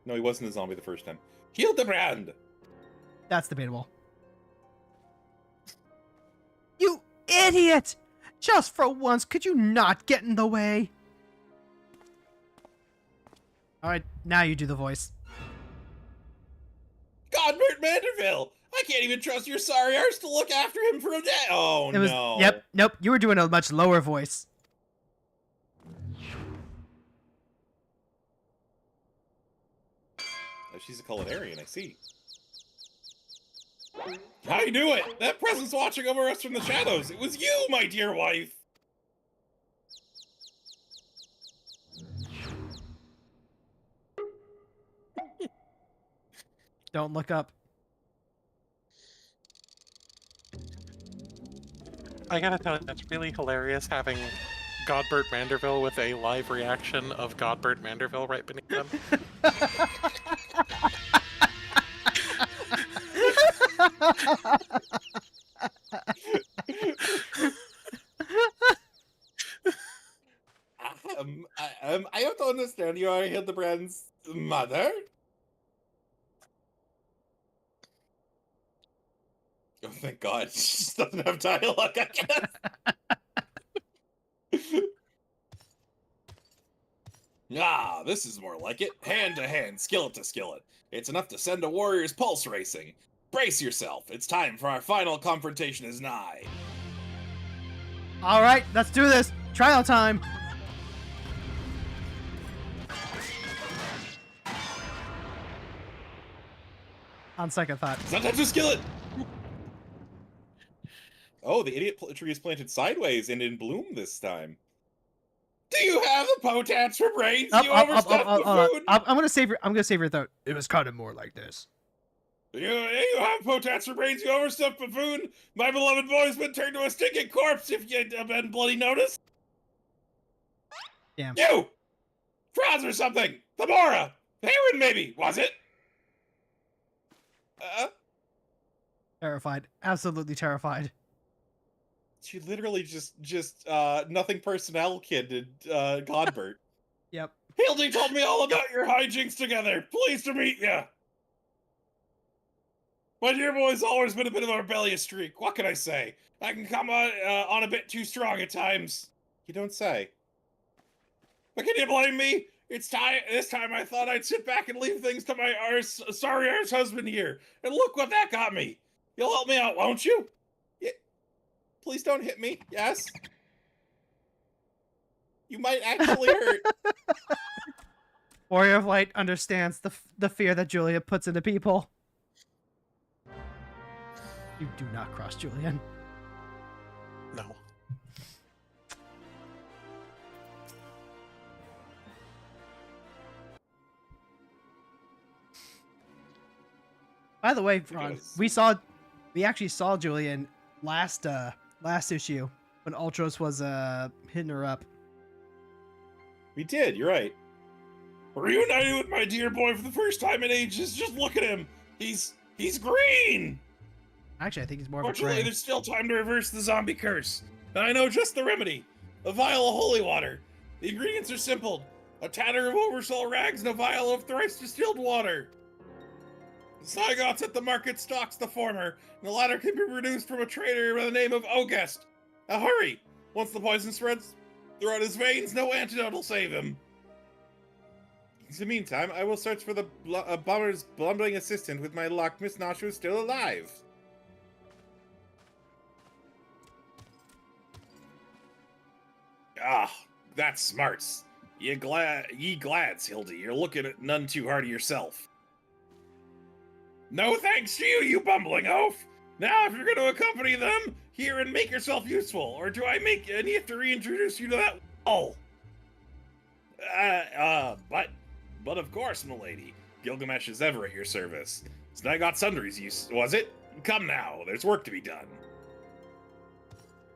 No, he wasn't a zombie the first time. Hildibrand! That's debatable. You idiot! Just for once, could you not get in the way? Alright, now you do the voice. Godbert Manderville! I can't even trust your sorry arse to look after him for a day. Oh, It was, no. Yep, nope, you were doing a much lower voice. Oh, she's a culinarian, I see. I knew it! That presence watching over us from the shadows! It was you, my dear wife! Don't look up. I gotta tell you, that's really hilarious having Godbert Manderville with a live reaction of Godbert Manderville right beneath them. I have to understand you are Hildibrand's mother? Oh, thank God. She just doesn't have dialogue, I guess. Ah, this is more like it. Hand to hand, skillet to skillet. It's enough to send a warrior's pulse racing. Brace yourself. It's time for our final confrontation is nigh. Alright, let's do this. Trial time. On second thought. Sometimes a skillet! Oh, the idiot tree is planted sideways and in bloom this time. Do you have the potats for brains? You overstuffed the food? I'm gonna save your throat. It was kind of more like this. You have potats for brains? You overstuffed buffoon? My beloved boy's been turned to a stinking corpse, if you hadn't bloody noticed. Damn. You! Frons or something! Themora! Heron, maybe, was it? Terrified. Absolutely terrified. She literally just nothing personnel kid Godbert. Yep. Hildy told me all about your hijinks together. Pleased to meet ya. My dear boy's always been a bit of a rebellious streak. What can I say? I can come on a bit too strong at times. You don't say. But can you blame me? It's time. This time I thought I'd sit back and leave things to my sorry arse husband here. And look what that got me. You'll help me out, won't you? Yeah. Please don't hit me. Yes. You might actually hurt. Warrior of Light understands the fear that Julia puts into people. You do not cross Julian. No. By the way, Ron, we actually saw Julian last issue when Ultros was hitting her up. We did, you're right. Reunited with my dear boy for the first time in ages. Just look at him. He's He's green! Actually, I think he's more of a Fortunately, gray. there's still time to reverse the zombie curse. And I know just the remedy. A vial of holy water. The ingredients are simple. A tatter of oversoul rags and a vial of thrice distilled water. The Zygots at the market stocks the former, and the latter can be produced from a trader by the name of Ogest. Now hurry! Once the poison spreads throughout his veins, no antidote will save him. In the meantime, I will search for the bomber's blundering assistant with my luck Miss Nacho is still alive. Ah, that's smarts. Ye glads, Hildy. You're looking at none too hard of yourself. No thanks to you, you bumbling oaf! Now, if you're going to accompany them, here and make yourself useful, or do I need to reintroduce you to that wall? But of course, milady. Gilgamesh is ever at your service. Zygot Sundries, was it? Come now, there's work to be done.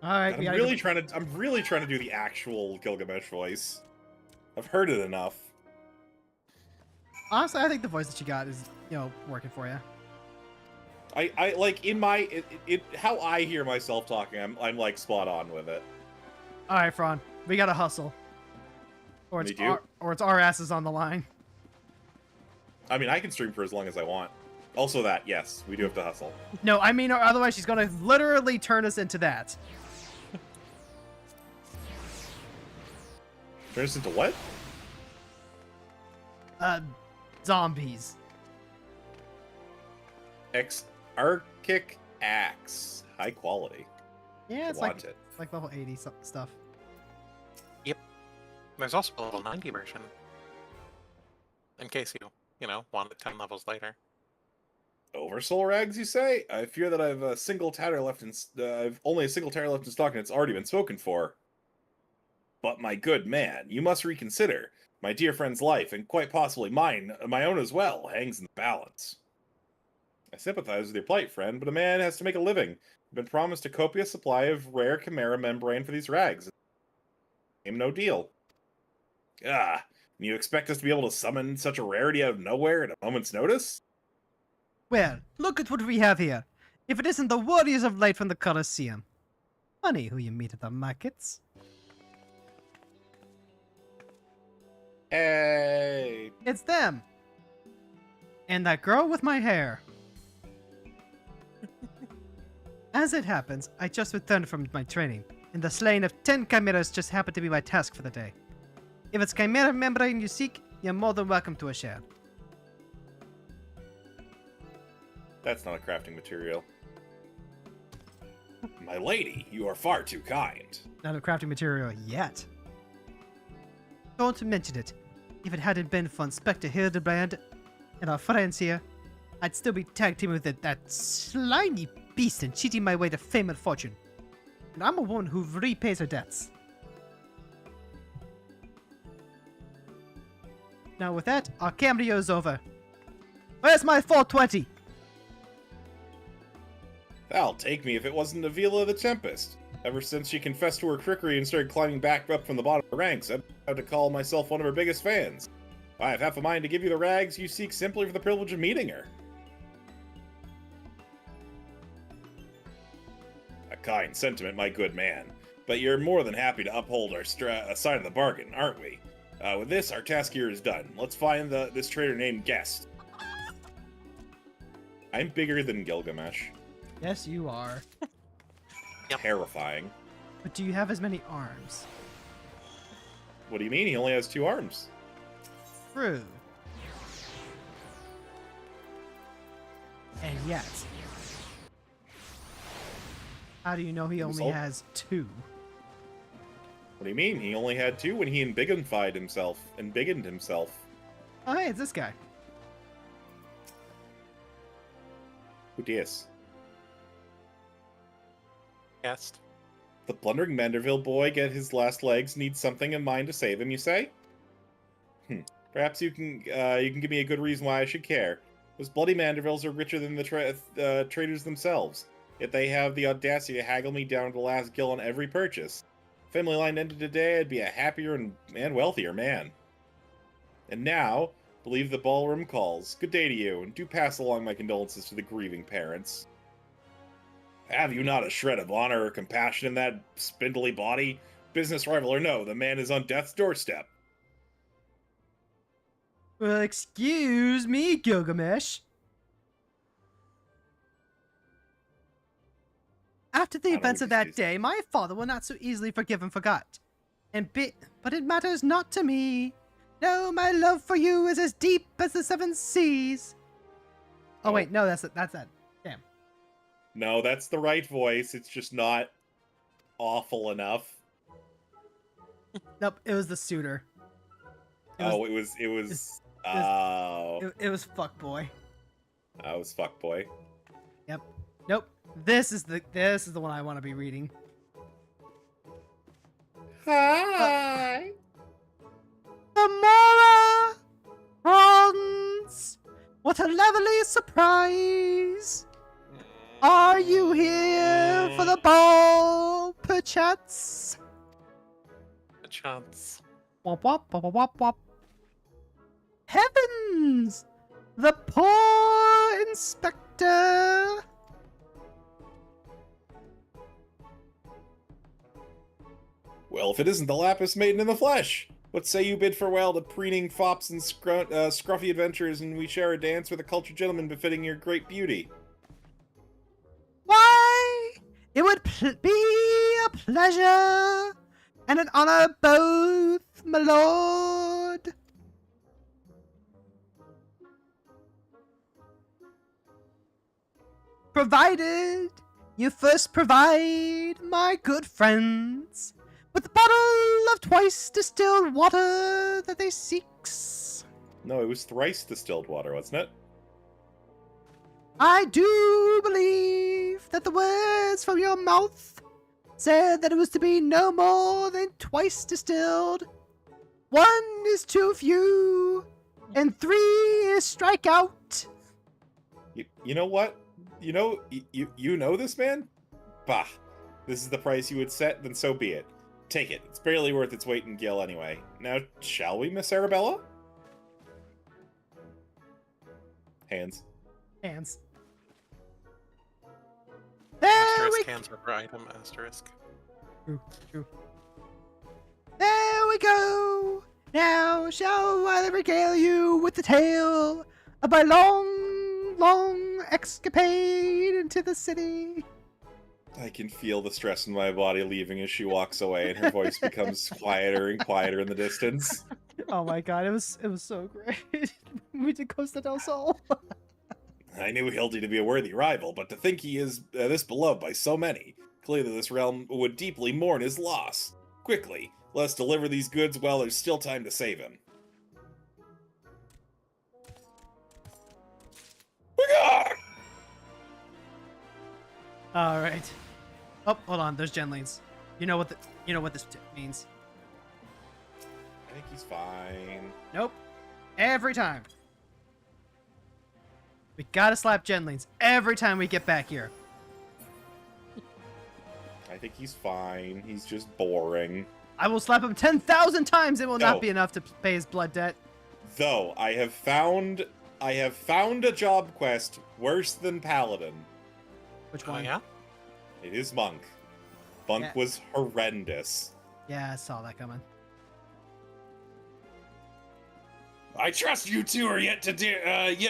All right, I'm really trying to do the actual Gilgamesh voice. I've heard it enough. Honestly, I think the voice that you got is, working for you. I like in my how I hear myself talking. I'm like spot on with it. All right, Fron, we gotta hustle, or it's our asses on the line. I mean, I can stream for as long as I want. Also, that yes, we do have to hustle. No, I mean, or otherwise she's gonna literally turn us into that. Turn us into what? Zombies. Arctic axe, high quality. Yeah, it's Want like it. like level 80 stuff. Yep. There's also a level 90 version. In case you want it 10 levels later. Oversoul rags, you say? I fear that I've only a single tatter left in stock, and it's already been spoken for. But my good man, you must reconsider. My dear friend's life, and quite possibly my own as well, hangs in the balance. I sympathize with your plight, friend, but a man has to make a living. I've been promised a copious supply of rare chimera membrane for these rags. Came no deal. And you expect us to be able to summon such a rarity out of nowhere at a moment's notice? Well, look at what we have here. If it isn't the warriors of light from the Colosseum. Funny who you meet at the markets. Hey! It's them. And that girl with my hair. As it happens, I just returned from my training, and the slaying of 10 chimeras just happened to be my task for the day. If it's chimera membrane you seek, you're more than welcome to a share. That's not a crafting material. My lady, you are far too kind. Not a crafting material yet. Don't mention it. If it hadn't been for Inspector Hildibrand and our friends here, I'd still be tag teaming with that slimy beast and cheating my way to fame and fortune. And I'm a woman who repays her debts. Now with that, our cameo is over. Where's my 420? That'll take me if it wasn't Avila the Tempest. Ever since she confessed to her trickery and started climbing back up from the bottom of the ranks, I've had to call myself one of her biggest fans. I have half a mind to give you the rags you seek simply for the privilege of meeting her. A kind sentiment, my good man. But you're more than happy to uphold our side of the bargain, aren't we? With this, our task here is done. Let's find this traitor named Guest. I'm bigger than Gilgamesh. Yes, you are. Yep. Terrifying. But do you have as many arms? What do you mean? He only has 2 arms. True. And yet, how do you know he only has 2? What do you mean? He only had 2 when he embiggened himself. Oh, hey, it's this guy. Who dis? Yes. The blundering Manderville boy get his last legs, needs something in mind to save him, you say? Perhaps you can give me a good reason why I should care. Those bloody Mandervilles are richer than the traders themselves, yet they have the audacity to haggle me down to the last gill on every purchase. If family line ended today, I'd be a happier and wealthier man. And now, Believe the ballroom calls. Good day to you, and do pass along my condolences to the grieving parents. Have you not a shred of honor or compassion in that spindly body? Business rival or no, the man is on death's doorstep. Well, excuse me, Gilgamesh. After the I don't events of think that he's- day, my father will not so easily forgive and forgot. But it matters not to me. No, my love for you is as deep as the seven seas. Oh, wait, no, that's that. Damn. No, that's the right voice. It's just not awful enough. Nope, it was the suitor. It was. it was fuckboy. I was fuckboy. Yep. Nope. This is the one I want to be reading. Hi. Themora! Frons! What a lovely surprise! Are you here for the ball, perchance? A chance. Wop wop wop wop wop wop. Heavens! The poor inspector! Well, if it isn't the Lapis Maiden in the flesh, what say you bid farewell to preening fops and scruffy adventures, and we share a dance with a cultured gentleman befitting your great beauty? Why, it would be a pleasure and an honor both, my lord. Provided you first provide my good friends with the bottle of twice distilled water that they seeks. No, it was thrice distilled water, wasn't it? I do believe that the words from your mouth said that it was to be no more than twice distilled. One is too few, and three is strike out. You know what? You know this man? Bah. This is the price you would set, then so be it. Take it. It's barely worth its weight in gil anyway. Now, shall we, Miss Arabella? Hands. Hands. There Asterisk we hands are per item, asterisk. True. There we go. Now shall I regale you with the tale of my long escapade into the city. I can feel the stress in my body leaving as she walks away, and her voice becomes quieter and quieter in the distance. Oh my god, it was so great. We did Costa del Sol. I knew Hildy to be a worthy rival, but to think he is this beloved by so many, clearly this realm would deeply mourn his loss. Quickly, let's deliver these goods while there's still time to save him. All right. Oh, hold on. There's Genlings. You know what this means. I think he's fine. Nope. Every time. We gotta slap Genlings every time we get back here. I think he's fine. He's just boring. I will slap him 10,000 times. It will No. not be enough to pay his blood debt. Though I have found a job quest worse than Paladin. Which Oh one? yeah? It is Monk. Monk Yeah. was horrendous. Yeah, I saw that coming. I trust you two are yet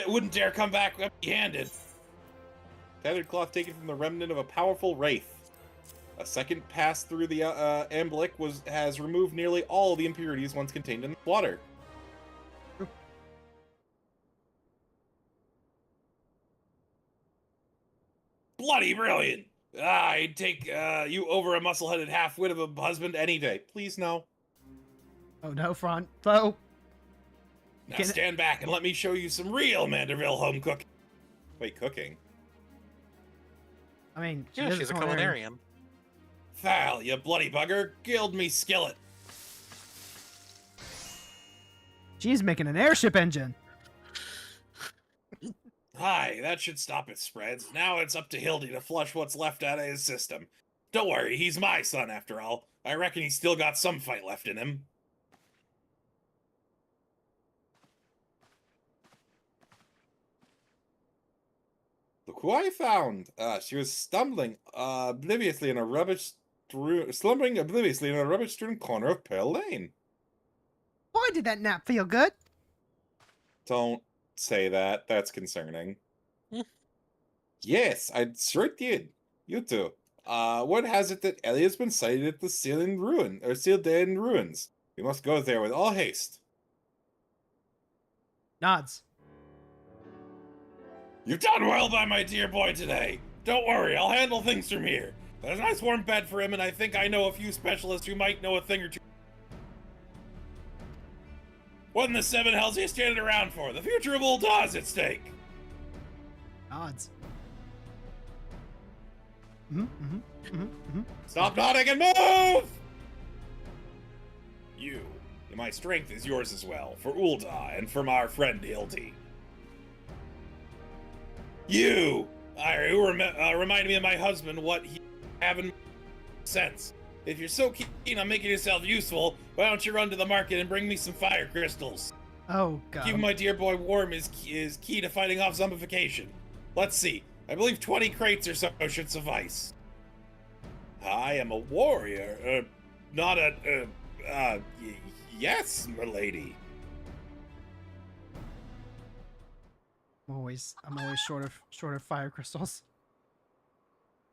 wouldn't dare come back empty-handed. Tethered cloth taken from the remnant of a powerful wraith. A second pass through the amblic has removed nearly all the impurities once contained in the water. Bloody brilliant! I'd take you over a muscle-headed half-wit of a husband any day. Please, no. Oh no, Front. Oh. Now Can- stand back and let me show you some real Manderville home cooking. Wait, cooking? I mean, Yeah, she's a culinarian. Foul, you bloody bugger! Gild me skillet! She's making an airship engine. Hi, that should stop its spreads. Now it's up to Hildy to flush what's left out of his system. Don't worry, he's my son after all. I reckon he's still got some fight left in him. Look who I found! She was slumbering obliviously in a rubbish-strewn corner of Pearl Lane. Boy, did that nap feel good! Don't say that. That's concerning. Hmm. Yes, I sure did. You too. Word has it that Ellie has been sighted at the Sealden ruins. We must go there with all haste. Nods. You've done well by my dear boy today. Don't worry, I'll handle things from here. There's a nice warm bed for him, and I think I know a few specialists who might know a thing or two. What in the seven hells are you standing around for? The future of Ul'dah is at stake. Nods. Stop nodding and move! You. My strength is yours as well, for Ul'dah and from our friend Hildy. You! Remind me of my husband what he haven't sense. If you're so keen on making yourself useful, why don't you run to the market and bring me some fire crystals? Oh, God. Keeping my dear boy warm is key to fighting off zombification. Let's see. I believe 20 crates or so should suffice. I am a warrior. Not a... yes, milady. I'm always short of fire crystals.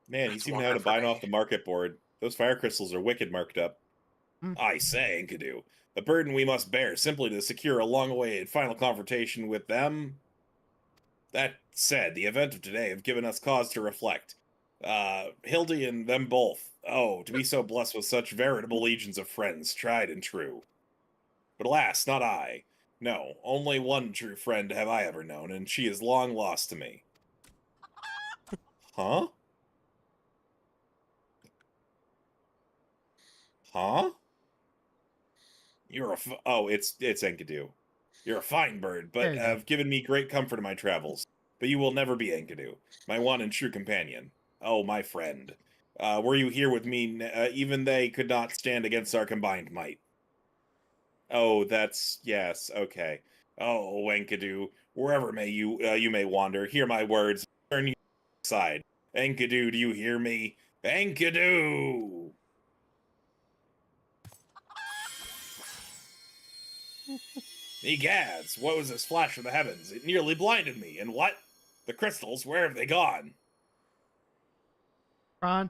Man, That's he's even one having to for buy me. off the market board. Those fire crystals are wicked marked up. I say, Enkidu, the burden we must bear simply to secure a long-awaited final confrontation with them. That said, the event of today have given us cause to reflect. Hildy and them both. Oh, to be so blessed with such veritable legions of friends, tried and true. But alas, not I. No, only one true friend have I ever known, and she is long lost to me. Huh? Huh? You're it's Enkidu. You're a fine bird, but There you go. have given me great comfort in my travels. But you will never be Enkidu, my one and true companion. Oh, my friend. Were you here with me, even they could not stand against our combined might. Oh, yes, okay. Oh, Enkidu, wherever may you may wander, hear my words, turn you aside. Enkidu, do you hear me? Enkidu! Egads, what was this flash from the heavens? It nearly blinded me. And what? The crystals, where have they gone? Ron.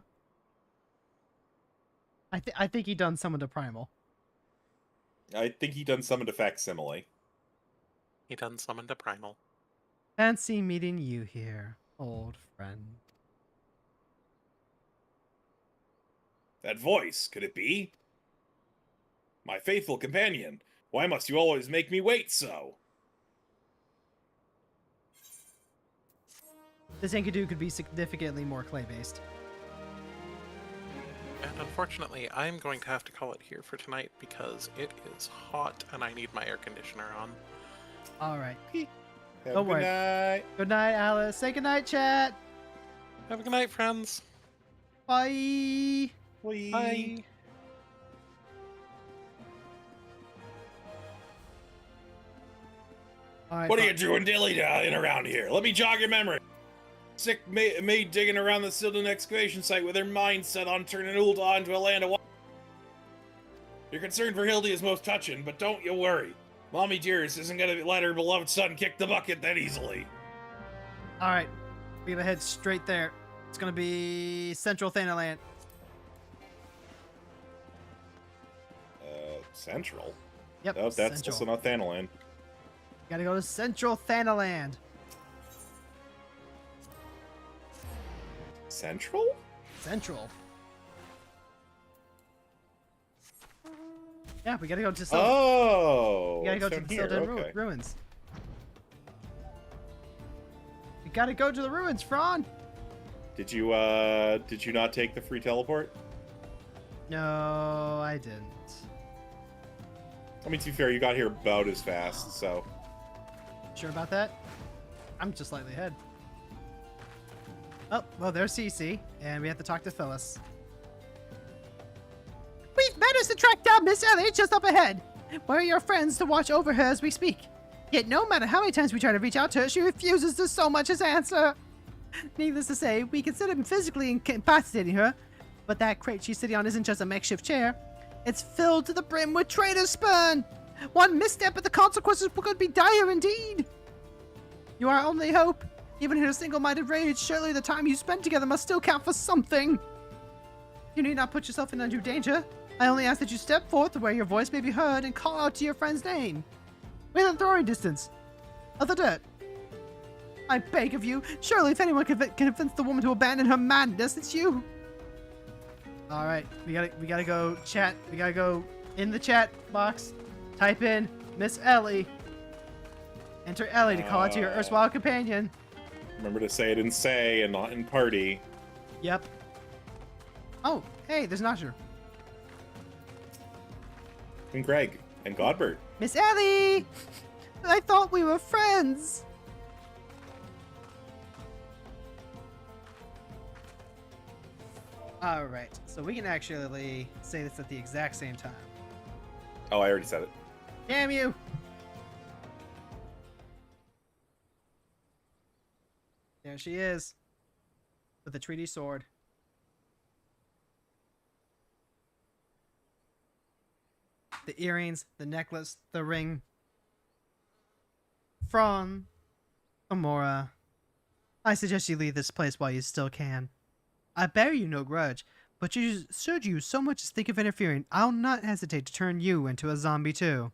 I think he done some of the primal. I think he done summoned a facsimile. He done summoned a primal. Fancy meeting you here, old friend. That voice, could it be? My faithful companion, why must you always make me wait so? This Enkidu could be significantly more clay-based. And unfortunately, I'm going to have to call it here for tonight because it is hot and I need my air conditioner on. All right. Have Don't a good worry. night. Good night, Alice. Say good night, chat. Have a good night, friends. Bye. Bye. All right, What are fine. you doing dilly-dallying around here? Let me jog your memory. Sick maid digging around the Sealden excavation site with her mind set on turning Ul'dah into a land of water. Your concern for Hildy is most touching, but don't you worry. Mommy Dearest isn't gonna let her beloved son kick the bucket that easily. All right. We're gonna head straight there. It's gonna be Central Thanaland. Central? Yep. Oh, that's Central. also not Thanaland. Gotta go to Central Thanaland. Central? Central. Yeah, we gotta go to some. Oh! We gotta go it's to down the here, Sealden okay. ruins. We gotta go to the ruins, Fron. Did you not take the free teleport? No, I didn't. I mean, to be fair, you got here about as fast, so... Sure about that? I'm just slightly ahead. Oh, well, there's CC, and we have to talk to Phyllis. We've managed to track down Miss Ellie just up ahead. We're your friends to watch over her as we speak. Yet no matter how many times we try to reach out to her, she refuses to so much as answer. Needless to say, we consider him physically incapacitating her, but that crate she's sitting on isn't just a makeshift chair. It's filled to the brim with traitor spurn! One misstep and the consequences could be dire indeed! You are our only hope. Even in a single-minded rage, surely the time you spend together must still count for something. You need not put yourself in undue danger. I only ask that you step forth where your voice may be heard and call out to your friend's name. Within throwing distance of the dirt. I beg of you, surely if anyone can convince the woman to abandon her madness, it's you. Alright, we gotta go chat. We gotta go in the chat box. Type in Miss Ellie. Enter Ellie to call out to your erstwhile companion. Remember to say it in say and not in party. Yep. Oh, hey, there's Nosher. And Greg. And Godbert. Miss Ellie! I thought we were friends! Alright, so we can actually say this at the exact same time. Oh, I already said it. Damn you! There she is. With the treaty sword. The earrings, the necklace, the ring. Fron, Themora, I suggest you leave this place while you still can. I bear you no grudge, but should you so much as think of interfering, I'll not hesitate to turn you into a zombie too.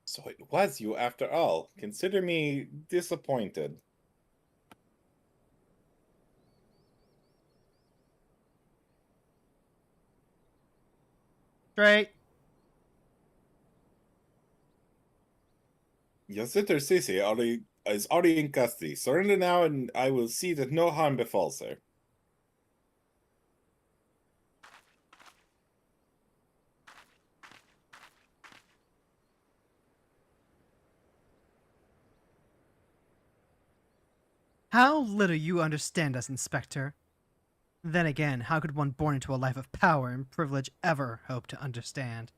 So it was you after all. Consider me disappointed. Straight. Your sister Sissy is already in custody. Surrender now and I will see that no harm befalls her. How little you understand us, Inspector. Then again, how could one born into a life of power and privilege ever hope to understand?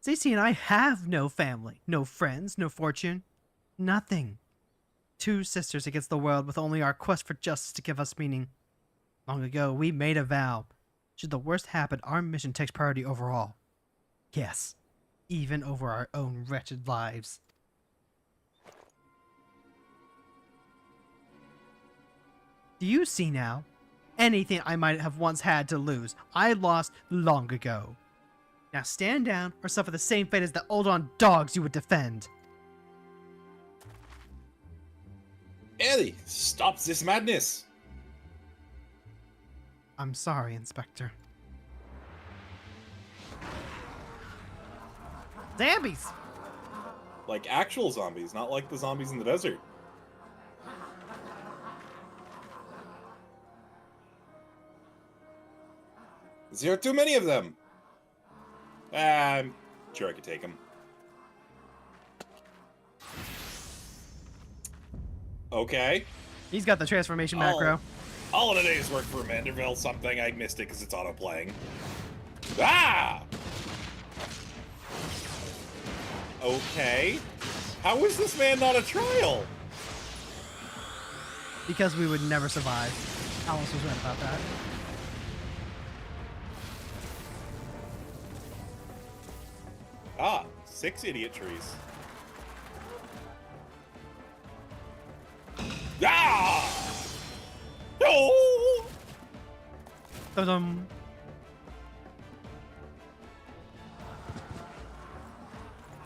Cece and I have no family, no friends, no fortune. Nothing. Two sisters against the world with only our quest for justice to give us meaning. Long ago, we made a vow. Should the worst happen, our mission takes priority over all. Yes, even over our own wretched lives. Do you see now? Anything I might have once had to lose, I lost long ago. Now stand down or suffer the same fate as the old-on dogs you would defend. Ellie, stop this madness! I'm sorry, Inspector. Zombies! Like actual zombies, not like the zombies in the desert. There are too many of them! I'm sure I could take them. Okay. He's got the transformation macro. All in a day's work for Manderville something. I missed it because it's auto-playing. Ah! Okay. How is this man not a trial? Because we would never survive. Alice was right about that. Ah, 6 idiot trees. Ah! No! Dum-dum.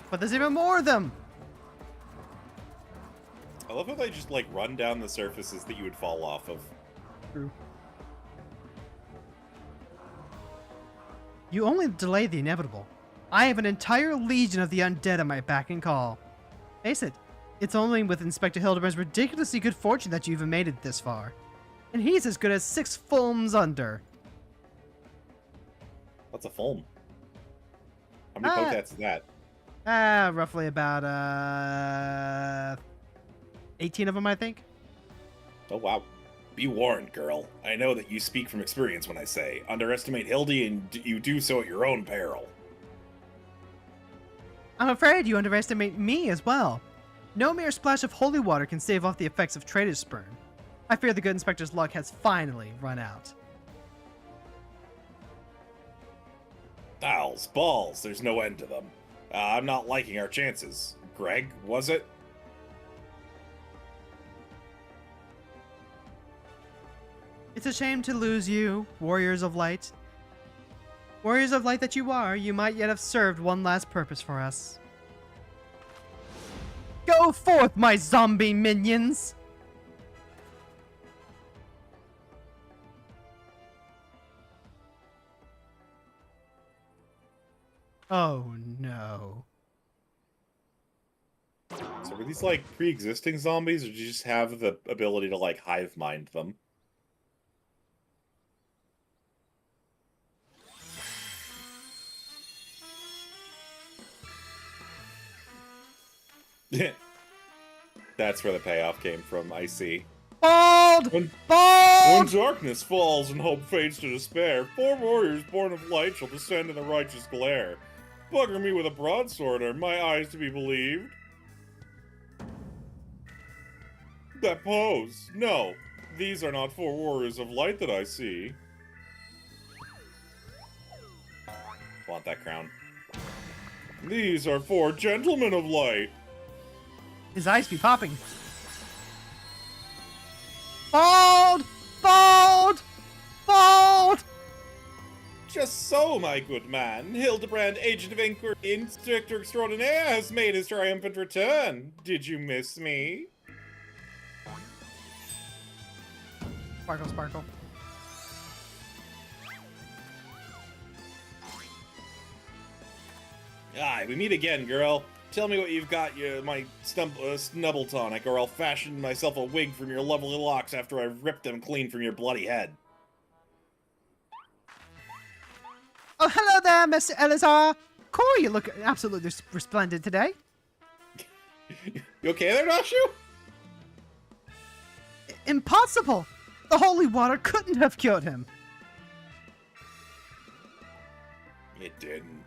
But there's even more of them! I love how they just, like, run down the surfaces that you would fall off of. True. You only delay the inevitable. I have an entire legion of the undead at my back and call. Face it, it's only with Inspector Hildibrand's ridiculously good fortune that you even made it this far. And he's as good as 6 fulms under. What's a fulm? How many potats is that? Roughly about, 18 of them, I think. Oh, wow. Be warned, girl. I know that you speak from experience when I say, underestimate Hildy and you do so at your own peril. I'm afraid you underestimate me as well. No mere splash of holy water can stave off the effects of trader's spurn. I fear the good inspector's luck has finally run out. Owls, balls, there's no end to them. I'm not liking our chances. Greg, was it? It's a shame to lose you, warriors of light. Warriors of light that you are, you might yet have served one last purpose for us. Go forth, my zombie minions! Oh no. So were these like pre-existing zombies, or did you just have the ability to like hive mind them? That's where the payoff came from, I see. Bald! When Bald! darkness falls and hope fades to despair, 4 warriors born of light shall descend in the righteous glare. Bugger me with a broadsword, are my eyes to be believed? That pose! No, these are not 4 warriors of light that I see. Want that crown. These are 4 gentlemen of light. His eyes be popping. Bald! Bald! Bald! Just so, my good man. Hildibrand, agent of inquiry, inspector extraordinaire, has made his triumphant return. Did you miss me? Sparkle, sparkle. Aye, we meet again, girl. Tell me what you've got, my snubble tonic, or I'll fashion myself a wig from your lovely locks after I've ripped them clean from your bloody head. Oh, hello there, Mr. Elazar. Corey, you look absolutely resplendent today. You okay there, Dashu? Impossible! The holy water couldn't have cured him. It didn't.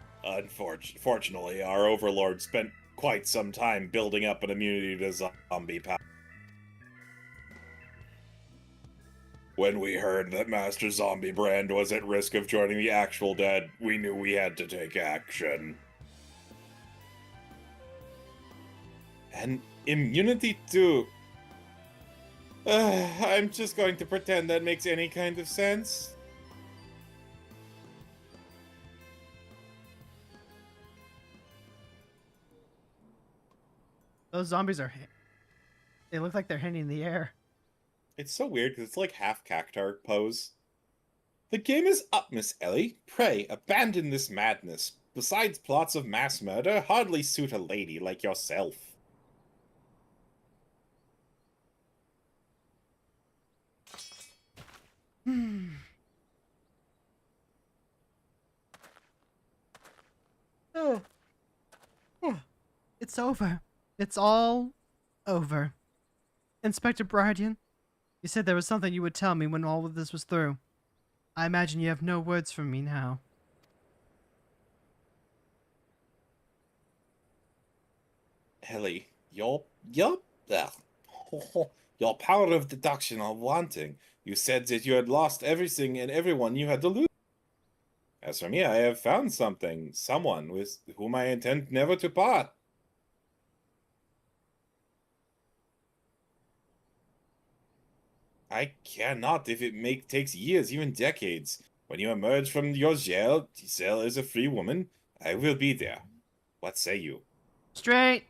Fortunately, our overlord spent quite some time building up an immunity to zombie power. When we heard that Master Zombie Brand was at risk of joining the actual dead, we knew we had to take action. And immunity too. I'm just going to pretend that makes any kind of sense. Those zombies are... They look like they're hanging in the air. It's so weird because it's like half cactar pose. The game is up, Miss Ellie. Pray, abandon this madness. Besides, plots of mass murder hardly suit a lady like yourself. Oh. It's over. It's all over. Inspector Brardian, you said there was something you would tell me when all of this was through. I imagine you have no words for me now. Ellie, your power of deduction are wanting. You said that you had lost everything and everyone you had to lose. As for me, I have found something, someone with whom I intend never to part. I care not if it takes years, even decades. When you emerge from your jail cell as a free woman, I will be there. What say you? Straight.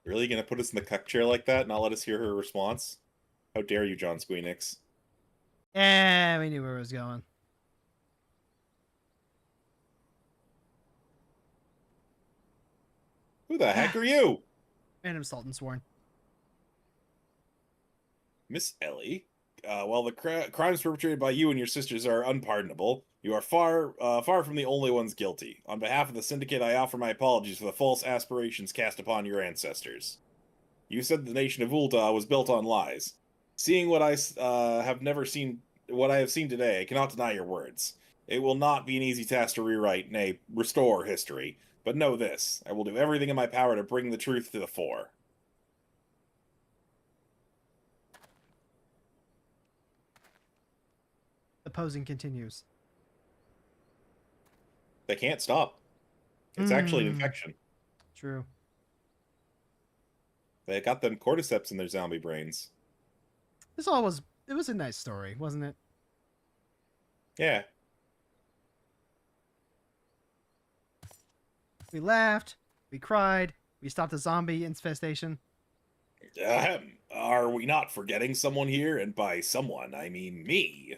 Really gonna put us in the cuck chair like that, not let us hear her response? How dare you, John Squeenix? Yeah, we knew where it was going. Who the heck are you? Random Salt and Sworn. Miss Ellie? while the crimes perpetrated by you and your sisters are unpardonable, you are far from the only ones guilty. On behalf of the Syndicate, I offer my apologies for the false aspirations cast upon your ancestors. You said the nation of Ulta was built on lies. Seeing what I have seen today, I cannot deny your words. It will not be an easy task to rewrite, nay, restore history. But know this, I will do everything in my power to bring the truth to the fore. The posing continues. They can't stop. It's actually an infection. True. They got them cordyceps in their zombie brains. It was a nice story, wasn't it? Yeah. We laughed, we cried, we stopped a zombie infestation. Are we not forgetting someone here? And by someone, I mean me.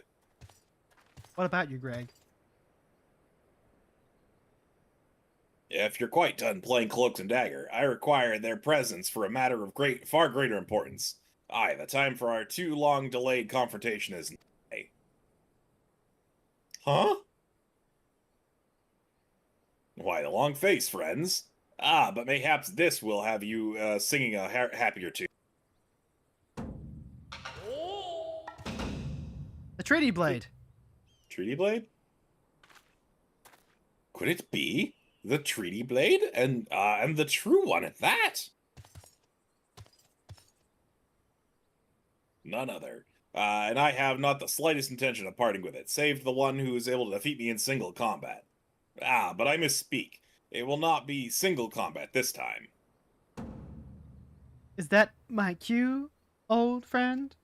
What about you, Greg? If you're quite done playing Cloak and Dagger, I require their presence for a matter of far greater importance. Aye, the time for our too long delayed confrontation is nigh. Huh? Why, the long face, friends. Ah, but mayhaps this will have you singing a happier tune. The Treaty Blade. Treaty Blade? Could it be the Treaty Blade? And the true one at that? None other. And I have not the slightest intention of parting with it, save the one who is able to defeat me in single combat. Ah, but I misspeak. It will not be single combat this time. Is that my cue, old friend?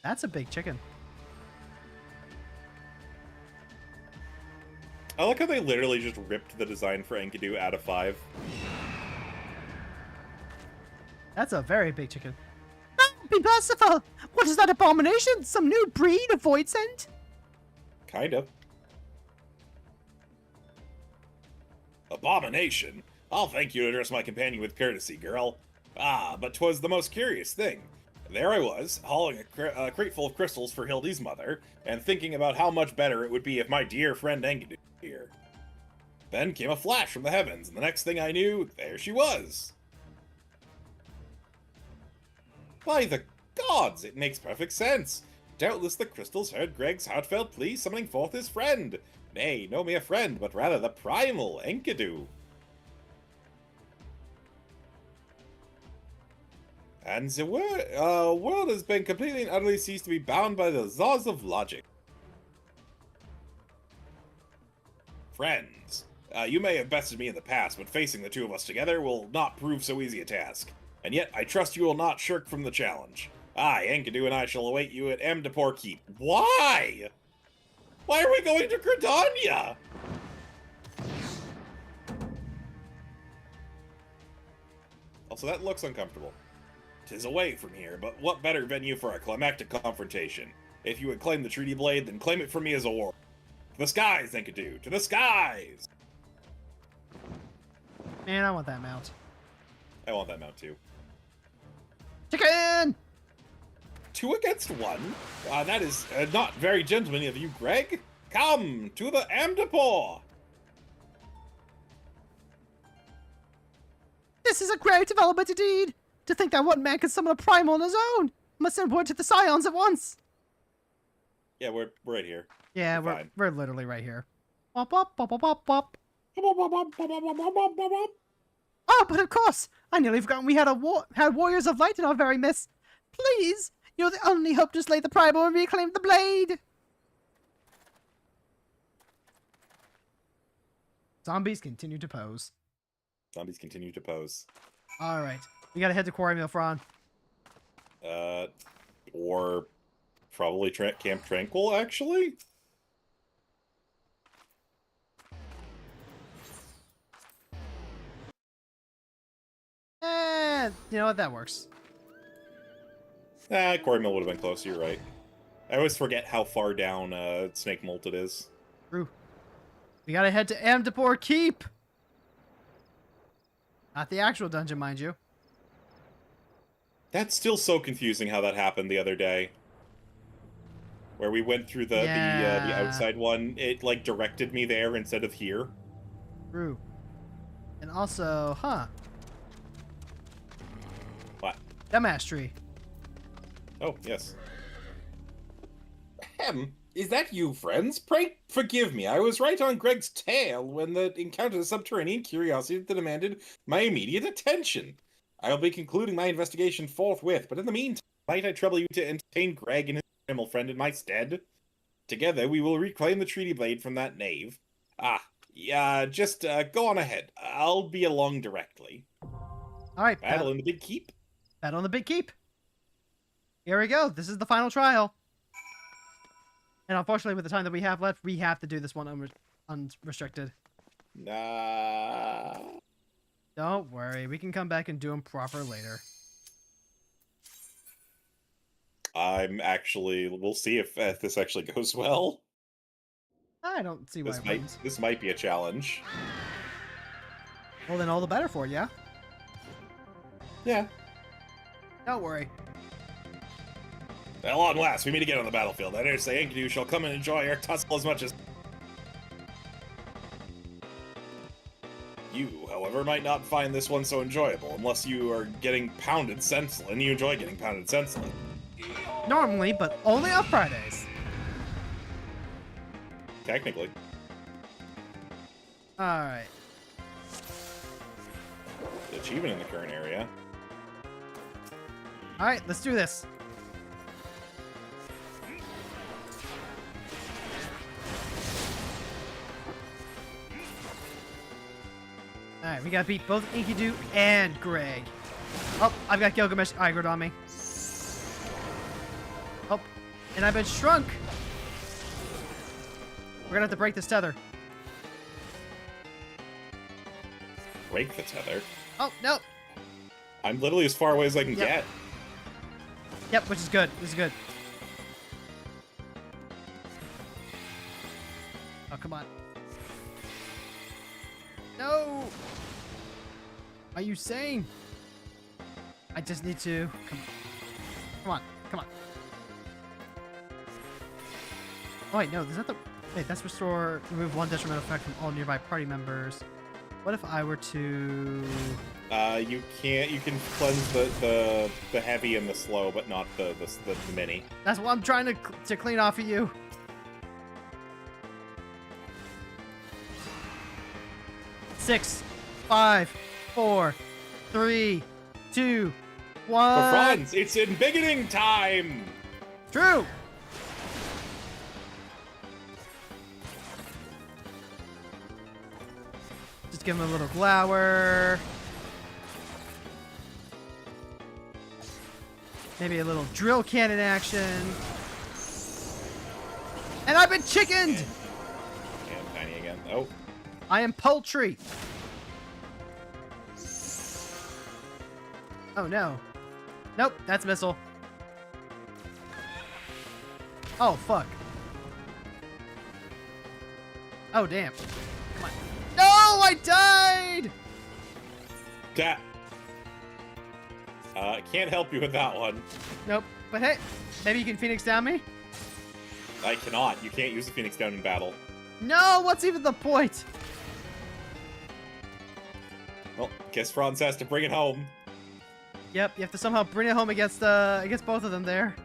That's a big chicken. I like how they literally just ripped the design for Enkidu out of 5. That's a very big chicken. Oh, be merciful! What is that abomination? Some new breed of void scent? Kind of. Abomination? I'll thank you to address my companion with courtesy, girl. Ah, but 'twas the most curious thing. There I was, hauling a crate full of crystals for Hildy's mother, and thinking about how much better it would be if my dear friend Enkidu were here. Then came a flash from the heavens, and the next thing I knew, there she was. By the gods, it makes perfect sense. Doubtless the crystals heard Greg's heartfelt plea summoning forth his friend. Nay, no mere friend, but rather the primal Enkidu. And the world has been completely and utterly ceased to be bound by the laws of logic. Friends, you may have bested me in the past, but facing the two of us together will not prove so easy a task. And yet, I trust you will not shirk from the challenge. I, Enkidu, and I shall await you at Pt3 Keep. Why? Why are we going to Gridania? Also, that looks uncomfortable. 'Tis away from here, but what better venue for a climactic confrontation? If you would claim the Treaty Blade, then claim it from me as a war. To the skies, Enkidu! To the skies! Man, I want that mount. I want that mount too. Chicken! 2 against 1? That is not very gentlemanly of you, Greg. Come to the Pt3. This is a great development indeed! To think that one man can summon a primal on his own! Must send word to the Scions at once! Yeah, we're right here. Yeah, We're fine. we're literally right here. Wop, wop, wop, wop, wop, wop. Oh, but of course! I nearly forgot we had warriors of light in our very midst. Please! You're the only hope to slay the primal and reclaim the blade! Zombies continue to pose. Zombies continue to pose. Alright. We gotta head to Quarry Mill, Fron. Or probably Camp Tranquil, actually? You know what? That works. Quarry Mill would have been close, you're right. I always forget how far down Snake Molt it is. True. We gotta head to Amdapor Keep. Not the actual dungeon, mind you. That's still so confusing how that happened the other day. Where we went through the outside one. It, like, directed me there instead of here. True. And also, What? Dumbass tree. Oh, yes. Is that you, friends? Pray forgive me. I was right on Greg's tail when the encountered a subterranean curiosity that demanded my immediate attention. I'll be concluding my investigation forthwith, but in the meantime, might I trouble you to entertain Greg and his animal friend in my stead? Together, we will reclaim the treaty blade from that knave. Just go on ahead. I'll be along directly. All right. Battle in the Big Keep? Battle in the Big Keep. Here we go. This is the final trial. And unfortunately, with the time that we have left, we have to do this one unrestricted. Nah. Don't worry. We can come back and do them proper later. We'll see if this actually goes well. I don't see why it wouldn't. This might be a challenge. Well, then all the better for you, yeah? Yeah. Don't worry. At long last, we meet again on the battlefield. I dare say Enkidu shall come and enjoy our tussle as much as... You, however, might not find this one so enjoyable, unless you are getting pounded senseless, and you enjoy getting pounded senseless. Normally, but only on Fridays. Technically. Alright. The achievement in the current area. Alright, let's do this. Alright, we gotta beat both Enkidu and Greg. Oh, I've got Gilgamesh aggroed on me. Oh, and I've been shrunk. We're gonna have to break this tether. Break the tether. Oh, no. I'm literally as far away as I can get. Yep, which is good. This is good. Oh, come on. No! Are you saying? I just need to... Come on. Come on. Come on. Oh, wait, no. Is that the... Wait, that's restore... Remove one detrimental effect from all nearby party members. What if I were to... You can't... You can cleanse the heavy and the slow, but not the mini. That's what I'm trying to clean off of you. Six, 5, 4, 3, 2, 1. For Frons, it's embiggening time! True! Just give him a little glower. Maybe a little drill cannon action. And I've been chickened! And tiny again. Oh. I am poultry. Oh no. Nope, that's missile. Oh fuck. Oh damn. Come on. No, I died! Can't help you with that one. Nope. But hey, maybe you can Phoenix down me? I cannot. You can't use the Phoenix down in battle. No, what's even the point? Well, guess Frons has to bring it home. Yep, you have to somehow bring it home against both of them there.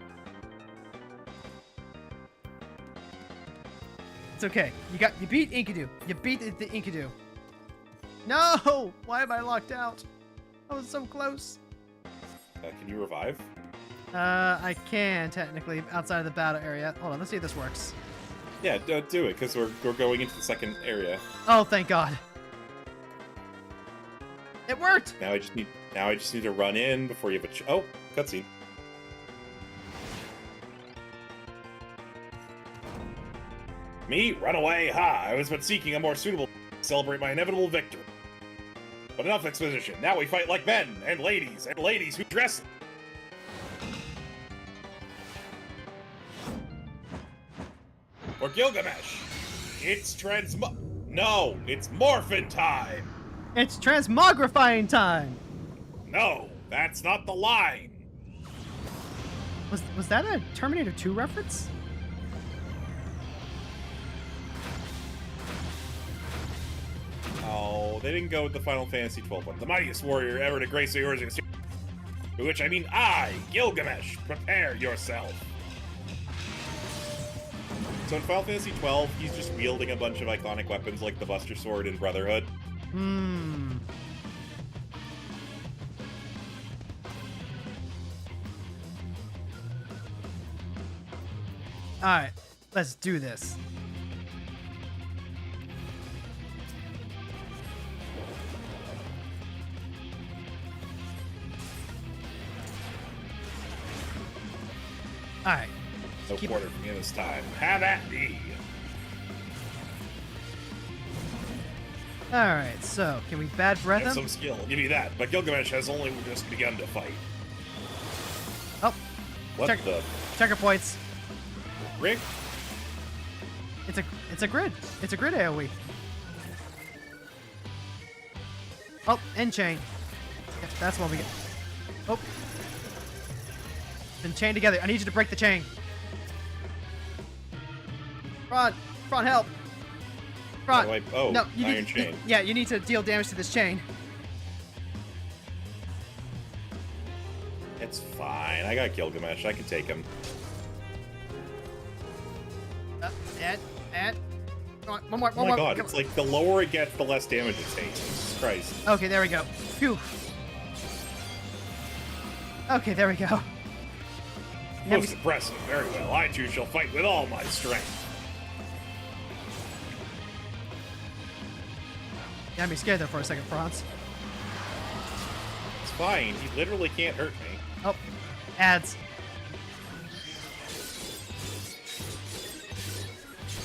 It's okay. You beat Enkidu. You beat the Enkidu. No! Why am I locked out? I was so close. Can you revive? I can technically outside of the battle area. Hold on, let's see if this works. Yeah, do it because we're going into the second area. Oh, thank God. It worked. Now I just need to run in before you have a oh, cutscene. Me? Run away? Ha! I was but seeking a more suitable to celebrate my inevitable victory. But enough exposition. Now we fight like men and ladies who dress. Or Gilgamesh. It's No, it's morphin time! It's transmogrifying time! No, that's not the line! Was that a Terminator 2 reference? Oh, they didn't go with the Final Fantasy XII one. The mightiest warrior ever to grace the origins. By which I mean I, Gilgamesh, prepare yourself. So in Final Fantasy XII, he's just wielding a bunch of iconic weapons like the Buster Sword in Brotherhood. Hmm. Alright, let's do this. Alright. No quarter from you this time. Have at thee! Alright, so, can we bad breath Have him? some skill, I'll give you that, but Gilgamesh has only just begun to fight. Oh, What check, the checker points. frick? It's a grid. It's a grid AoE. Oh, end chain. Yeah, that's what we get. Oh. Been chained together. I need you to break the chain. Front, help. Front. How do I- oh, no, you iron need, chain. Yeah, you need to deal damage to this chain. It's fine. I got Gilgamesh. I can take him. And. One more. Oh my god, it's like the lower it gets, the less damage it takes. Jesus Christ. Okay, there we go. Phew. Okay, there we go. Most impressive. Very well. I too shall fight with all my strength. Got me scared there for a second, Frons. It's fine. He literally can't hurt me. Oh, ads.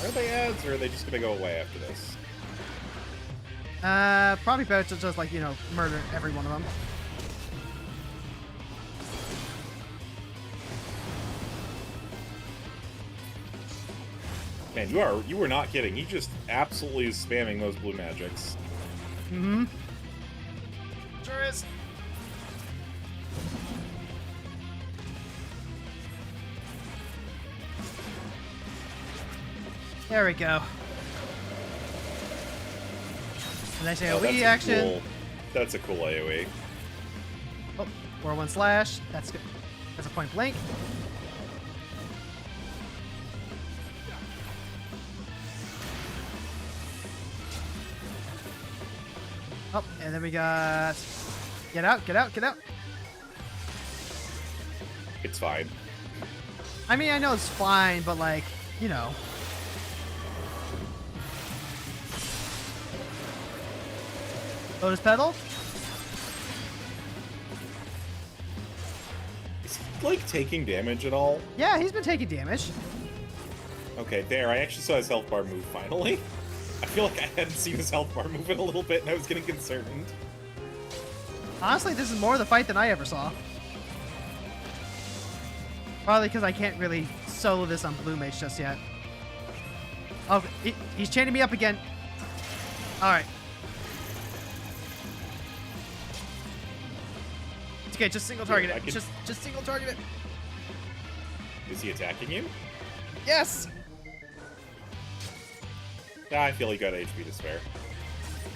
Are they ads, or are they just gonna go away after this? Probably better to just, like, you know, murder every one of them. Man, you were not kidding. He just absolutely is spamming those blue magics. Mm-hmm. Sure is. There we go. Nice Oh, AoE action. That's a cool AoE. Oh, 4-1 slash. That's good. That's a point blank. Oh, and then we got... Get out, get out, get out. It's fine. I mean, I know it's fine, but, like, you know. Lotus Petal? Is he, like, taking damage at all? Yeah, he's been taking damage. Okay, there. I actually saw his health bar move, finally. I feel like I hadn't seen his health bar move in a little bit, and I was getting concerned. Honestly, this is more of the fight than I ever saw. Probably because I can't really solo this on Blue Mage just yet. Oh, he's chaining me up again. Alright. It's okay, just single target it. Just single target it. Is he attacking you? Yes! Nah, I feel he got HP to spare.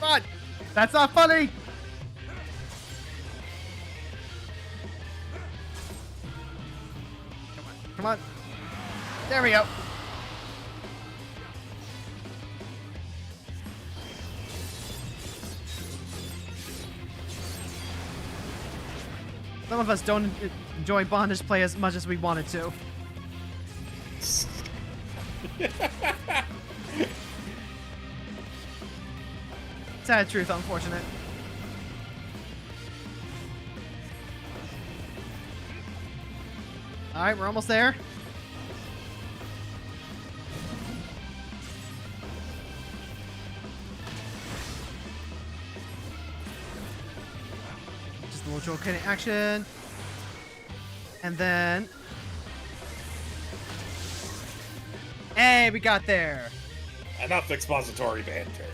Come on! That's not funny! Come on. There we go. Some of us don't enjoy bondage play as much as we wanted to. Sad truth, unfortunate. Alright, we're almost there. Just a little joke action. And then... Hey, we got there! Enough expository banter.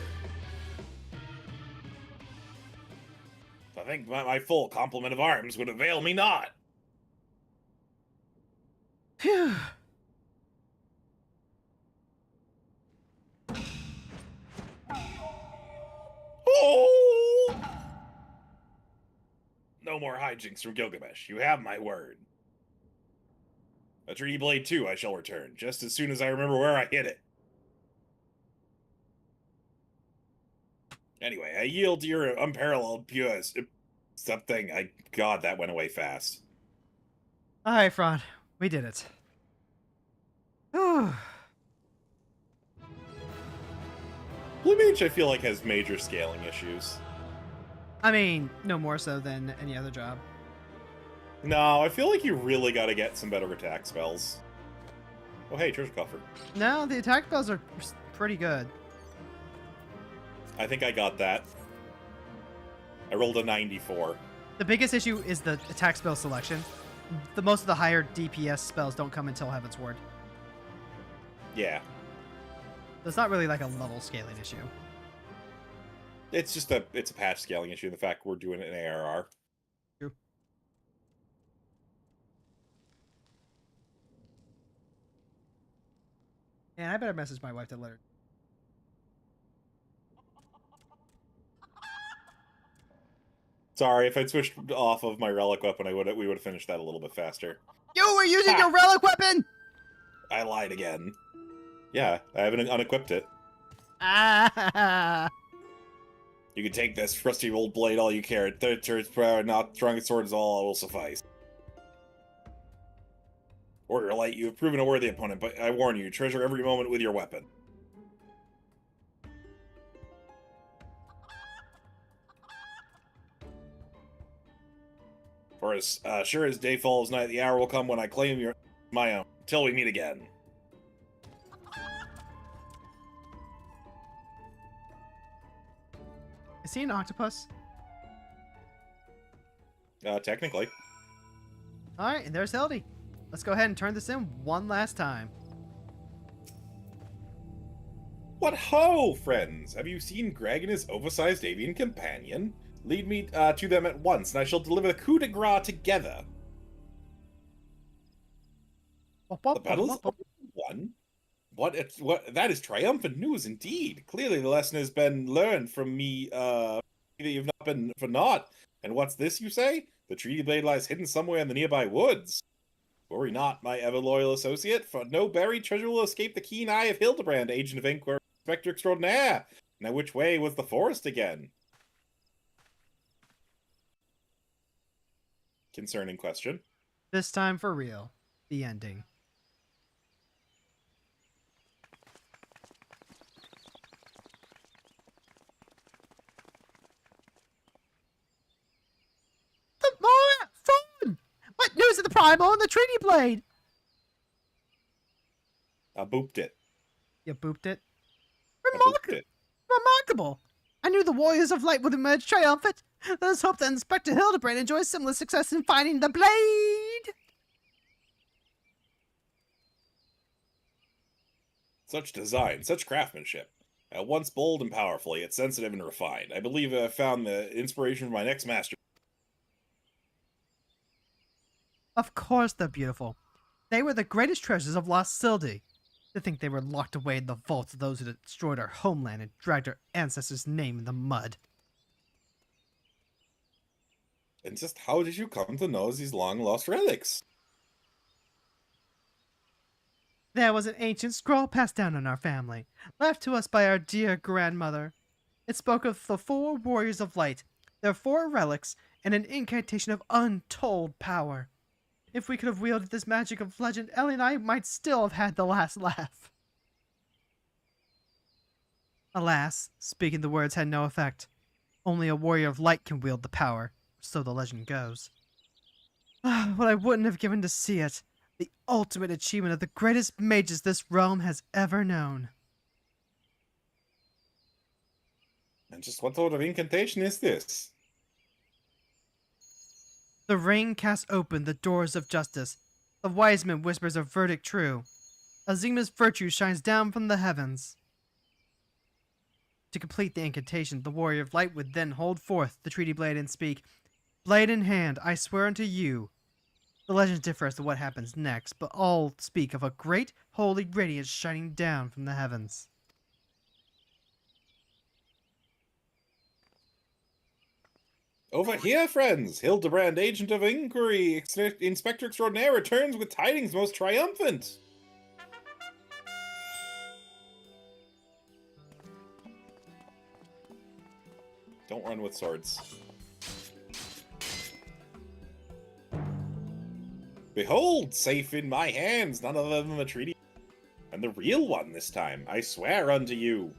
I think my full complement of arms would avail me not. Phew. Oh! No more hijinks from Gilgamesh. You have my word. A Treaty Blade 2 I shall return, just as soon as I remember where I hit it. Anyway, I yield to your unparalleled purest something. God, that went away fast. Alright, Fron. We did it. Whew. Blue Mage, I feel like, has major scaling issues. I mean, no more so than any other job. No, I feel like you really gotta get some better attack spells. Oh, hey, treasure coffer. No, the attack spells are pretty good. I think I got that. I rolled a 94. The biggest issue is the attack spell selection. Most of the higher DPS spells don't come until Heaven's Ward. Yeah. So it's not really like a level scaling issue. It's just it's a patch scaling issue, the fact we're doing it in ARR. True. And I better message my wife to let her. Sorry, if I'd switched off of my relic weapon, we would have finished that a little bit faster. You were using your relic weapon! I lied again. Yeah, I haven't unequipped it. Ah! You can take this rusty old blade all you care. Third turret's power, not strongest sword is all will suffice. Warrior Light, you have proven a worthy opponent, but I warn you, treasure every moment with your weapon. For as sure as day falls night, the hour will come when I claim my own. Till we meet again. Is he an octopus? Technically. Alright, and there's Hildy. Let's go ahead and turn this in one last time. What ho, friends! Have you seen Greg and his oversized avian companion? Lead me to them at once, and I shall deliver the coup de grace together. The battle is won. What that is triumphant news indeed. Clearly the lesson has been learned from me, that you've not been for naught. And what's this, you say? The treaty blade lies hidden somewhere in the nearby woods. Worry not, my ever-loyal associate, for no buried treasure will escape the keen eye of Hildibrand, agent of Inquiry, Inspector Extraordinaire. Now which way was the forest again? Concerning question. This time for real. The ending. Themora! Frons! What news of the Primal and the Treaty Blade? I booped it. You booped it? I booped it. Remarkable! I knew the Warriors of Light would emerge triumphant. Let us hope that Inspector Hildibrand enjoys similar success in finding the blade! Such design, such craftsmanship. At once bold and powerful, yet sensitive and refined. I believe I have found the inspiration for my next master. Of course they're beautiful. They were the greatest treasures of Lost Sildi. To think they were locked away in the vaults of those who destroyed our homeland and dragged our ancestors' name in the mud. And just how did you come to know these long-lost relics? There was an ancient scroll passed down in our family, left to us by our dear grandmother. It spoke of the 4 Warriors of Light, their 4 relics, and an incantation of untold power. If we could have wielded this magic of legend, Ellie and I might still have had the last laugh. Alas, speaking the words had no effect. Only a warrior of light can wield the power, so the legend goes. What I wouldn't have given to see it. The ultimate achievement of the greatest mages this realm has ever known. And just what sort of incantation is this? The ring casts open the doors of justice. The wise man whispers a verdict true. Azima's virtue shines down from the heavens. To complete the incantation, the Warrior of Light would then hold forth the treaty blade and speak, "Blade in hand, I swear unto you." The legends differ as to what happens next, but all speak of a great holy radiance shining down from the heavens. Over here, friends! Hildibrand, agent of inquiry, Inspector Extraordinaire, returns with tidings most triumphant! Don't run with swords. Behold, safe in my hands, none other than the treaty. And the real one this time, I swear unto you.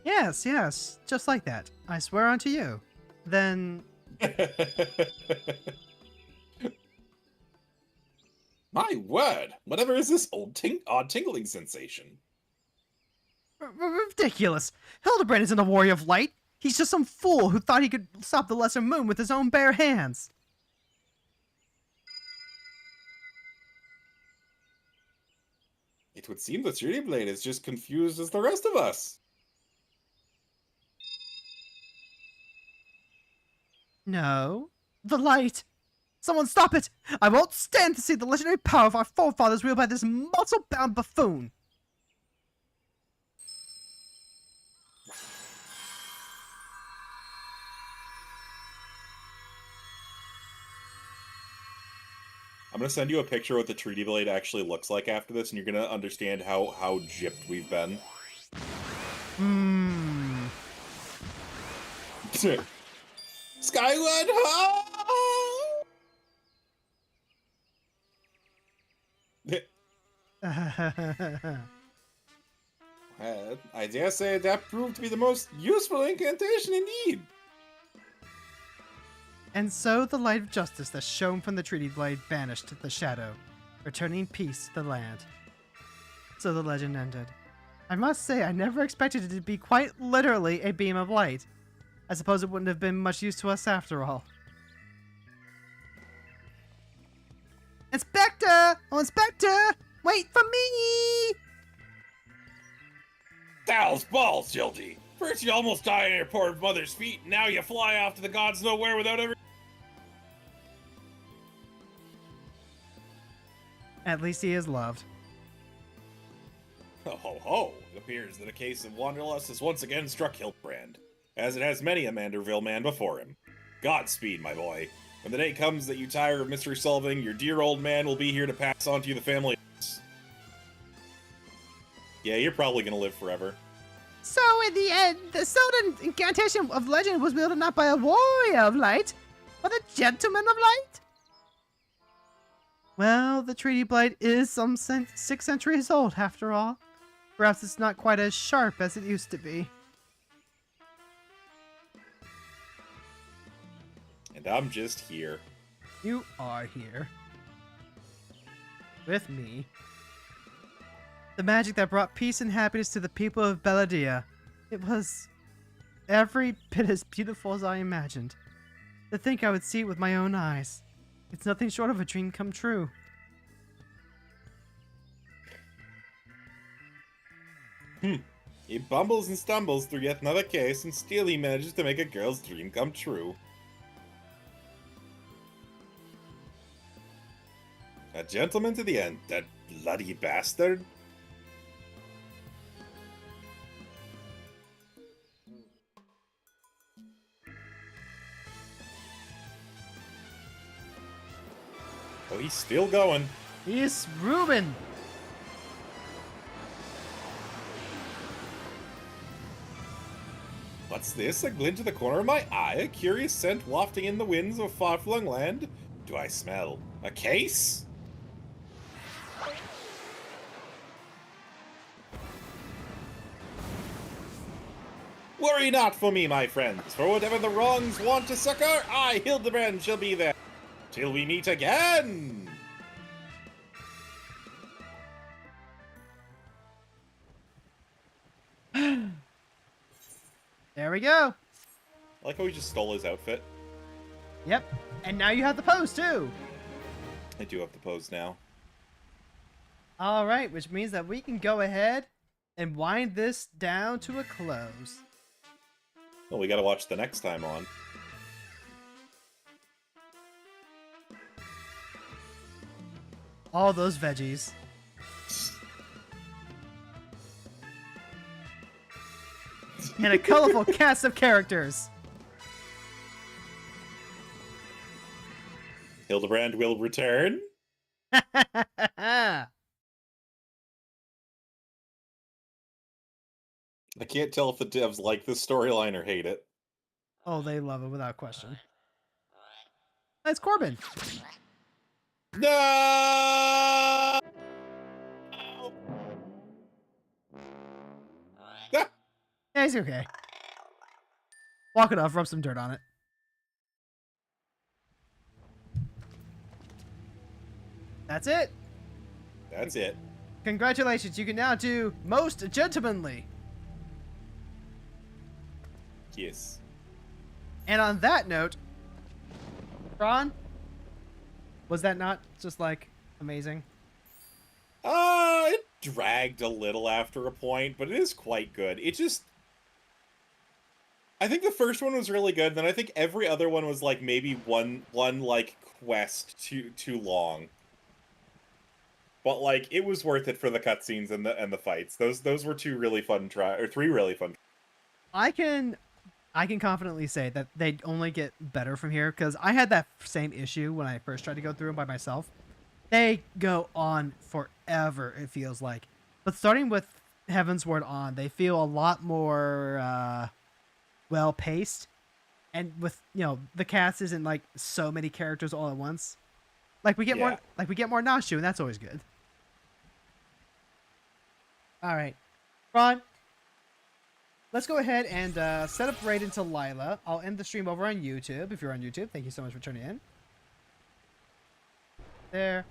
Yes, yes, just like that. I swear unto you. Then... My word! Whatever is this odd tingling sensation? Ridiculous! Hildibrand isn't a Warrior of Light! He's just some fool who thought he could stop the Lesser Moon with his own bare hands! It would seem the Treaty Blade is just confused as the rest of us. No. The light! Someone stop it! I won't stand to see the legendary power of our forefathers wielded by this muscle-bound buffoon! I'm gonna send you a picture of what the Treaty Blade actually looks like after this, and you're gonna understand how gypped we've been. Skyward ho! I dare say that proved to be the most useful incantation indeed. And so the light of justice that shone from the treaty blade banished the shadow, returning peace to the land. So the legend ended. I must say I never expected it to be quite literally a beam of light. I suppose it wouldn't have been much use to us after all. Inspector! Oh, Inspector! Wait for me! Dow's balls, Hildy! First you almost die on your poor mother's feet, and now you fly off to the gods nowhere without ever... At least he is loved. Ho ho ho! It appears that a case of wanderlust has once again struck Hildibrand, as it has many a Manderville man before him. Godspeed, my boy. When the day comes that you tire of mystery solving, your dear old man will be here to pass on to you the family. Yeah, you're probably gonna live forever. So in the end, the Sylvan incantation of legend was wielded not by a warrior of light, but a gentleman of light? Well, the treaty blade is some 6 centuries old after all. Perhaps it's not quite as sharp as it used to be. And I'm just here. You are here. With me. The magic that brought peace and happiness to the people of Belladia. It was every bit as beautiful as I imagined. To think I would see it with my own eyes. It's nothing short of a dream come true. He bumbles and stumbles through yet another case, and still he manages to make a girl's dream come true. A gentleman to the end, that bloody bastard. Oh, he's still going. It's Reuben! What's this? A glint to the corner of my eye? A curious scent wafting in the winds of a far-flung land? Do I smell a case? Worry not for me, my friends, for whatever the wrongs want to succor, I, Hildibrand, shall be there. Till we meet again! There we go! I like how he just stole his outfit. Yep, and now you have the pose too! I do have the pose now. Alright, which means that we can go ahead and wind this down to a close. Well, we gotta watch the next time on. All those veggies. And a colorful cast of characters. Hildibrand will return. I I can't tell if the devs like this storyline or hate it. Oh, they love it without question. That's Corbin. No! Ah! Yeah, he's okay. Walk it off, rub some dirt on it. That's it. That's it. Congratulations, you can now do most gentlemanly. Yes. And on that note, Ron, was that not just like amazing? It dragged a little after a point, but it is quite good. It just... I think the first one was really good, then I think every other one was like maybe one like quest too long. But like it was worth it for the cutscenes and the fights. Those were three really fun. I can confidently say that they only get better from here because I had that same issue when I first tried to go through them by myself. They go on forever, it feels like. But starting with Heaven's Word on, they feel a lot more well paced, and with the cast isn't like so many characters all at once. Like we get more Nashu, and that's always good. All right, Ron. Let's go ahead and set up right into Lila. I'll end the stream over on YouTube. If you're on YouTube, thank you so much for tuning in. There.